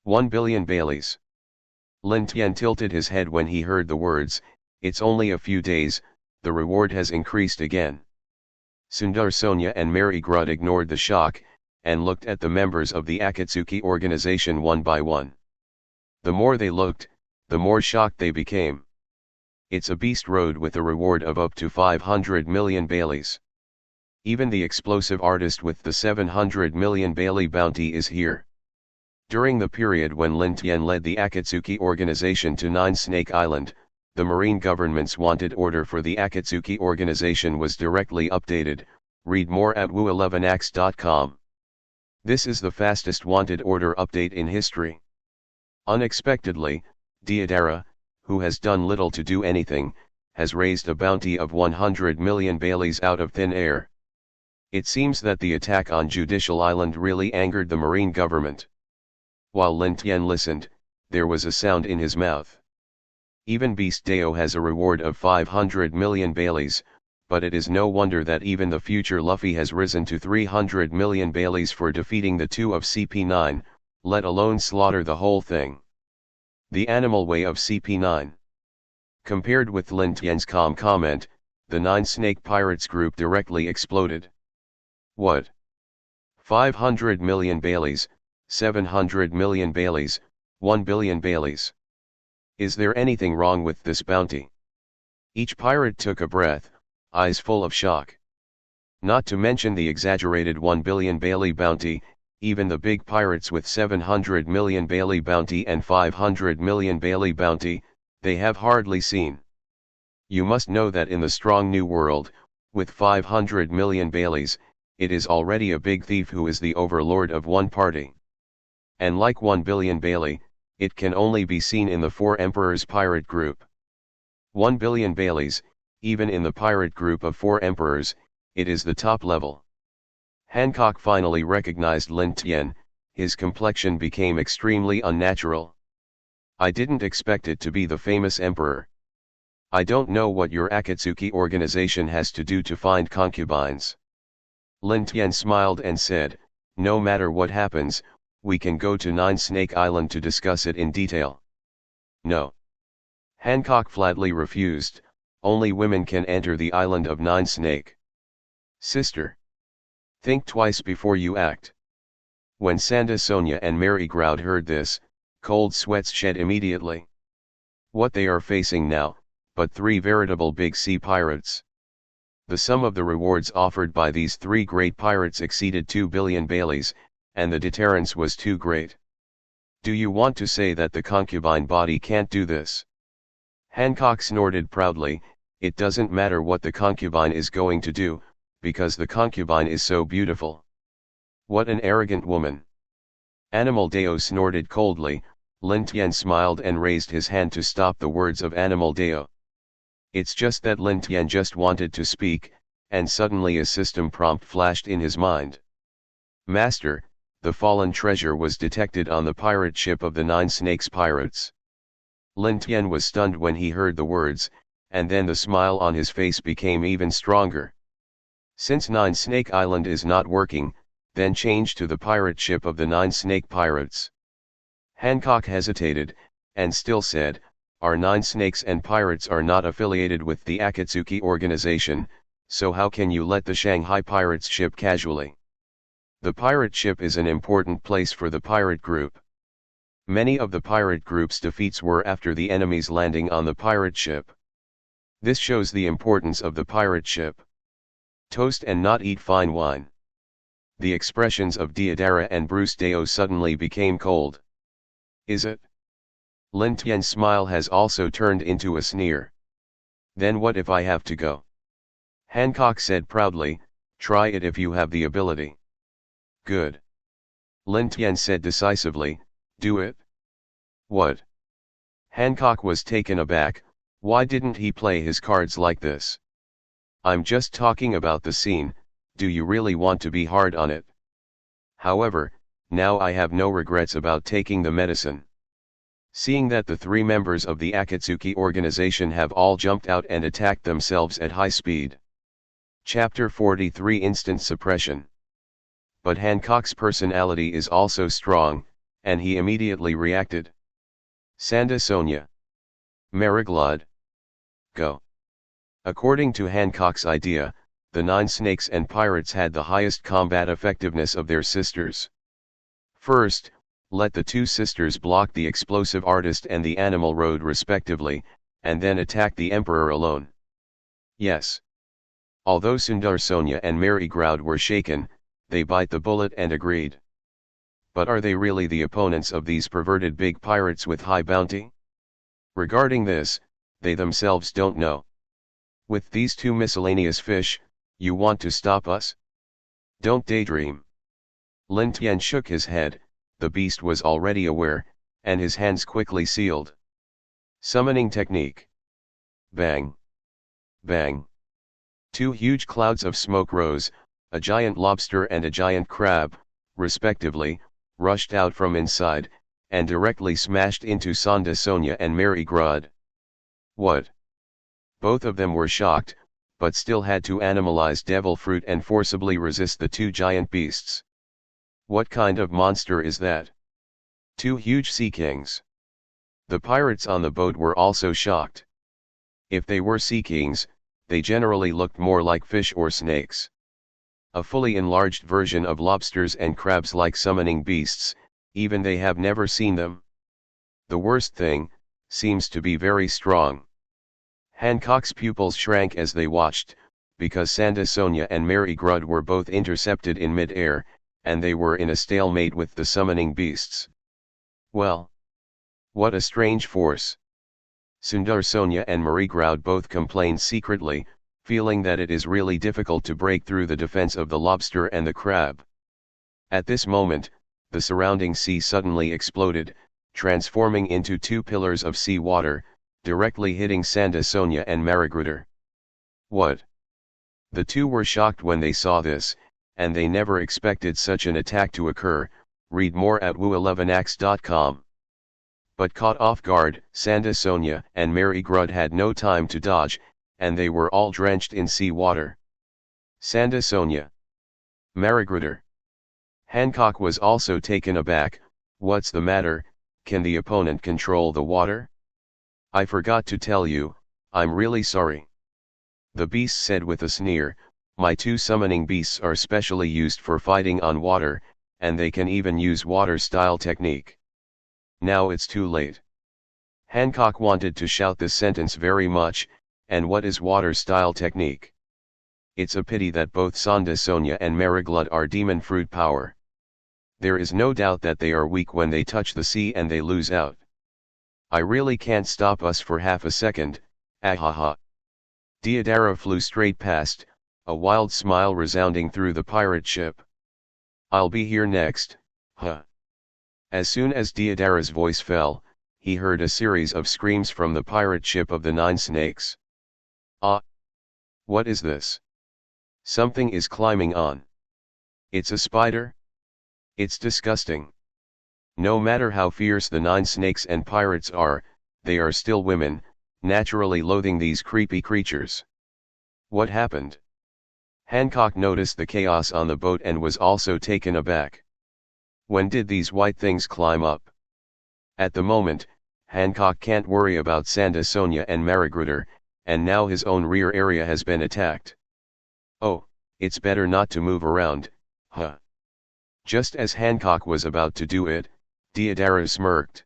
S1: 1 billion baileys. Lin Tian tilted his head when he heard the words. It's only a few days, the reward has increased again. Sundar, Sonia and Mary Grud ignored the shock, and looked at the members of the Akatsuki organization one by one. The more they looked, the more shocked they became. It's a beast road with a reward of up to 500 million baileys. Even the explosive artist with the 700 million bailey bounty is here. During the period when Lin Tian led the Akatsuki organization to Nine Snake Island, the Marine government's wanted order for the Akatsuki organization was directly updated. Read more at woo11ax.com. This is the fastest wanted order update in history. Unexpectedly, Diodara, who has done little to do anything, has raised a bounty of 100 million baileys out of thin air. It seems that the attack on Judicial Island really angered the Marine government. While Lin Tian listened, there was a sound in his mouth. Even Beast Deo has a reward of 500 million baileys, but it is no wonder that even the future Luffy has risen to 300 million baileys for defeating the two of CP9, let alone slaughter the whole thing. The animal way of CP9. Compared with Lin Tian's calm comment, the Nine Snake Pirates group directly exploded. What? 500 million baileys, 700 million baileys, 1 billion baileys. Is there anything wrong with this bounty? Each pirate took a breath, eyes full of shock. Not to mention the exaggerated 1 billion bailey bounty, even the big pirates with 700 million bailey bounty and 500 million bailey bounty, they have hardly seen. You must know that in the strong new world, with 500 million baileys, it is already a big thief who is the overlord of one party. And like 1 billion bailey, it can only be seen in the Four Emperors pirate group. 1 billion baileys, even in the pirate group of Four Emperors, it is the top level. Hancock finally recognized Lin Tian, his complexion became extremely unnatural. I didn't expect it to be the famous emperor. I don't know what your Akatsuki organization has to do to find concubines. Lin Tian smiled and said, no matter what happens, we can go to Nine Snake Island to discuss it in detail. No. Hancock flatly refused, only women can enter the island of Nine Snake. Sister. Think twice before you act. When Sanda, Sonia and Mary Groud heard this, cold sweats shed immediately. What they are facing now, but three veritable big sea pirates. The sum of the rewards offered by these three great pirates exceeded 2 billion baileys, and the deterrence was too great. Do you want to say that the concubine body can't do this? Hancock snorted proudly, it doesn't matter what the concubine is going to do, because the concubine is so beautiful. What an arrogant woman. Animal Deo snorted coldly. Lin Tian smiled and raised his hand to stop the words of Animal Deo. It's just that Lin Tian just wanted to speak, and suddenly a system prompt flashed in his mind. Master, the fallen treasure was detected on the pirate ship of the Nine Snakes pirates. Lin Tian was stunned when he heard the words, and then the smile on his face became even stronger. Since Nine Snake Island is not working, then change to the pirate ship of the Nine Snake pirates. Hancock hesitated, and still said, our Nine Snakes and pirates are not affiliated with the Akatsuki organization, so how can you let the Shanghai pirates ship casually? The pirate ship is an important place for the pirate group. Many of the pirate group's defeats were after the enemy's landing on the pirate ship. This shows the importance of the pirate ship. Toast and not eat fine wine. The expressions of Diodara and Bruce Deo suddenly became cold. Is it? Lin Tian's smile has also turned into a sneer. Then what if I have to go? Hancock said proudly, try it if you have the ability. Good. Lin Tian said decisively, do it. What? Hancock was taken aback, why didn't he play his cards like this? I'm just talking about the scene, do you really want to be hard on it? However, now I have no regrets about taking the medicine. Seeing that the three members of the Akatsuki Organization have all jumped out and attacked themselves at high speed. Chapter 43 Instant Suppression. But Hancock's personality is also strong, and he immediately reacted. Sanda Sonia. Mariglod. Go. According to Hancock's idea, the 9 snakes and pirates had the highest combat effectiveness of their sisters. First, let the 2 sisters block the explosive artist and the animal road respectively, and then attack the emperor alone. Yes. Although Sundar Sonia and Mary Groud were shaken, they bite the bullet and agreed. But are they really the opponents of these perverted big pirates with high bounty? Regarding this, they themselves don't know. With these 2 miscellaneous fish, you want to stop us? Don't daydream. Lin Tian shook his head. The beast was already aware, and his hands quickly sealed. Summoning technique. Bang. Bang. 2 huge clouds of smoke rose, a giant lobster and a giant crab, respectively, rushed out from inside, and directly smashed into Sanda Sonia and Mary Groud. What? Both of them were shocked, but still had to animalize devil fruit and forcibly resist the 2 giant beasts. What kind of monster is that? 2 huge sea kings. The pirates on the boat were also shocked. If they were sea kings, they generally looked more like fish or snakes. A fully enlarged version of lobsters and crabs like summoning beasts, even they have never seen them. The worst thing, seems to be very strong. Hancock's pupils shrank as they watched, because Sanda Sonia and Mary Groud were both intercepted in mid-air, and they were in a stalemate with the summoning beasts. Well. What a strange force. Sundar Sonia and Mary Groud both complained secretly, feeling that it is really difficult to break through the defense of the lobster and the crab. At this moment, the surrounding sea suddenly exploded, transforming into 2 pillars of sea water, directly hitting Sanda Sonia and Marigruder. What? The 2 were shocked when they saw this, and they never expected such an attack to occur. Read more at woo11ax.com. But caught off guard, Sanda Sonia and Mary Groud had no time to dodge, and they were all drenched in sea water. Sanda Sonia. Marigruder. Hancock was also taken aback. What's the matter? Can the opponent control the water? I forgot to tell you, I'm really sorry. The beast said with a sneer, my 2 summoning beasts are specially used for fighting on water, and they can even use water-style technique. Now it's too late. Hancock wanted to shout this sentence very much, and what is water-style technique? It's a pity that both Sanda Sonia and Mariglud are demon fruit power. There is no doubt that they are weak when they touch the sea and they lose out. I really can't stop us for half a second, ahaha. Deodara flew straight past, a wild smile resounding through the pirate ship. I'll be here next, huh. As soon as Deodara's voice fell, he heard a series of screams from the pirate ship of the 9 snakes. Ah! What is this? Something is climbing on. It's a spider? It's disgusting. No matter how fierce the 9 snakes and pirates are, they are still women, naturally loathing these creepy creatures. What happened? Hancock noticed the chaos on the boat and was also taken aback. When did these white things climb up? At the moment, Hancock can't worry about Sanda Sonia and Marigruder, and now his own rear area has been attacked. Oh, it's better not to move around, huh? Just as Hancock was about to do it, Deodara smirked.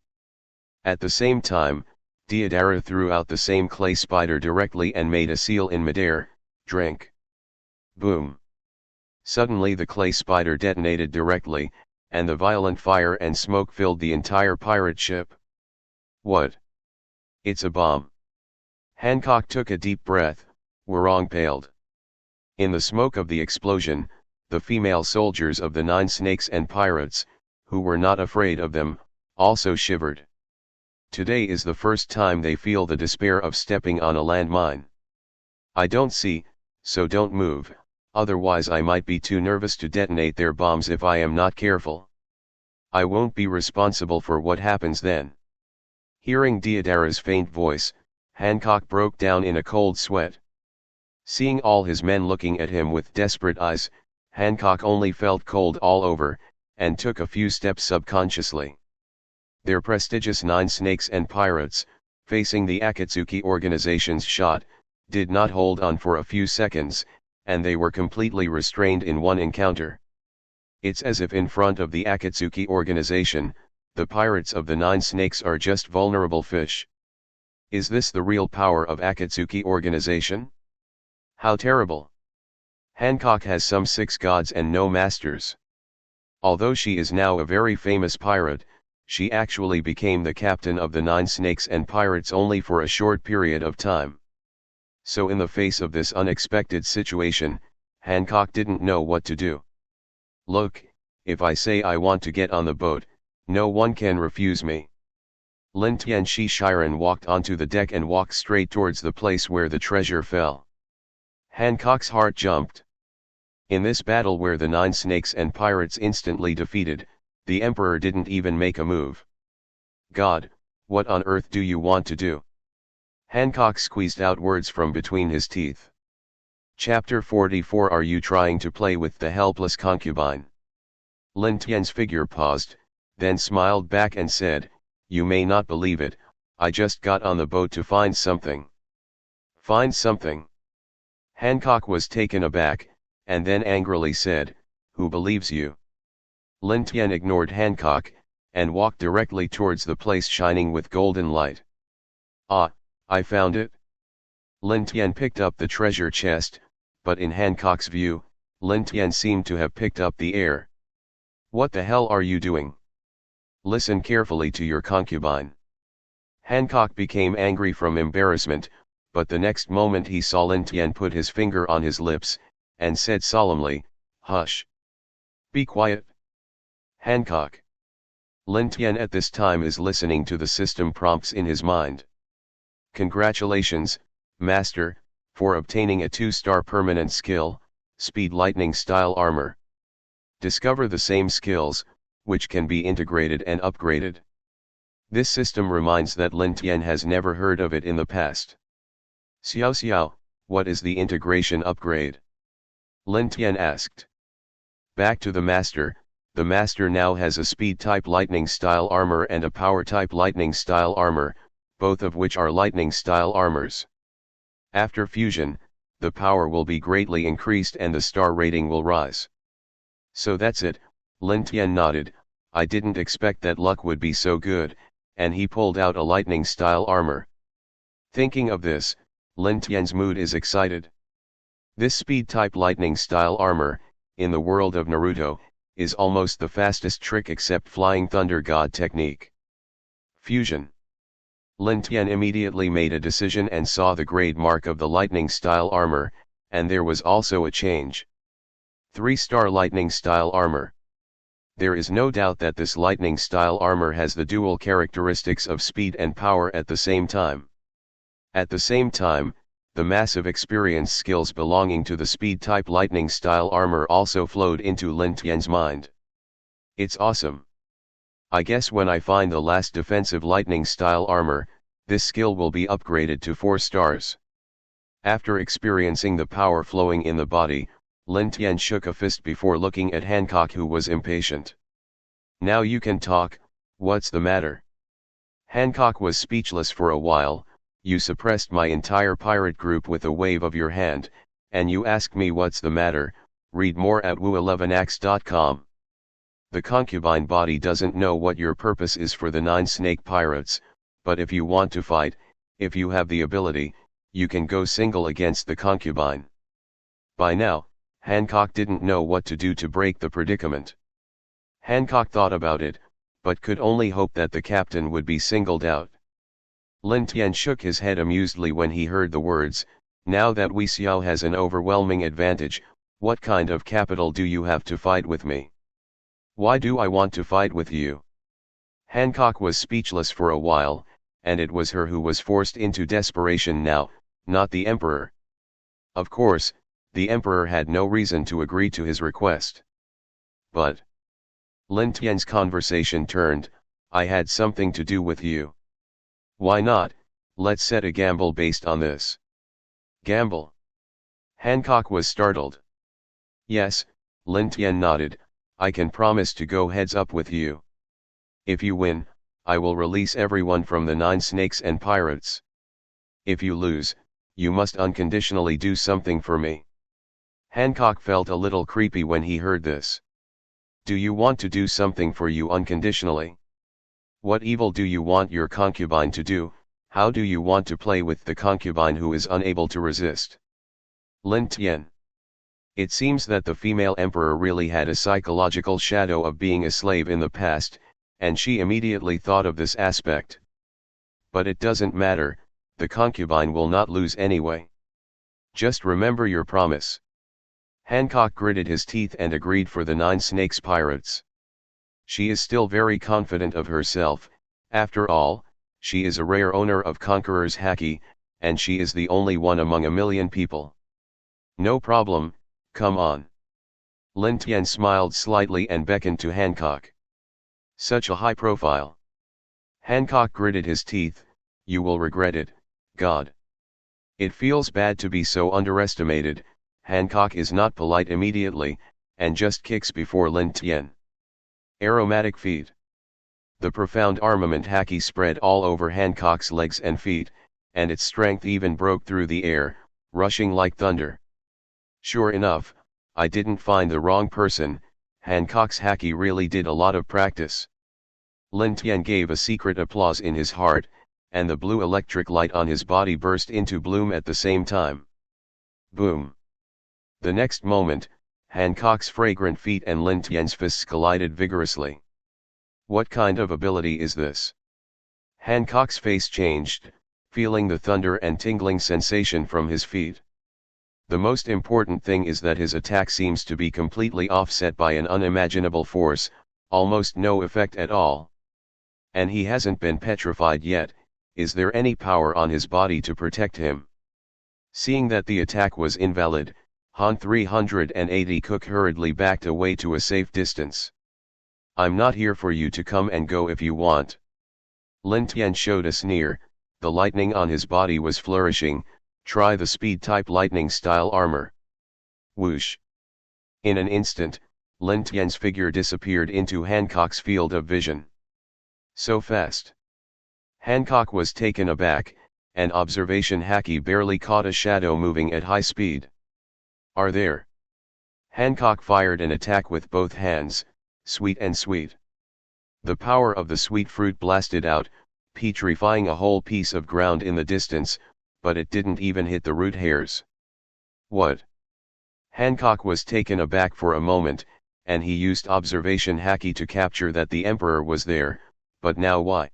S1: At the same time, Deodara threw out the same clay spider directly and made a seal in midair. Drink. Boom. Suddenly the clay spider detonated directly, and the violent fire and smoke filled the entire pirate ship. What? It's a bomb. Hancock took a deep breath. Warong paled. In the smoke of the explosion, the female soldiers of the 9 snakes and pirates, who were not afraid of them, also shivered. Today is the first time they feel the despair of stepping on a landmine. I don't see, so don't move, otherwise I might be too nervous to detonate their bombs if I am not careful. I won't be responsible for what happens then. Hearing Deodara's faint voice, Hancock broke down in a cold sweat. Seeing all his men looking at him with desperate eyes, Hancock only felt cold all over, and took a few steps subconsciously. Their prestigious 9 snakes and pirates, facing the Akatsuki Organization's shot, did not hold on for a few seconds, and they were completely restrained in one encounter. It's as if in front of the Akatsuki Organization, the pirates of the 9 snakes are just vulnerable fish. Is this the real power of Akatsuki Organization? How terrible! Hancock has some 6 gods and no masters. Although she is now a very famous pirate, she actually became the captain of the 9 snakes and pirates only for a short period of time. So in the face of this unexpected situation, Hancock didn't know what to do. Look, if I say I want to get on the boat, no one can refuse me. Lin Tian Shiren walked onto the deck and walked straight towards the place where the treasure fell. Hancock's heart jumped. In this battle where the 9 snakes and pirates instantly defeated, the Emperor didn't even make a move. God, what on earth do you want to do? Hancock squeezed out words from between his teeth. Chapter 44. Are you trying to play with the helpless concubine? Lin Tian's figure paused, then smiled back and said, you may not believe it, I just got on the boat to find something. Find something? Hancock was taken aback, and then angrily said, who believes you? Lin Tian ignored Hancock, and walked directly towards the place shining with golden light. Ah, I found it. Lin Tian picked up the treasure chest, but in Hancock's view, Lin Tian seemed to have picked up the air. What the hell are you doing? Listen carefully to your concubine. Hancock became angry from embarrassment, but the next moment he saw Lin Tian put his finger on his lips, and said solemnly, hush. Be quiet. Hancock. Lin Tian at this time is listening to the system prompts in his mind. Congratulations, Master, for obtaining a 2-star permanent skill, Speed Lightning Style Armor. Discover the same skills, which can be integrated and upgraded. This system reminds that Lin Tian has never heard of it in the past. Xiao Xiao, what is the integration upgrade? Lin Tian asked. Back to the Master now has a Speed-type Lightning Style Armor and a Power-type Lightning Style Armor, both of which are Lightning Style Armors. After fusion, the power will be greatly increased and the star rating will rise. So that's it, Lin Tian nodded. I didn't expect that luck would be so good, and he pulled out a lightning style armor. Thinking of this, Lin Tian's mood is excited. This speed type lightning style armor, in the world of Naruto, is almost the fastest trick except Flying Thunder God technique. Fusion. Lin Tian immediately made a decision and saw the grade mark of the lightning style armor, and there was also a change. 3-star lightning style armor. There is no doubt that this lightning style armor has the dual characteristics of speed and power at the same time. At the same time, the massive experience skills belonging to the speed type lightning style armor also flowed into Lin Tian's mind. It's awesome. I guess when I find the last defensive lightning style armor, this skill will be upgraded to 4 stars. After experiencing the power flowing in the body, Lin Tian shook a fist before looking at Hancock, who was impatient. Now you can talk, what's the matter? Hancock was speechless for a while. You suppressed my entire pirate group with a wave of your hand, and you ask me what's the matter. Read more at woo11ax.com. The concubine body doesn't know what your purpose is for the 9 snake pirates, but if you want to fight, if you have the ability, you can go single against the concubine. By now, Hancock didn't know what to do to break the predicament. Hancock thought about it, but could only hope that the captain would be singled out. Lin Tian shook his head amusedly when he heard the words, now that Wei Xiao has an overwhelming advantage, what kind of capital do you have to fight with me? Why do I want to fight with you? Hancock was speechless for a while, and it was her who was forced into desperation now, not the Emperor. Of course, the Emperor had no reason to agree to his request. But Lin Tian's conversation turned, I had something to do with you. Why not? Let's set a gamble based on this. Gamble? Hancock was startled. Yes, Lin Tian nodded, I can promise to go heads up with you. If you win, I will release everyone from the 9 snakes and pirates. If you lose, you must unconditionally do something for me. Hancock felt a little creepy when he heard this. Do you want to do something for you unconditionally? What evil do you want your concubine to do? How do you want to play with the concubine who is unable to resist? Lin Tian. It seems that the female emperor really had a psychological shadow of being a slave in the past, and she immediately thought of this aspect. But it doesn't matter, the concubine will not lose anyway. Just remember your promise. Hancock gritted his teeth and agreed for the 9 snakes pirates. She is still very confident of herself, after all, she is a rare owner of Conqueror's haki, and she is the only one among a million people. No problem, come on. Lin Tian smiled slightly and beckoned to Hancock. Such a high profile. Hancock gritted his teeth, you will regret it, God. It feels bad to be so underestimated. Hancock is not polite immediately, and just kicks before Lin Tian. Aromatic feet. The profound armament haki spread all over Hancock's legs and feet, and its strength even broke through the air, rushing like thunder. Sure enough, I didn't find the wrong person, Hancock's haki really did a lot of practice. Lin Tian gave a secret applause in his heart, and the blue electric light on his body burst into bloom at the same time. Boom. The next moment, Hancock's fragrant feet and Lin Tian's fists collided vigorously. What kind of ability is this? Hancock's face changed, feeling the thunder and tingling sensation from his feet. The most important thing is that his attack seems to be completely offset by an unimaginable force, almost no effect at all. And he hasn't been petrified yet, is there any power on his body to protect him? Seeing that the attack was invalid, Han 380 Cook hurriedly backed away to a safe distance. I'm not here for you to come and go if you want. Lin Tian showed a sneer, the lightning on his body was flourishing, try the speed-type lightning-style armor. Whoosh! In an instant, Lin Tian's figure disappeared into Hancock's field of vision. So fast. Hancock was taken aback, and observation haki barely caught a shadow moving at high speed. Are there? Hancock fired an attack with both hands, sweet and sweet. The power of the sweet fruit blasted out, petrifying a whole piece of ground in the distance, but it didn't even hit the root hairs. What? Hancock was taken aback for a moment, and he used observation haki to capture that the Emperor was there, but now why?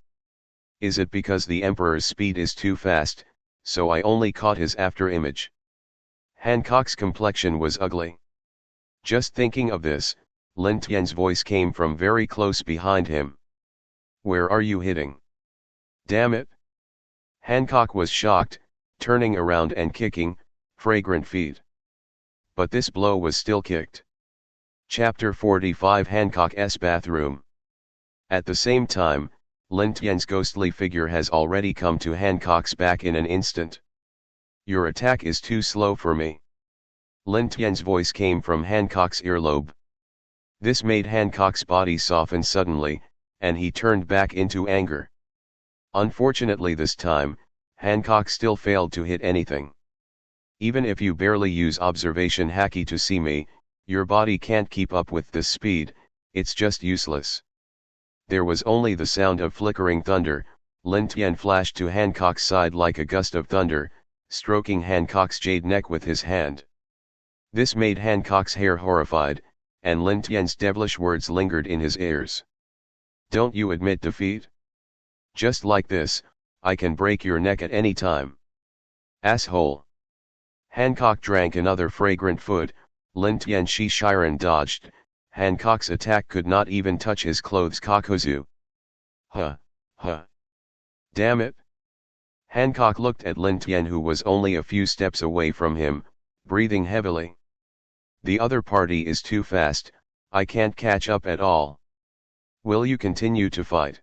S1: Is it because the Emperor's speed is too fast, so I only caught his after-image? Hancock's complexion was ugly. Just thinking of this, Lin Tian's voice came from very close behind him. Where are you hitting? Damn it! Hancock was shocked, turning around and kicking, fragrant feet. But this blow was still kicked. Chapter 45 Hancock's bathroom. At the same time, Lin Tian's ghostly figure has already come to Hancock's back in an instant. Your attack is too slow for me. Lin Tian's voice came from Hancock's earlobe. This made Hancock's body soften suddenly, and he turned back into anger. Unfortunately this time, Hancock still failed to hit anything. Even if you barely use observation haki to see me, your body can't keep up with this speed, it's just useless. There was only the sound of flickering thunder. Lin Tian flashed to Hancock's side like a gust of thunder, stroking Hancock's jade neck with his hand. This made Hancock's hair horrified, and Lin Tian's devilish words lingered in his ears. Don't you admit defeat? Just like this, I can break your neck at any time. Asshole. Hancock drank another fragrant foot. Lin Tian Shiren dodged. Hancock's attack could not even touch his clothes. Kakuzu. Huh. Damn it. Hancock looked at Lin Tian, who was only a few steps away from him, breathing heavily. The other party is too fast, I can't catch up at all. Will you continue to fight?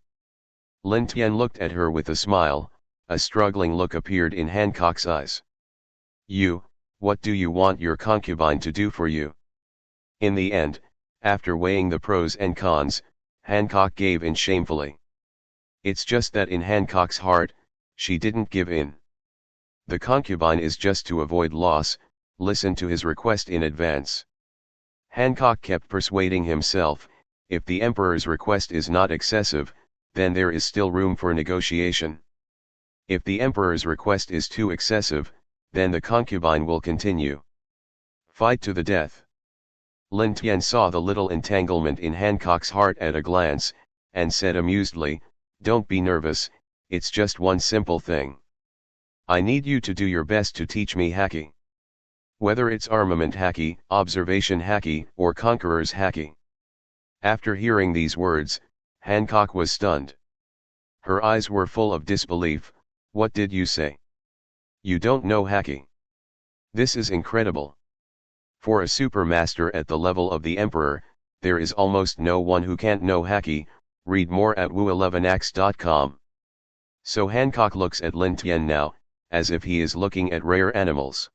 S1: Lin Tian looked at her with a smile. A struggling look appeared in Hancock's eyes. What do you want your concubine to do for you? In the end, after weighing the pros and cons, Hancock gave in shamefully. It's just that in Hancock's heart, she didn't give in. The concubine is just to avoid loss, listen to his request in advance. Hancock kept persuading himself, if the emperor's request is not excessive, then there is still room for negotiation. If the emperor's request is too excessive, then the concubine will continue. Fight to the death. Lin Tian saw the little entanglement in Hancock's heart at a glance, and said amusedly, "Don't be nervous, it's just one simple thing. I need you to do your best to teach me haki. Whether it's armament haki, observation haki, or conqueror's haki." After hearing these words, Hancock was stunned. Her eyes were full of disbelief. "What did you say? You don't know haki? This is incredible. For a supermaster at the level of the emperor, there is almost no one who can't know haki." Read more at wu11ax.com. So Hancock looks at Lin Tian now, as if he is looking at rare animals.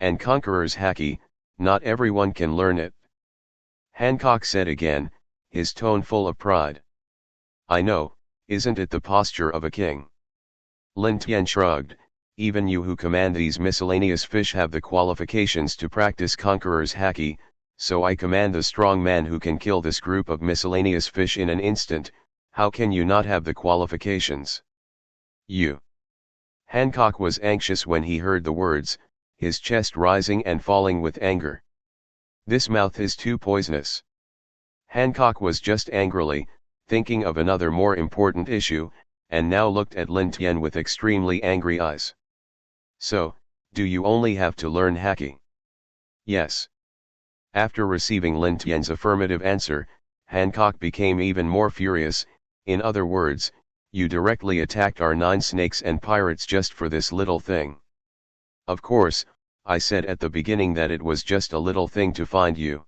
S1: And conqueror's haki, not everyone can learn it. Hancock said again, his tone full of pride. "I know, isn't it the posture of a king?" Lin Tian shrugged, "Even you who command these miscellaneous fish have the qualifications to practice conqueror's haki, so I command the strong man who can kill this group of miscellaneous fish in an instant. How can you not have the qualifications? You." Hancock was anxious when he heard the words, his chest rising and falling with anger. This mouth is too poisonous. Hancock was just angrily, thinking of another more important issue, and now looked at Lin Tian with extremely angry eyes. "So, do you only have to learn haki?" "Yes." After receiving Lin Tian's affirmative answer, Hancock became even more furious. "In other words, you directly attacked our 9 snakes and pirates just for this little thing." "Of course, I said at the beginning that it was just a little thing to find you."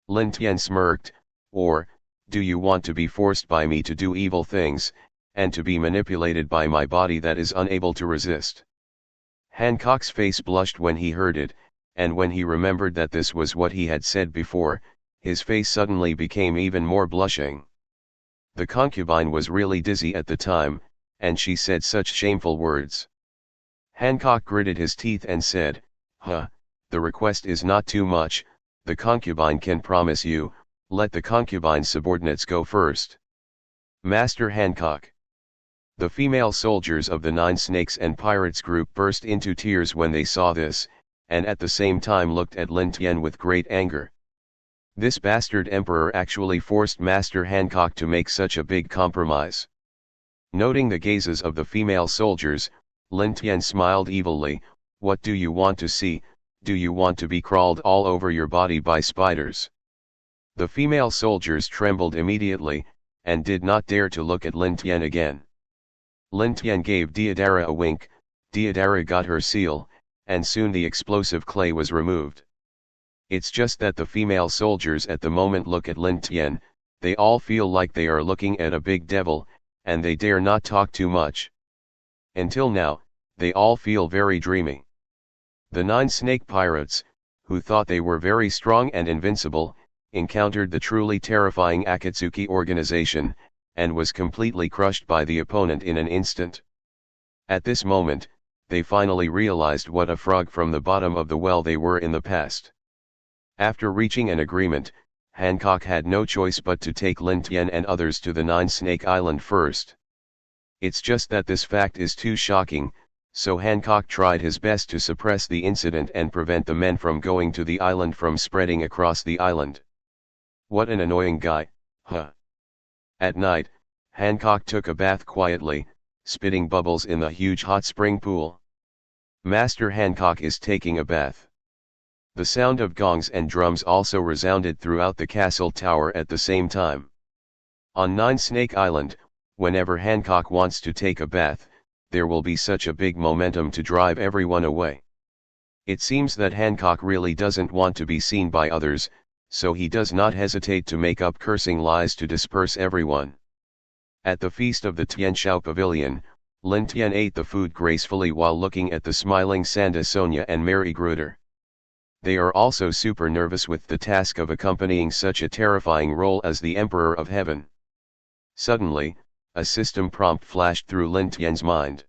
S1: Lin Tian smirked. "Or, do you want to be forced by me to do evil things, and to be manipulated by my body that is unable to resist?" Hancock's face blushed when he heard it, and when he remembered that this was what he had said before, his face suddenly became even more blushing. The concubine was really dizzy at the time, and she said such shameful words. Hancock gritted his teeth and said, "Huh, the request is not too much, the concubine can promise you, let the concubine's subordinates go first." "Master Hancock." The female soldiers of the 9 snakes and pirates group burst into tears when they saw this, and at the same time looked at Lin Tian with great anger. This bastard emperor actually forced Master Hancock to make such a big compromise. Noting the gazes of the female soldiers, Lin Tian smiled evilly. "What do you want to see? Do you want to be crawled all over your body by spiders?" The female soldiers trembled immediately, and did not dare to look at Lin Tian again. Lin Tian gave Deodara a wink. Deodara got her seal, and soon the explosive clay was removed. It's just that the female soldiers at the moment look at Lin Tian, they all feel like they are looking at a big devil, and they dare not talk too much. Until now, they all feel very dreamy. The 9 snake pirates, who thought they were very strong and invincible, encountered the truly terrifying Akatsuki Organization, and was completely crushed by the opponent in an instant. At this moment, they finally realized what a frog from the bottom of the well they were in the past. After reaching an agreement, Hancock had no choice but to take Lin Tian and others to the 9 Snake Island first. It's just that this fact is too shocking, so Hancock tried his best to suppress the incident and prevent the men from going to the island from spreading across the island. What an annoying guy, huh? At night, Hancock took a bath quietly, spitting bubbles in the huge hot spring pool. Master Hancock is taking a bath. The sound of gongs and drums also resounded throughout the castle tower at the same time. On 9 Snake Island, whenever Hancock wants to take a bath, there will be such a big momentum to drive everyone away. It seems that Hancock really doesn't want to be seen by others, so he does not hesitate to make up cursing lies to disperse everyone. At the feast of the Tianshao Pavilion, Lin Tian ate the food gracefully while looking at the smiling Sanda Sonia and Mary Gruder. They are also super nervous with the task of accompanying such a terrifying role as the Emperor of Heaven. Suddenly, a system prompt flashed through Lin Tian's mind.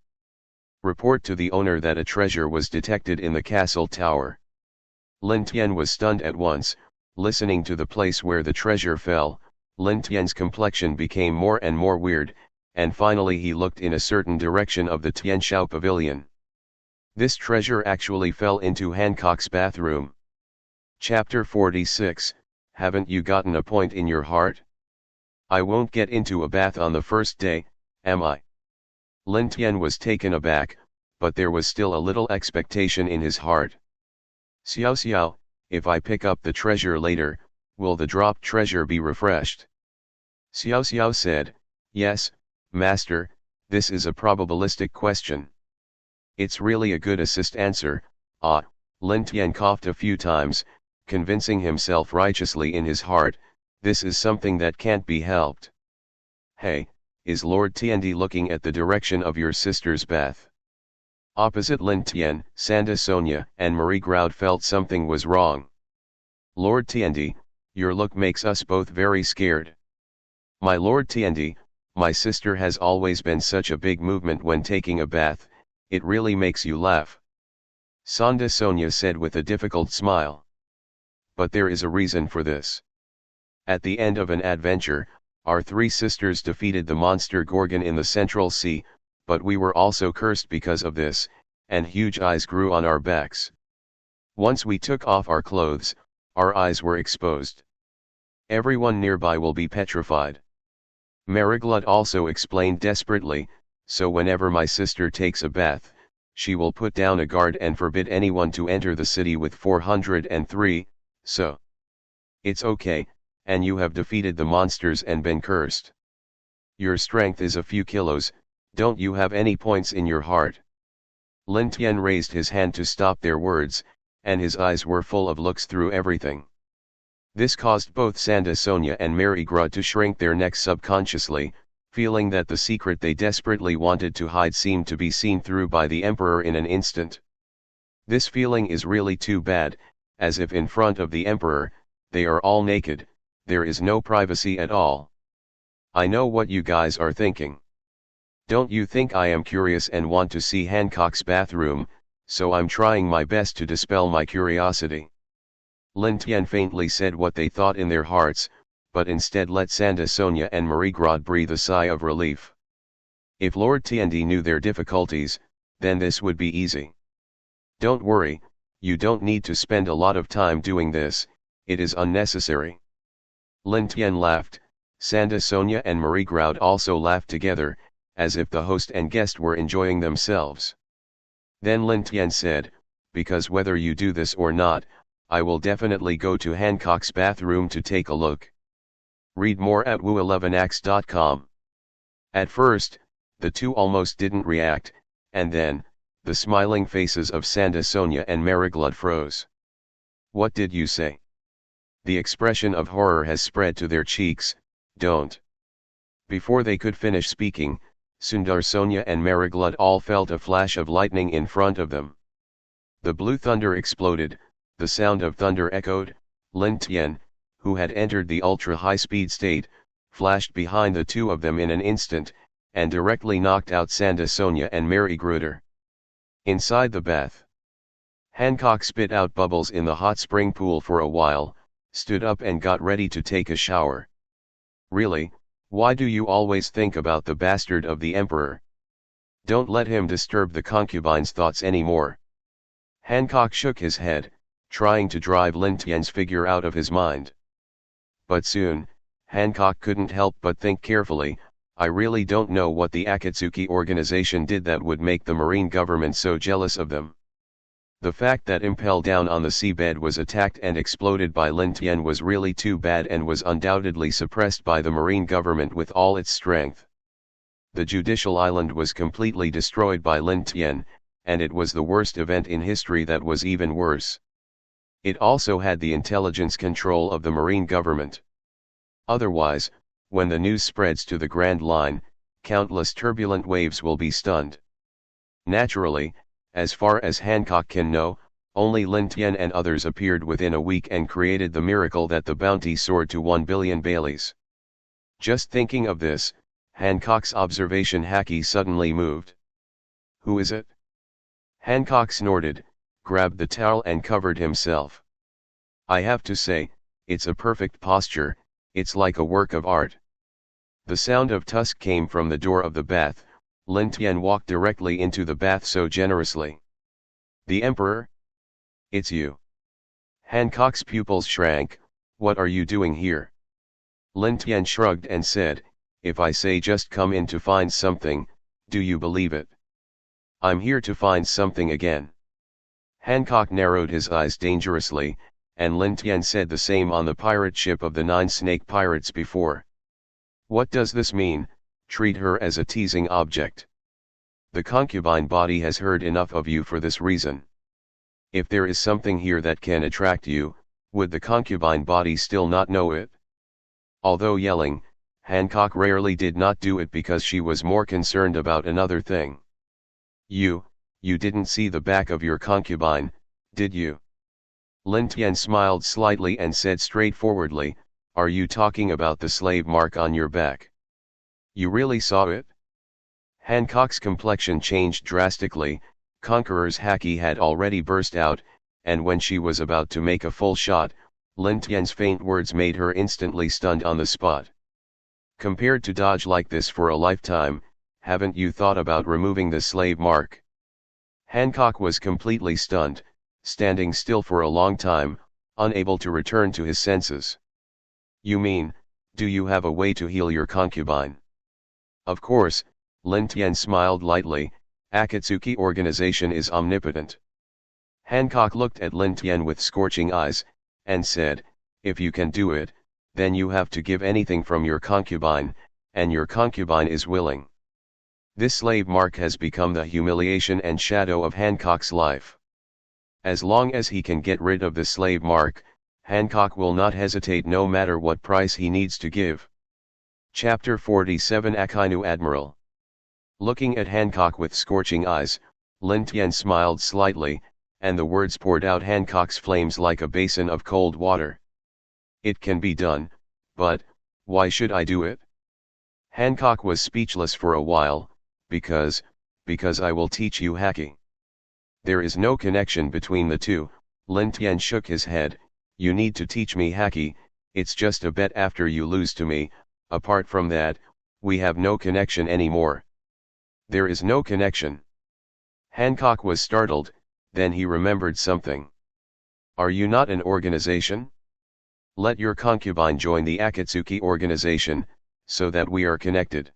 S1: Report to the owner that a treasure was detected in the castle tower. Lin Tian was stunned at once. Listening to the place where the treasure fell, Lin Tian's complexion became more and more weird, and finally he looked in a certain direction of the Tianshao Pavilion. This treasure actually fell into Hancock's bathroom. Chapter 46, Haven't you gotten a point in your heart? I won't get into a bath on the first day, am I? Lin Tian was taken aback, but there was still a little expectation in his heart. Xiao Xiao, if I pick up the treasure later, will the dropped treasure be refreshed? Xiao Xiao said, yes, master, this is a probabilistic question. It's really a good assist answer. Lin Tian coughed a few times, convincing himself righteously in his heart, this is something that can't be helped. Hey, is Lord Tiandi looking at the direction of your sister's bath? Opposite Lin Tian, Sanda Sonia and Marie Groud felt something was wrong. Lord Tiandi, your look makes us both very scared. My Lord Tiandi, my sister has always been such a big movement when taking a bath, it really makes you laugh. Sanda Sonia said with a difficult smile. But there is a reason for this. At the end of an adventure, our three sisters defeated the monster Gorgon in the Central Sea, but we were also cursed because of this, and huge eyes grew on our backs. Once we took off our clothes, our eyes were exposed. Everyone nearby will be petrified. Mariglud also explained desperately, so whenever my sister takes a bath, she will put down a guard and forbid anyone to enter the city with 403, so. It's okay, and you have defeated the monsters and been cursed. Your strength is a few kilos, don't you have any points in your heart? Lin Tian raised his hand to stop their words, and his eyes were full of looks through everything. This caused both Sanda Sonia and Mary Grud to shrink their necks subconsciously, feeling that the secret they desperately wanted to hide seemed to be seen through by the Emperor in an instant. This feeling is really too bad, as if in front of the Emperor, they are all naked, there is no privacy at all. I know what you guys are thinking. Don't you think I am curious and want to see Hancock's bathroom, so I'm trying my best to dispel my curiosity. Lin Tian faintly said what they thought in their hearts, but instead let Sanda Sonia and Marie Grod breathe a sigh of relief. If Lord Tiandi knew their difficulties, then this would be easy. Don't worry, you don't need to spend a lot of time doing this, it is unnecessary. Lin Tian laughed, Sanda Sonia and Marie Grod also laughed together, as if the host and guest were enjoying themselves. Then Lin Tian said, because whether you do this or not, I will definitely go to Hancock's bathroom to take a look. Read more at woo11ax.com. At first, the two almost didn't react, and then, the smiling faces of Sanda Sonia and Mariglud froze. What did you say? The expression of horror has spread to their cheeks, don't. Before they could finish speaking, Sundar Sonia and Mariglud all felt a flash of lightning in front of them. The blue thunder exploded, the sound of thunder echoed. Lin Tian, who had entered the ultra-high-speed state, flashed behind the two of them in an instant, and directly knocked out Sanda Sonia and Mary Gruder. Inside the bath, Hancock spit out bubbles in the hot spring pool for a while, stood up and got ready to take a shower. Really, why do you always think about the bastard of the Emperor? Don't let him disturb the concubine's thoughts anymore. Hancock shook his head, trying to drive Lin Tian's figure out of his mind. But soon, Hancock couldn't help but think carefully, I really don't know what the Akatsuki Organization did that would make the Marine government so jealous of them. The fact that Impel down on the seabed was attacked and exploded by Lin Tian was really too bad and was undoubtedly suppressed by the Marine government with all its strength. The Judicial Island was completely destroyed by Lin Tian, and it was the worst event in history that was even worse. It also had the intelligence control of the Marine government. Otherwise, when the news spreads to the Grand Line, countless turbulent waves will be stunned. Naturally, as far as Hancock can know, only Lin Tian and others appeared within a week and created the miracle that the bounty soared to 1 billion Baileys. Just thinking of this, Hancock's observation Haki suddenly moved. Who is it? Hancock snorted, grabbed the towel and covered himself. I have to say, it's a perfect posture, it's like a work of art. The sound of tusk came from the door of the bath. Lin Tian walked directly into the bath so generously. The Emperor? It's you. Hancock's pupils shrank. What are you doing here? Lin Tian shrugged and said, if I say just come in to find something, do you believe it? I'm here to find something again. Hancock narrowed his eyes dangerously, and Lin Tian said the same on the pirate ship of the 9 snake pirates before. What does this mean? Treat her as a teasing object. The concubine body has heard enough of you for this reason. If there is something here that can attract you, would the concubine body still not know it? Although yelling, Hancock rarely did not do it because she was more concerned about another thing. You didn't see the back of your concubine, did you? Lin Tian smiled slightly and said straightforwardly, are you talking about the slave mark on your back? You really saw it? Hancock's complexion changed drastically. Conqueror's haki had already burst out, and when she was about to make a full shot, Lin Tian's faint words made her instantly stunned on the spot. Compared to dodge like this for a lifetime, haven't you thought about removing the slave mark? Hancock was completely stunned, standing still for a long time, unable to return to his senses. You mean, do you have a way to heal your concubine? Of course, Lin Tian smiled lightly. Akatsuki Organization is omnipotent. Hancock looked at Lin Tian with scorching eyes, and said, if you can do it, then you have to give anything from your concubine, and your concubine is willing. This slave mark has become the humiliation and shadow of Hancock's life. As long as he can get rid of the slave mark, Hancock will not hesitate no matter what price he needs to give. Chapter 47 Akainu Admiral. Looking at Hancock with scorching eyes, Lin Tian smiled slightly, and the words poured out Hancock's flames like a basin of cold water. It can be done, but why should I do it? Hancock was speechless for a while. Because I will teach you haki. There is no connection between the two. Lin Tian shook his head. You need to teach me haki, it's just a bet after you lose to me. Apart from that, we have no connection anymore. There is no connection. Hancock was startled, then he remembered something. Are you not an organization? Let your concubine join the Akatsuki Organization, so that we are connected.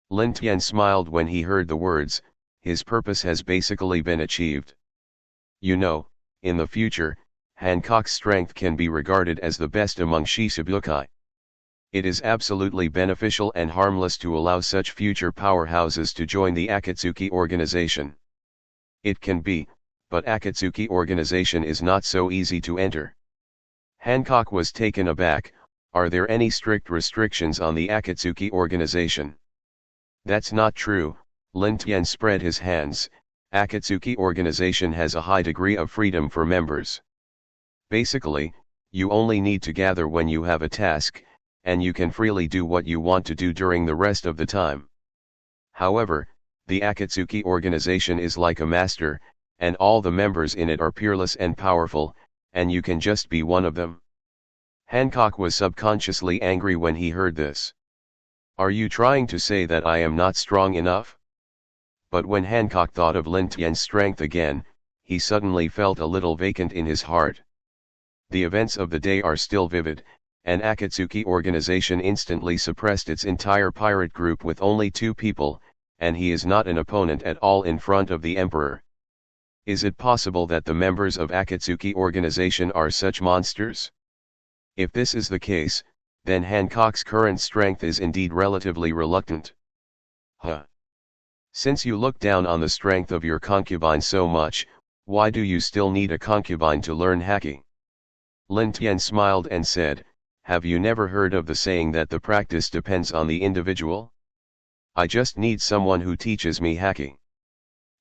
S1: Lin Tian smiled when he heard the words. His purpose has basically been achieved. You know, in the future, Hancock's strength can be regarded as the best among Shichibukai. It is absolutely beneficial and harmless to allow such future powerhouses to join the Akatsuki Organization. It can be, but Akatsuki Organization is not so easy to enter. Hancock was taken aback. Are there any strict restrictions on the Akatsuki Organization? That's not true. Lin Tian spread his hands. Akatsuki Organization has a high degree of freedom for members. Basically, you only need to gather when you have a task, and you can freely do what you want to do during the rest of the time. However, the Akatsuki Organization is like a master, and all the members in it are peerless and powerful, and you can just be one of them. Hancock was subconsciously angry when he heard this. Are you trying to say that I am not strong enough? But when Hancock thought of Lin Tian's strength again, he suddenly felt a little vacant in his heart. The events of the day are still vivid, and Akatsuki Organization instantly suppressed its entire pirate group with only 2 people, and he is not an opponent at all in front of the Emperor. Is it possible that the members of Akatsuki Organization are such monsters? If this is the case, then Hancock's current strength is indeed relatively reluctant. Since you look down on the strength of your concubine so much, why do you still need a concubine to learn haki? Lin Tian smiled and said, have you never heard of the saying that the practice depends on the individual? I just need someone who teaches me haki.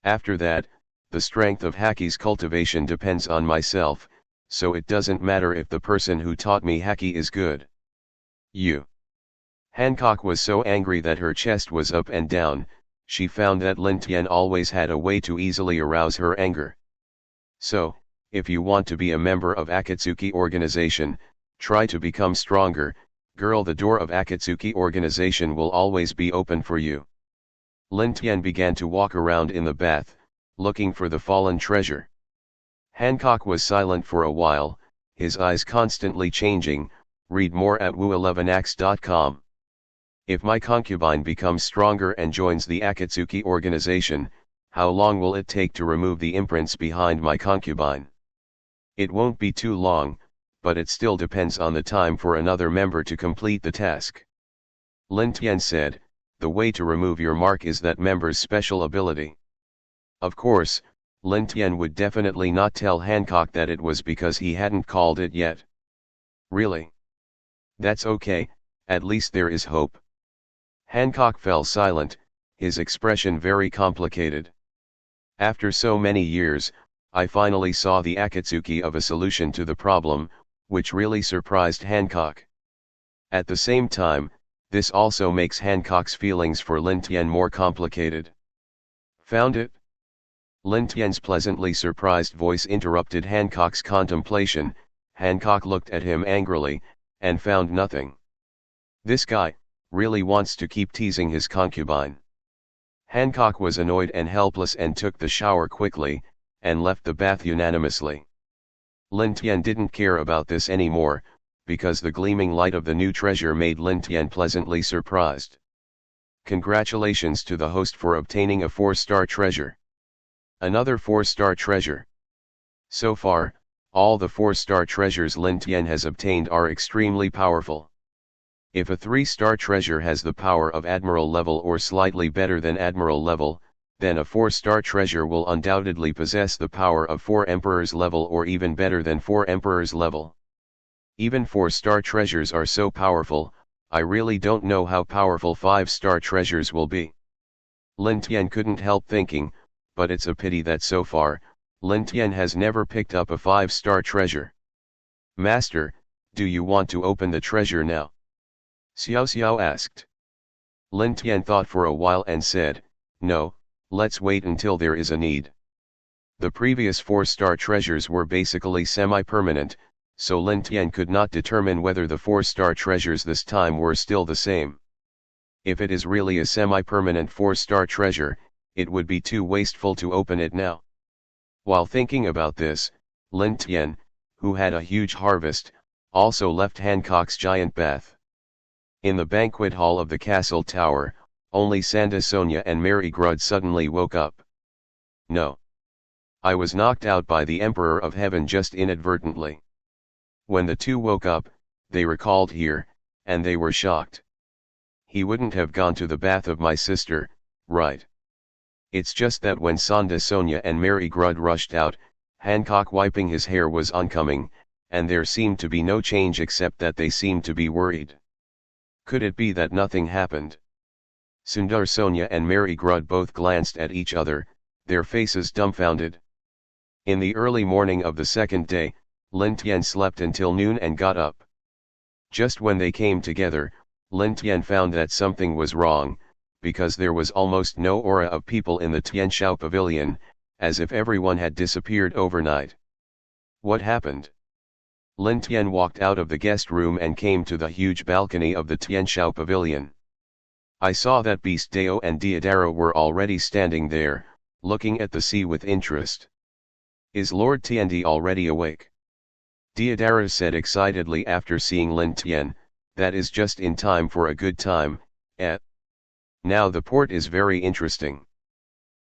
S1: After that, the strength of haki's cultivation depends on myself, so it doesn't matter if the person who taught me haki is good. You. Hancock was so angry that her chest was up and down. She found that Lin Tian always had a way to easily arouse her anger. So, if you want to be a member of Akatsuki Organization, try to become stronger, girl. The door of Akatsuki Organization will always be open for you. Lin Tian began to walk around in the bath, looking for the fallen treasure. Hancock was silent for a while, his eyes constantly changing. Read more at woo11ax.com. If my concubine becomes stronger and joins the Akatsuki Organization, how long will it take to remove the imprints behind my concubine? It won't be too long, but it still depends on the time for another member to complete the task. Lin Tian said, the way to remove your mark is that member's special ability. Of course, Lin Tian would definitely not tell Hancock that it was because he hadn't called it yet. Really? That's okay, at least there is hope. Hancock fell silent, his expression very complicated. After so many years, I finally saw the Akatsuki of a solution to the problem, which really surprised Hancock. At the same time, this also makes Hancock's feelings for Lin Tian more complicated. Found it? Lin Tian's pleasantly surprised voice interrupted Hancock's contemplation. Hancock looked at him angrily, and found nothing. This guy really wants to keep teasing his concubine. Hancock was annoyed and helpless and took the shower quickly, and left the bath unanimously. Lin Tian didn't care about this anymore, because the gleaming light of the new treasure made Lin Tian pleasantly surprised. Congratulations to the host for obtaining a 4-star treasure. Another 4-star treasure. So far, all the 4-star treasures Lin Tian has obtained are extremely powerful. If a 3-star treasure has the power of Admiral level or slightly better than Admiral level, then a 4-star treasure will undoubtedly possess the power of 4 Emperors level or even better than 4 Emperors level. Even 4-star treasures are so powerful, I really don't know how powerful 5-star treasures will be. Lin Tian couldn't help thinking, but it's a pity that so far, Lin Tian has never picked up a 5-star treasure. Master, do you want to open the treasure now? Xiao Xiao asked. Lin Tian thought for a while and said, no, let's wait until there is a need. The previous 4-star treasures were basically semi-permanent, so Lin Tian could not determine whether the 4-star treasures this time were still the same. If it is really a semi-permanent 4-star treasure, it would be too wasteful to open it now. While thinking about this, Lin Tian, who had a huge harvest, also left Hancock's giant bath. In the banquet hall of the castle tower, only Santa Sonia and Mary Grud suddenly woke up. No. I was knocked out by the Emperor of Heaven just inadvertently. When the two woke up, they recalled here, and they were shocked. He wouldn't have gone to the bath of my sister, right? It's just that when Santa Sonia and Mary Grud rushed out, Hancock wiping his hair was oncoming, and there seemed to be no change except that they seemed to be worried. Could it be that nothing happened? Sundar Sonia and Mary Grud both glanced at each other, their faces dumbfounded. In the early morning of the second day, Lin Tian slept until noon and got up. Just when they came together, Lin Tian found that something was wrong, because there was almost no aura of people in the Tianshao pavilion, as if everyone had disappeared overnight. What happened? Lin Tian walked out of the guest room and came to the huge balcony of the Tianshao pavilion. I saw that Beast Dao and Diodaro were already standing there, looking at the sea with interest. Is Lord Tiandi already awake? Diodaro said excitedly after seeing Lin Tian, that is just in time for a good time, eh? Now the port is very interesting.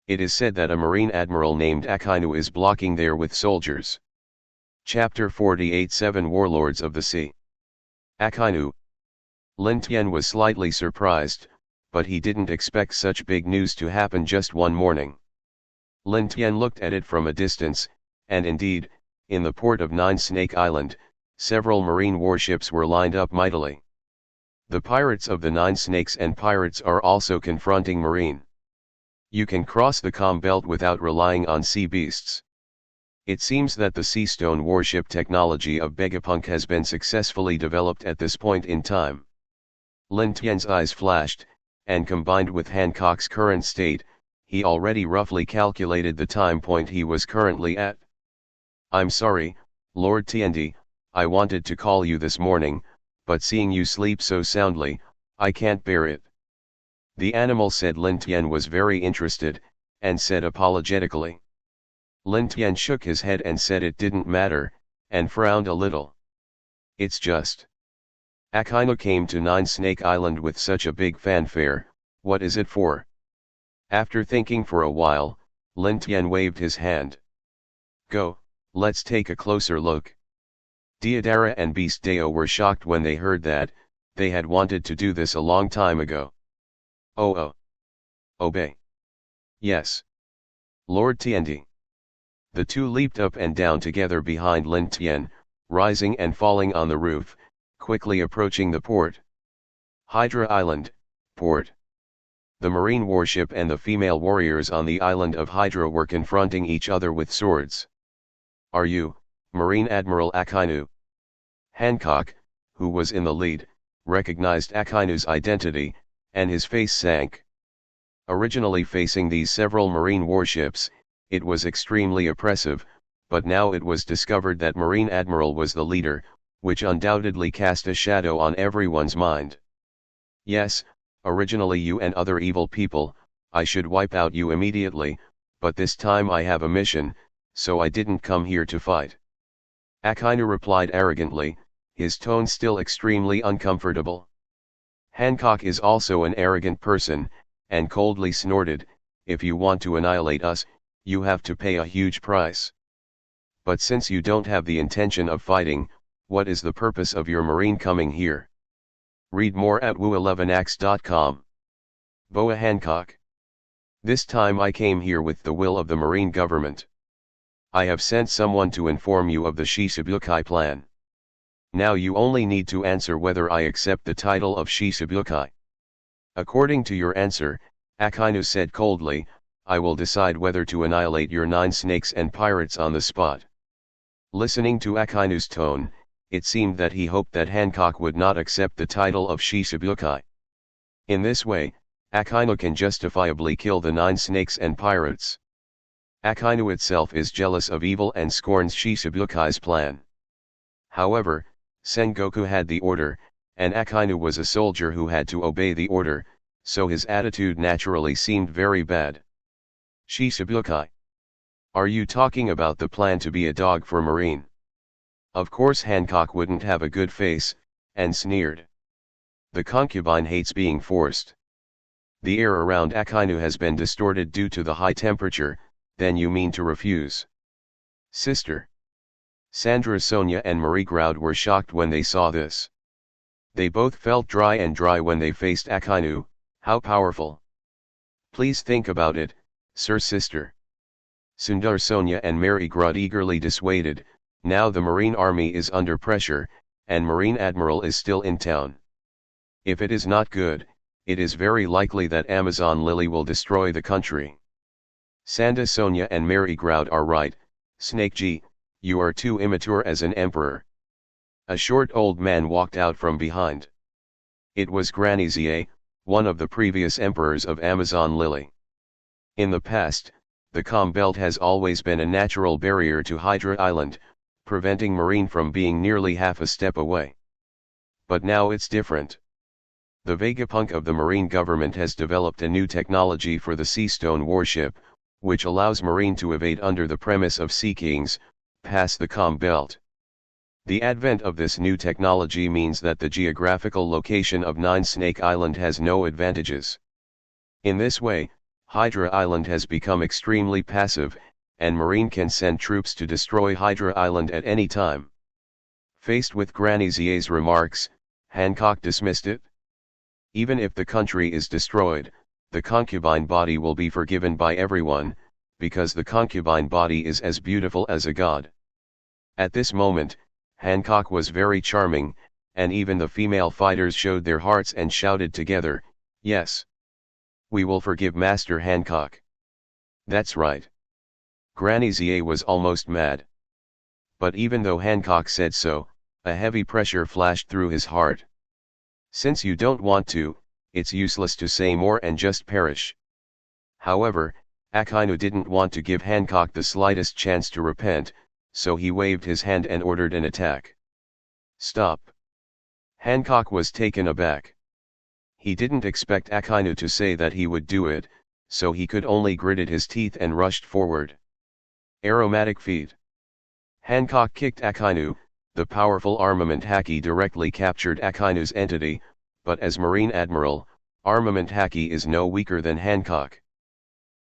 S1: It is said that a marine admiral named Akainu is blocking there with soldiers. Chapter 48 7 Warlords of the Sea. Akainu. Lin Tian was slightly surprised, but he didn't expect such big news to happen just one morning. Lin Tian looked at it from a distance, and indeed, in the port of Nine Snake Island, several marine warships were lined up mightily. The pirates of the Nine Snakes and Pirates are also confronting Marine. You can cross the calm belt without relying on sea beasts. It seems that the sea stone warship technology of Vegapunk has been successfully developed at this point in time. Lin Tian's eyes flashed, and combined with Hancock's current state, he already roughly calculated the time point he was currently at. I'm sorry, Lord Tiandi, I wanted to call you this morning, but seeing you sleep so soundly, I can't bear it. The animal said. Lin Tian was very interested, and said apologetically. Lin Tian shook his head and said it didn't matter, and frowned a little. It's just. Akainu came to Nine Snake Island with such a big fanfare, what is it for? After thinking for a while, Lin Tian waved his hand. Go, let's take a closer look. Deodara and Beast Deo were shocked when they heard that, they had wanted to do this a long time ago. Oh. Obey. Yes. Lord Tiandi. The two leaped up and down together behind Lin Tian, rising and falling on the roof, quickly approaching the port. Hydra Island, port. The marine warship and the female warriors on the island of Hydra were confronting each other with swords. Are you, Marine Admiral Akainu? Hancock, who was in the lead, recognized Akainu's identity, and his face sank. Originally facing these several marine warships, it was extremely oppressive, but now it was discovered that Marine Admiral was the leader, which undoubtedly cast a shadow on everyone's mind. Yes, originally you and other evil people, I should wipe out you immediately, but this time I have a mission, so I didn't come here to fight. Akainu replied arrogantly, his tone still extremely uncomfortable. Hancock is also an arrogant person, and coldly snorted, if you want to annihilate us, you have to pay a huge price. But since you don't have the intention of fighting, what is the purpose of your marine coming here? Read more at woo11ax.com. Boa Hancock. This time I came here with the will of the marine government. I have sent someone to inform you of the Shichibukai plan. Now you only need to answer whether I accept the title of Shichibukai. According to your answer, Akainu said coldly, I will decide whether to annihilate your 9 snakes and pirates on the spot. Listening to Akainu's tone, it seemed that he hoped that Hancock would not accept the title of Shichibukai. In this way, Akainu can justifiably kill the 9 snakes and pirates. Akainu itself is jealous of evil and scorns Shichibukai's plan. However, Sengoku had the order, and Akainu was a soldier who had to obey the order, so his attitude naturally seemed very bad. Shichibukai. Are you talking about the plan to be a dog for Marine? Of course Hancock wouldn't have a good face, and sneered. The concubine hates being forced. The air around Akainu has been distorted due to the high temperature, then you mean to refuse? Sister. Sandra, Sonia and Marie Groud were shocked when they saw this. They both felt dry when they faced Akainu. How powerful. Please think about it, sir. Sister. Sundar, Sonia and Mary Groud eagerly dissuaded, now the Marine Army is under pressure, and Marine Admiral is still in town. If it is not good, it is very likely that Amazon Lily will destroy the country. Sanda, Sonia and Mary Groud are right, Snake G, you are too immature as an emperor. A short old man walked out from behind. It was Granny Zie, one of the previous emperors of Amazon Lily. In the past, the calm belt has always been a natural barrier to Hydra Island, preventing Marine from being nearly half a step away. But now it's different. The Vegapunk of the Marine government has developed a new technology for the Sea Stone warship, which allows Marine to evade under the premise of Sea Kings, past the calm belt. The advent of this new technology means that the geographical location of 9 Snake Island has no advantages. In this way, Hydra Island has become extremely passive, and Marine can send troops to destroy Hydra Island at any time. Faced with Granny Zie's remarks, Hancock dismissed it. Even if the country is destroyed, the concubine body will be forgiven by everyone, because the concubine body is as beautiful as a god. At this moment, Hancock was very charming, and even the female fighters showed their hearts and shouted together, "Yes! We will forgive Master Hancock." That's right. Granny Xie was almost mad. But even though Hancock said so, a heavy pressure flashed through his heart. Since you don't want to, it's useless to say more and just perish. However, Akainu didn't want to give Hancock the slightest chance to repent, so he waved his hand and ordered an attack. Stop! Hancock was taken aback. He didn't expect Akainu to say that he would do it, so he could only gritted his teeth and rushed forward. Aromatic feed. Hancock kicked Akainu. The powerful armament haki directly captured Akainu's entity, but as Marine Admiral, armament haki is no weaker than Hancock.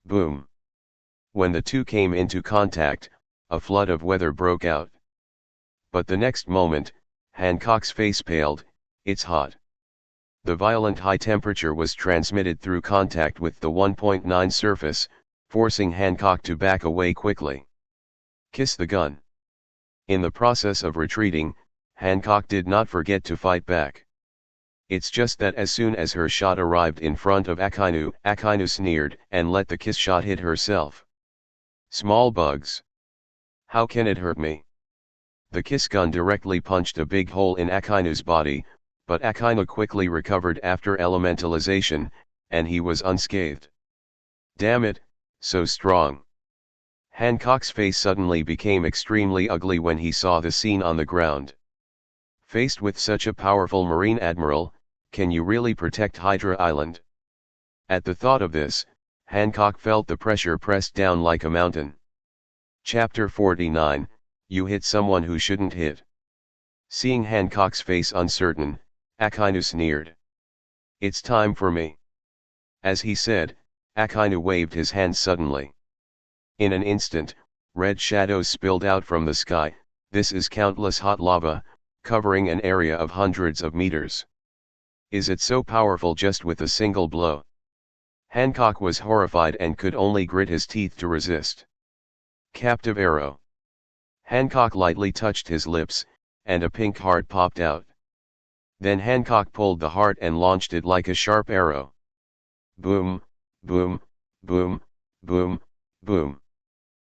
S1: Boom! When the two came into contact, a flood of weather broke out. But the next moment, Hancock's face paled. It's hot. The violent high temperature was transmitted through contact with the 1.9 surface, forcing Hancock to back away quickly. Kiss the gun. In the process of retreating, Hancock did not forget to fight back. It's just that as soon as her shot arrived in front of Akainu, Akainu sneered and let the kiss shot hit herself. Small bugs. How can it hurt me? The kiss gun directly punched a big hole in Akainu's body, but Akainu quickly recovered after elementalization, and he was unscathed. Damn it, so strong. Hancock's face suddenly became extremely ugly when he saw the scene on the ground. Faced with such a powerful Marine Admiral, can you really protect Hydra Island? At the thought of this, Hancock felt the pressure pressed down like a mountain. Chapter 49, You hit someone who shouldn't hit. Seeing Hancock's face uncertain, Akainu sneered. It's time for me. As he said, Akainu waved his hand suddenly. In an instant, red shadows spilled out from the sky. This is countless hot lava, covering an area of hundreds of meters. Is it so powerful just with a single blow? Hancock was horrified and could only grit his teeth to resist. Captive arrow. Hancock lightly touched his lips, and a pink heart popped out. Then Hancock pulled the heart and launched it like a sharp arrow. Boom, boom, boom, boom, boom.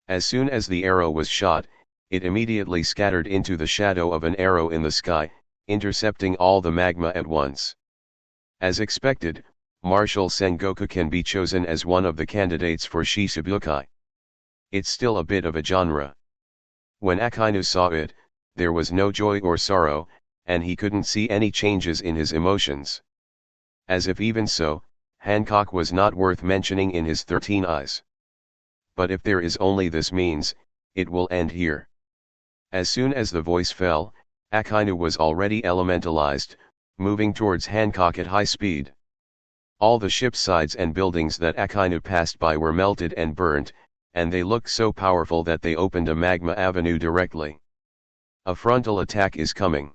S1: As soon as the arrow was shot, it immediately scattered into the shadow of an arrow in the sky, intercepting all the magma at once. As expected, Marshal Sengoku can be chosen as one of the candidates for Shichibukai. It's still a bit of a genre. When Akainu saw it, there was no joy or sorrow, and he couldn't see any changes in his emotions. As if even so, Hancock was not worth mentioning in his 13 eyes. But if there is only this means, it will end here. As soon as the voice fell, Akainu was already elementalized, moving towards Hancock at high speed. All the ship's sides and buildings that Akainu passed by were melted and burnt, and they looked so powerful that they opened a magma avenue directly. A frontal attack is coming.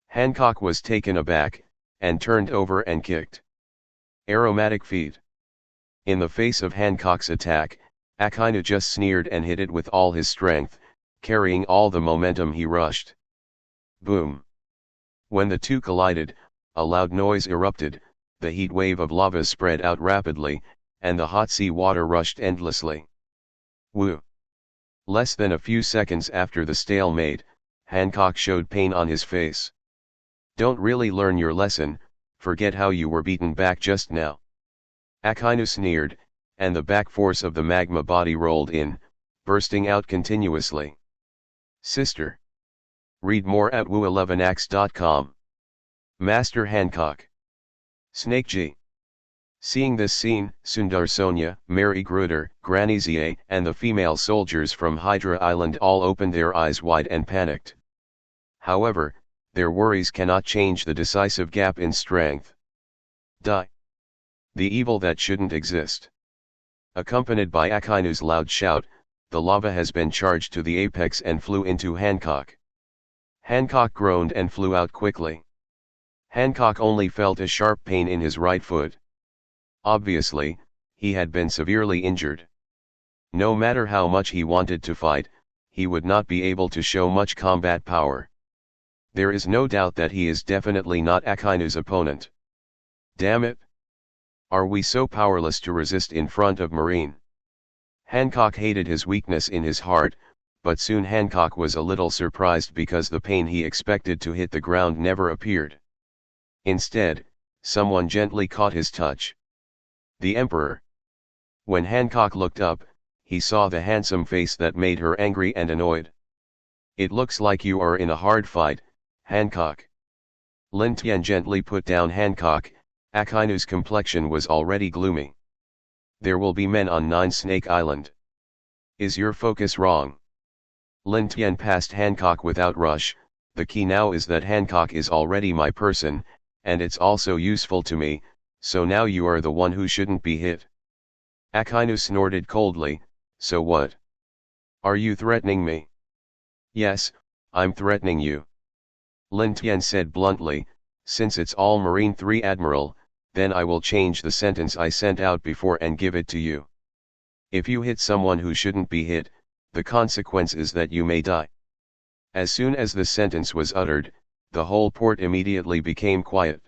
S1: Hancock was taken aback, and turned over and kicked. Aromatic feed. In the face of Hancock's attack, Akainu just sneered and hit it with all his strength, carrying all the momentum he rushed. Boom! When the two collided, a loud noise erupted, the heat wave of lava spread out rapidly, and the hot sea water rushed endlessly. Woo! Less than a few seconds after the stalemate, Hancock showed pain on his face. Don't really learn your lesson, forget how you were beaten back just now. Akainu sneered, and the back force of the magma body rolled in, bursting out continuously. Sister. Read more at woo11ax.com. Master Hancock. Snake G. Seeing this scene, Sundar Sonia, Mary Gruder, Granny Xie, and the female soldiers from Hydra Island all opened their eyes wide and panicked. However, their worries cannot change the decisive gap in strength. Die. The evil that shouldn't exist. Accompanied by Akainu's loud shout, the lava has been charged to the apex and flew into Hancock. Hancock groaned and flew out quickly. Hancock only felt a sharp pain in his right foot. Obviously, he had been severely injured. No matter how much he wanted to fight, he would not be able to show much combat power. There is no doubt that he is definitely not Akainu's opponent. Damn it! Are we so powerless to resist in front of Marine? Hancock hated his weakness in his heart, but soon Hancock was a little surprised because the pain he expected to hit the ground never appeared. Instead, someone gently caught his touch. The Emperor. When Hancock looked up, he saw the handsome face that made her angry and annoyed. It looks like you are in a hard fight, Hancock. Lin Tian gently put down Hancock. Akainu's complexion was already gloomy. There will be men on Nine Snake Island. Is your focus wrong? Lin Tian passed Hancock without rush. The key now is that Hancock is already my person, and it's also useful to me, so now you are the one who shouldn't be hit. Akainu snorted coldly. So what? Are you threatening me? Yes, I'm threatening you. Lin Tian said bluntly. Since it's all Marine 3 Admiral, then I will change the sentence I sent out before and give it to you. If you hit someone who shouldn't be hit, the consequence is that you may die. As soon as the sentence was uttered, the whole port immediately became quiet.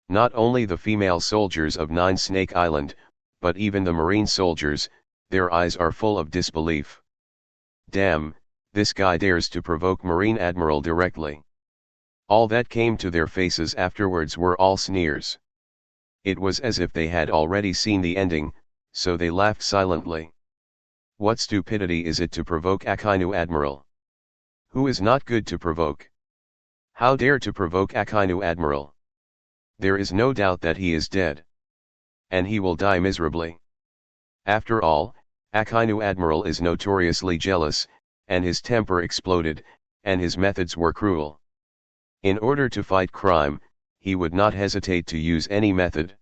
S1: Not only the female soldiers of Nine Snake Island, but even the Marine soldiers, their eyes are full of disbelief. Damn, this guy dares to provoke Marine Admiral directly. All that came to their faces afterwards were all sneers. It was as if they had already seen the ending, so they laughed silently. What stupidity is it to provoke Akainu Admiral? Who is not good to provoke? How dare to provoke Akainu Admiral? There is no doubt that he is dead. And he will die miserably. After all, Akainu Admiral is notoriously jealous, and his temper exploded, and his methods were cruel. In order to fight crime, he would not hesitate to use any method.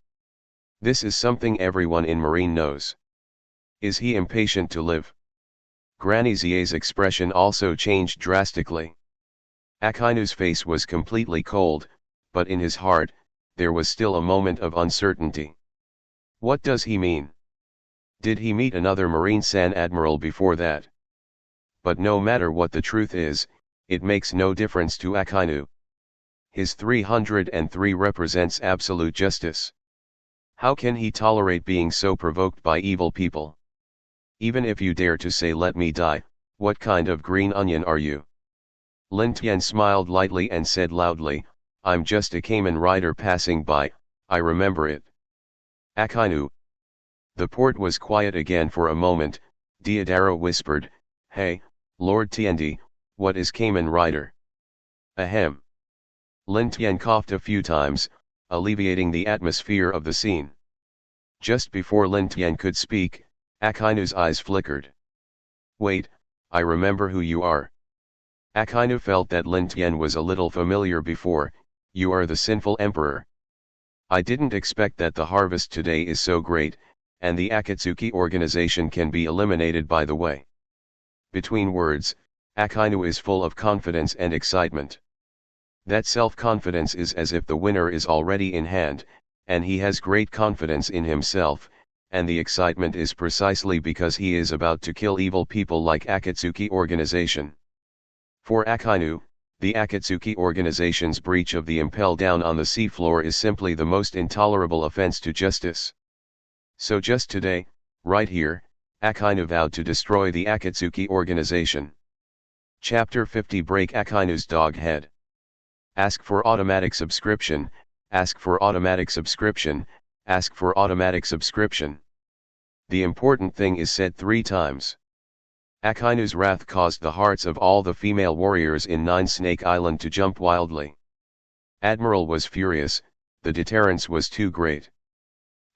S1: This is something everyone in Marine knows. Is he impatient to live? Granny Zie's expression also changed drastically. Akainu's face was completely cold, but in his heart, there was still a moment of uncertainty. What does he mean? Did he meet another Marine San Admiral before that? But no matter what the truth is, it makes no difference to Akainu. His 303 represents absolute justice. How can he tolerate being so provoked by evil people? Even if you dare to say let me die, what kind of green onion are you? Lin Tian smiled lightly and said loudly, I'm just a Cayman rider passing by, I remember it. Akainu. The port was quiet again for a moment. Diodaro whispered, Hey, Lord Tiendi, what is Cayman rider? Ahem. Lin Tian coughed a few times, alleviating the atmosphere of the scene. Just before Lin Tian could speak, Akainu's eyes flickered. Wait, I remember who you are. Akainu felt that Lin Tian was a little familiar before. You are the sinful emperor. I didn't expect that the harvest today is so great, and the Akatsuki Organization can be eliminated by the way. Between words, Akainu is full of confidence and excitement. That self-confidence is as if the winner is already in hand, and he has great confidence in himself, and the excitement is precisely because he is about to kill evil people like Akatsuki Organization. For Akainu, the Akatsuki Organization's breach of the impel down on the seafloor is simply the most intolerable offense to justice. So just today, right here, Akainu vowed to destroy the Akatsuki Organization. Chapter 50 Break Akainu's Dog Head. Ask for automatic subscription, ask for automatic subscription, ask for automatic subscription. The important thing is said 3 times. Akainu's wrath caused the hearts of all the female warriors in Nine Snake Island to jump wildly. Admiral was furious, the deterrence was too great.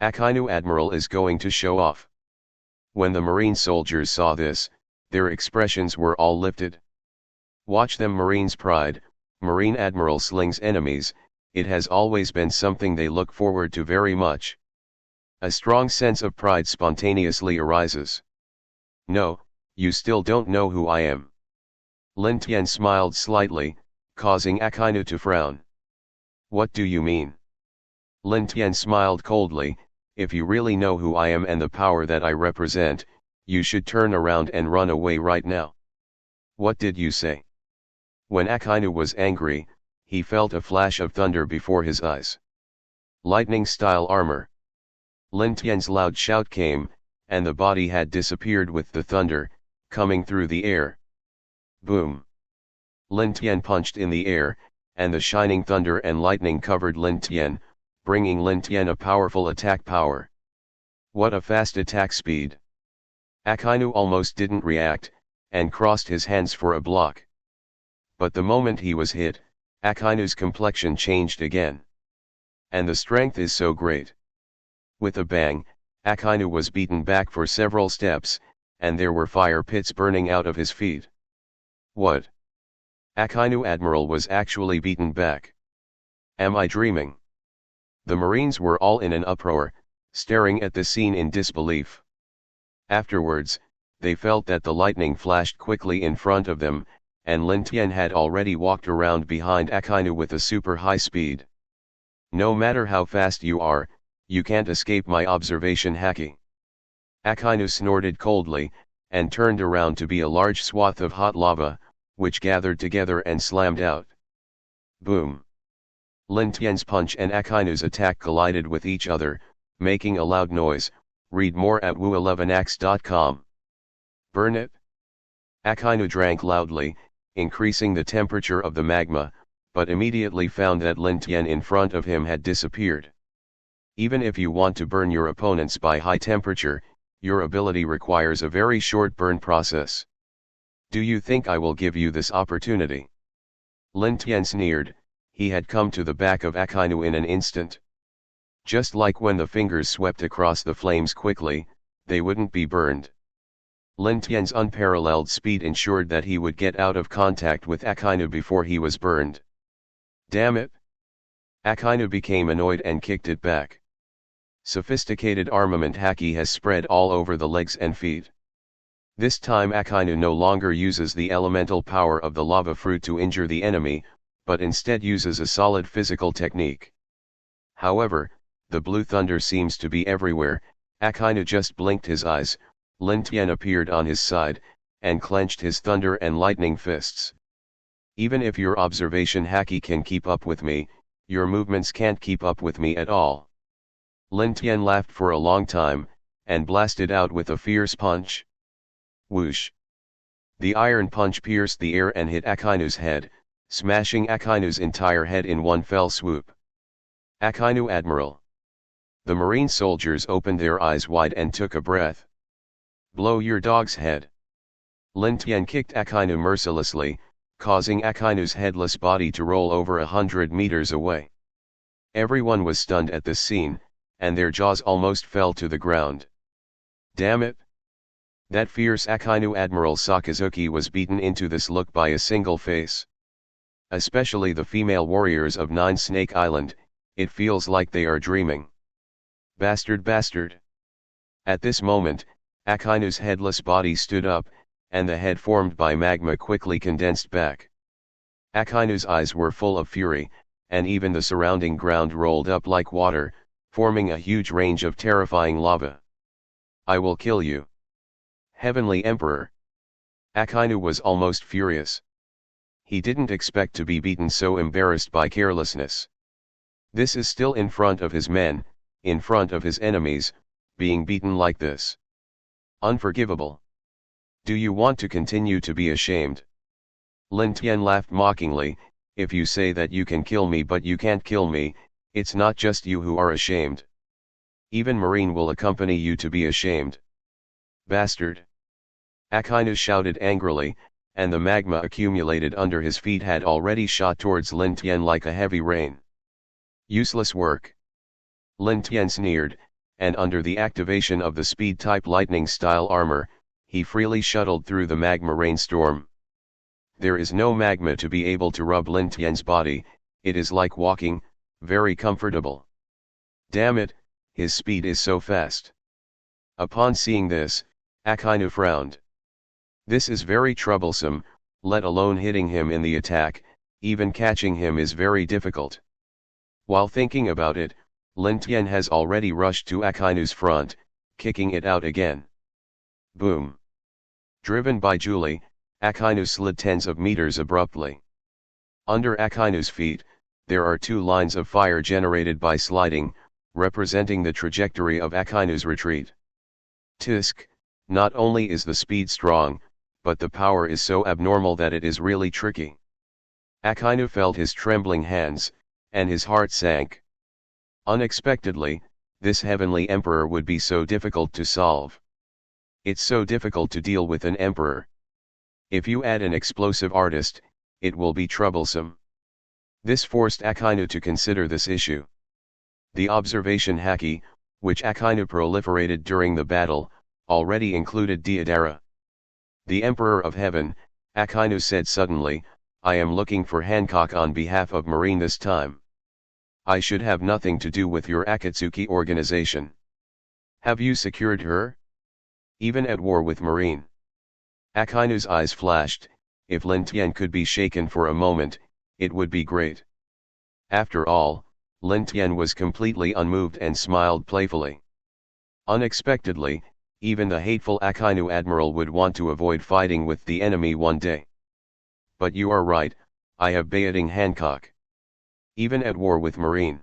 S1: Akainu Admiral is going to show off. When the Marine soldiers saw this, their expressions were all lifted. Watch them Marine's pride, Marine Admiral slings enemies, it has always been something they look forward to very much. A strong sense of pride spontaneously arises. No, you still don't know who I am. Lin Tian smiled slightly, causing Akainu to frown. What do you mean? Lin Tian smiled coldly, if you really know who I am and the power that I represent, you should turn around and run away right now. What did you say? When Akainu was angry, he felt a flash of thunder before his eyes. Lightning-style armor. Lin Tian's loud shout came, and the body had disappeared with the thunder, coming through the air. Boom! Lin Tian punched in the air, and the shining thunder and lightning covered Lin Tian, bringing Lin Tian a powerful attack power. What a fast attack speed! Akainu almost didn't react, and crossed his hands for a block. But the moment he was hit, Akainu's complexion changed again. And the strength is so great. With a bang, Akainu was beaten back for several steps, and there were fire pits burning out of his feet. What? Akainu Admiral was actually beaten back. Am I dreaming? The Marines were all in an uproar, staring at the scene in disbelief. Afterwards, they felt that the lightning flashed quickly in front of them, and Lin Tian had already walked around behind Akainu with a super high speed. No matter how fast you are, you can't escape my observation haki. Akainu snorted coldly, and turned around to be a large swath of hot lava, which gathered together and slammed out. Boom! Lin Tian's punch and Akainu's attack collided with each other, making a loud noise. Read more at woo11ax.com. Burn it? Akainu drank loudly, increasing the temperature of the magma, but immediately found that Lin Tian in front of him had disappeared. Even if you want to burn your opponents by high temperature, your ability requires a very short burn process. Do you think I will give you this opportunity? Lin Tian sneered. He had come to the back of Akainu in an instant. Just like when the fingers swept across the flames quickly, they wouldn't be burned. Lin Tian's unparalleled speed ensured that he would get out of contact with Akainu before he was burned. Damn it! Akainu became annoyed and kicked it back. Sophisticated armament haki has spread all over the legs and feet. This time Akainu no longer uses the elemental power of the lava fruit to injure the enemy, but instead uses a solid physical technique. However, the blue thunder seems to be everywhere. Akainu just blinked his eyes, Lin Tian appeared on his side, and clenched his thunder and lightning fists. Even if your observation haki can keep up with me, your movements can't keep up with me at all. Lin Tian laughed for a long time, and blasted out with a fierce punch. Whoosh! The iron punch pierced the air and hit Akainu's head, smashing Akainu's entire head in one fell swoop. Akainu Admiral. The Marine soldiers opened their eyes wide and took a breath. Blow your dog's head. Lin Tian kicked Akainu mercilessly, causing Akainu's headless body to roll over 100 meters away. Everyone was stunned at this scene, and their jaws almost fell to the ground. Damn it! That fierce Akainu Admiral Sakazuki was beaten into this look by a single face. Especially the female warriors of Nine Snake Island, it feels like they are dreaming. Bastard bastard! At this moment, Akainu's headless body stood up, and the head formed by magma quickly condensed back. Akainu's eyes were full of fury, and even the surrounding ground rolled up like water, forming a huge range of terrifying lava. I will kill you. Heavenly Emperor! Akainu was almost furious. He didn't expect to be beaten so embarrassed by carelessness. This is still in front of his men, in front of his enemies, being beaten like this. Unforgivable. Do you want to continue to be ashamed? Lin Tian laughed mockingly. If you say that you can kill me but you can't kill me, it's not just you who are ashamed. Even Marine will accompany you to be ashamed. Bastard! Akainu shouted angrily, and the magma accumulated under his feet had already shot towards Lin Tian like a heavy rain. Useless work. Lin Tian sneered, and under the activation of the speed-type lightning-style armor, he freely shuttled through the magma rainstorm. There is no magma to be able to rub Lin Tian's body, it is like walking, very comfortable. Damn it, his speed is so fast. Upon seeing this, Akainu frowned. This is very troublesome, let alone hitting him in the attack, even catching him is very difficult. While thinking about it, Lin Tian has already rushed to Akainu's front, kicking it out again. Boom! Driven by Julie, Akainu slid tens of meters abruptly. Under Akainu's feet, there are two lines of fire generated by sliding, representing the trajectory of Akainu's retreat. Tisk, not only is the speed strong, but the power is so abnormal that it is really tricky. Akainu felt his trembling hands, and his heart sank. Unexpectedly, this heavenly emperor would be so difficult to solve. It's so difficult to deal with an emperor. If you add an explosive artist, it will be troublesome. This forced Akainu to consider this issue. The observation haki, which Akainu proliferated during the battle, already included Deodara. The Emperor of Heaven, Akainu said suddenly, I am looking for Hancock on behalf of Marine this time. I should have nothing to do with your Akatsuki organization. Have you secured her? Even at war with Marine. Akainu's eyes flashed. If Lin Tian could be shaken for a moment, it would be great. After all, Lin Tian was completely unmoved and smiled playfully. Unexpectedly, even the hateful Akainu admiral would want to avoid fighting with the enemy one day. But you are right, I have Beating Hancock. Even at war with Marine.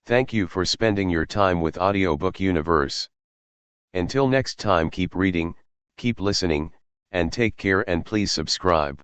S1: Thank you for spending your time with Audiobook Universe. Until next time, keep reading, keep listening, and take care, and please subscribe.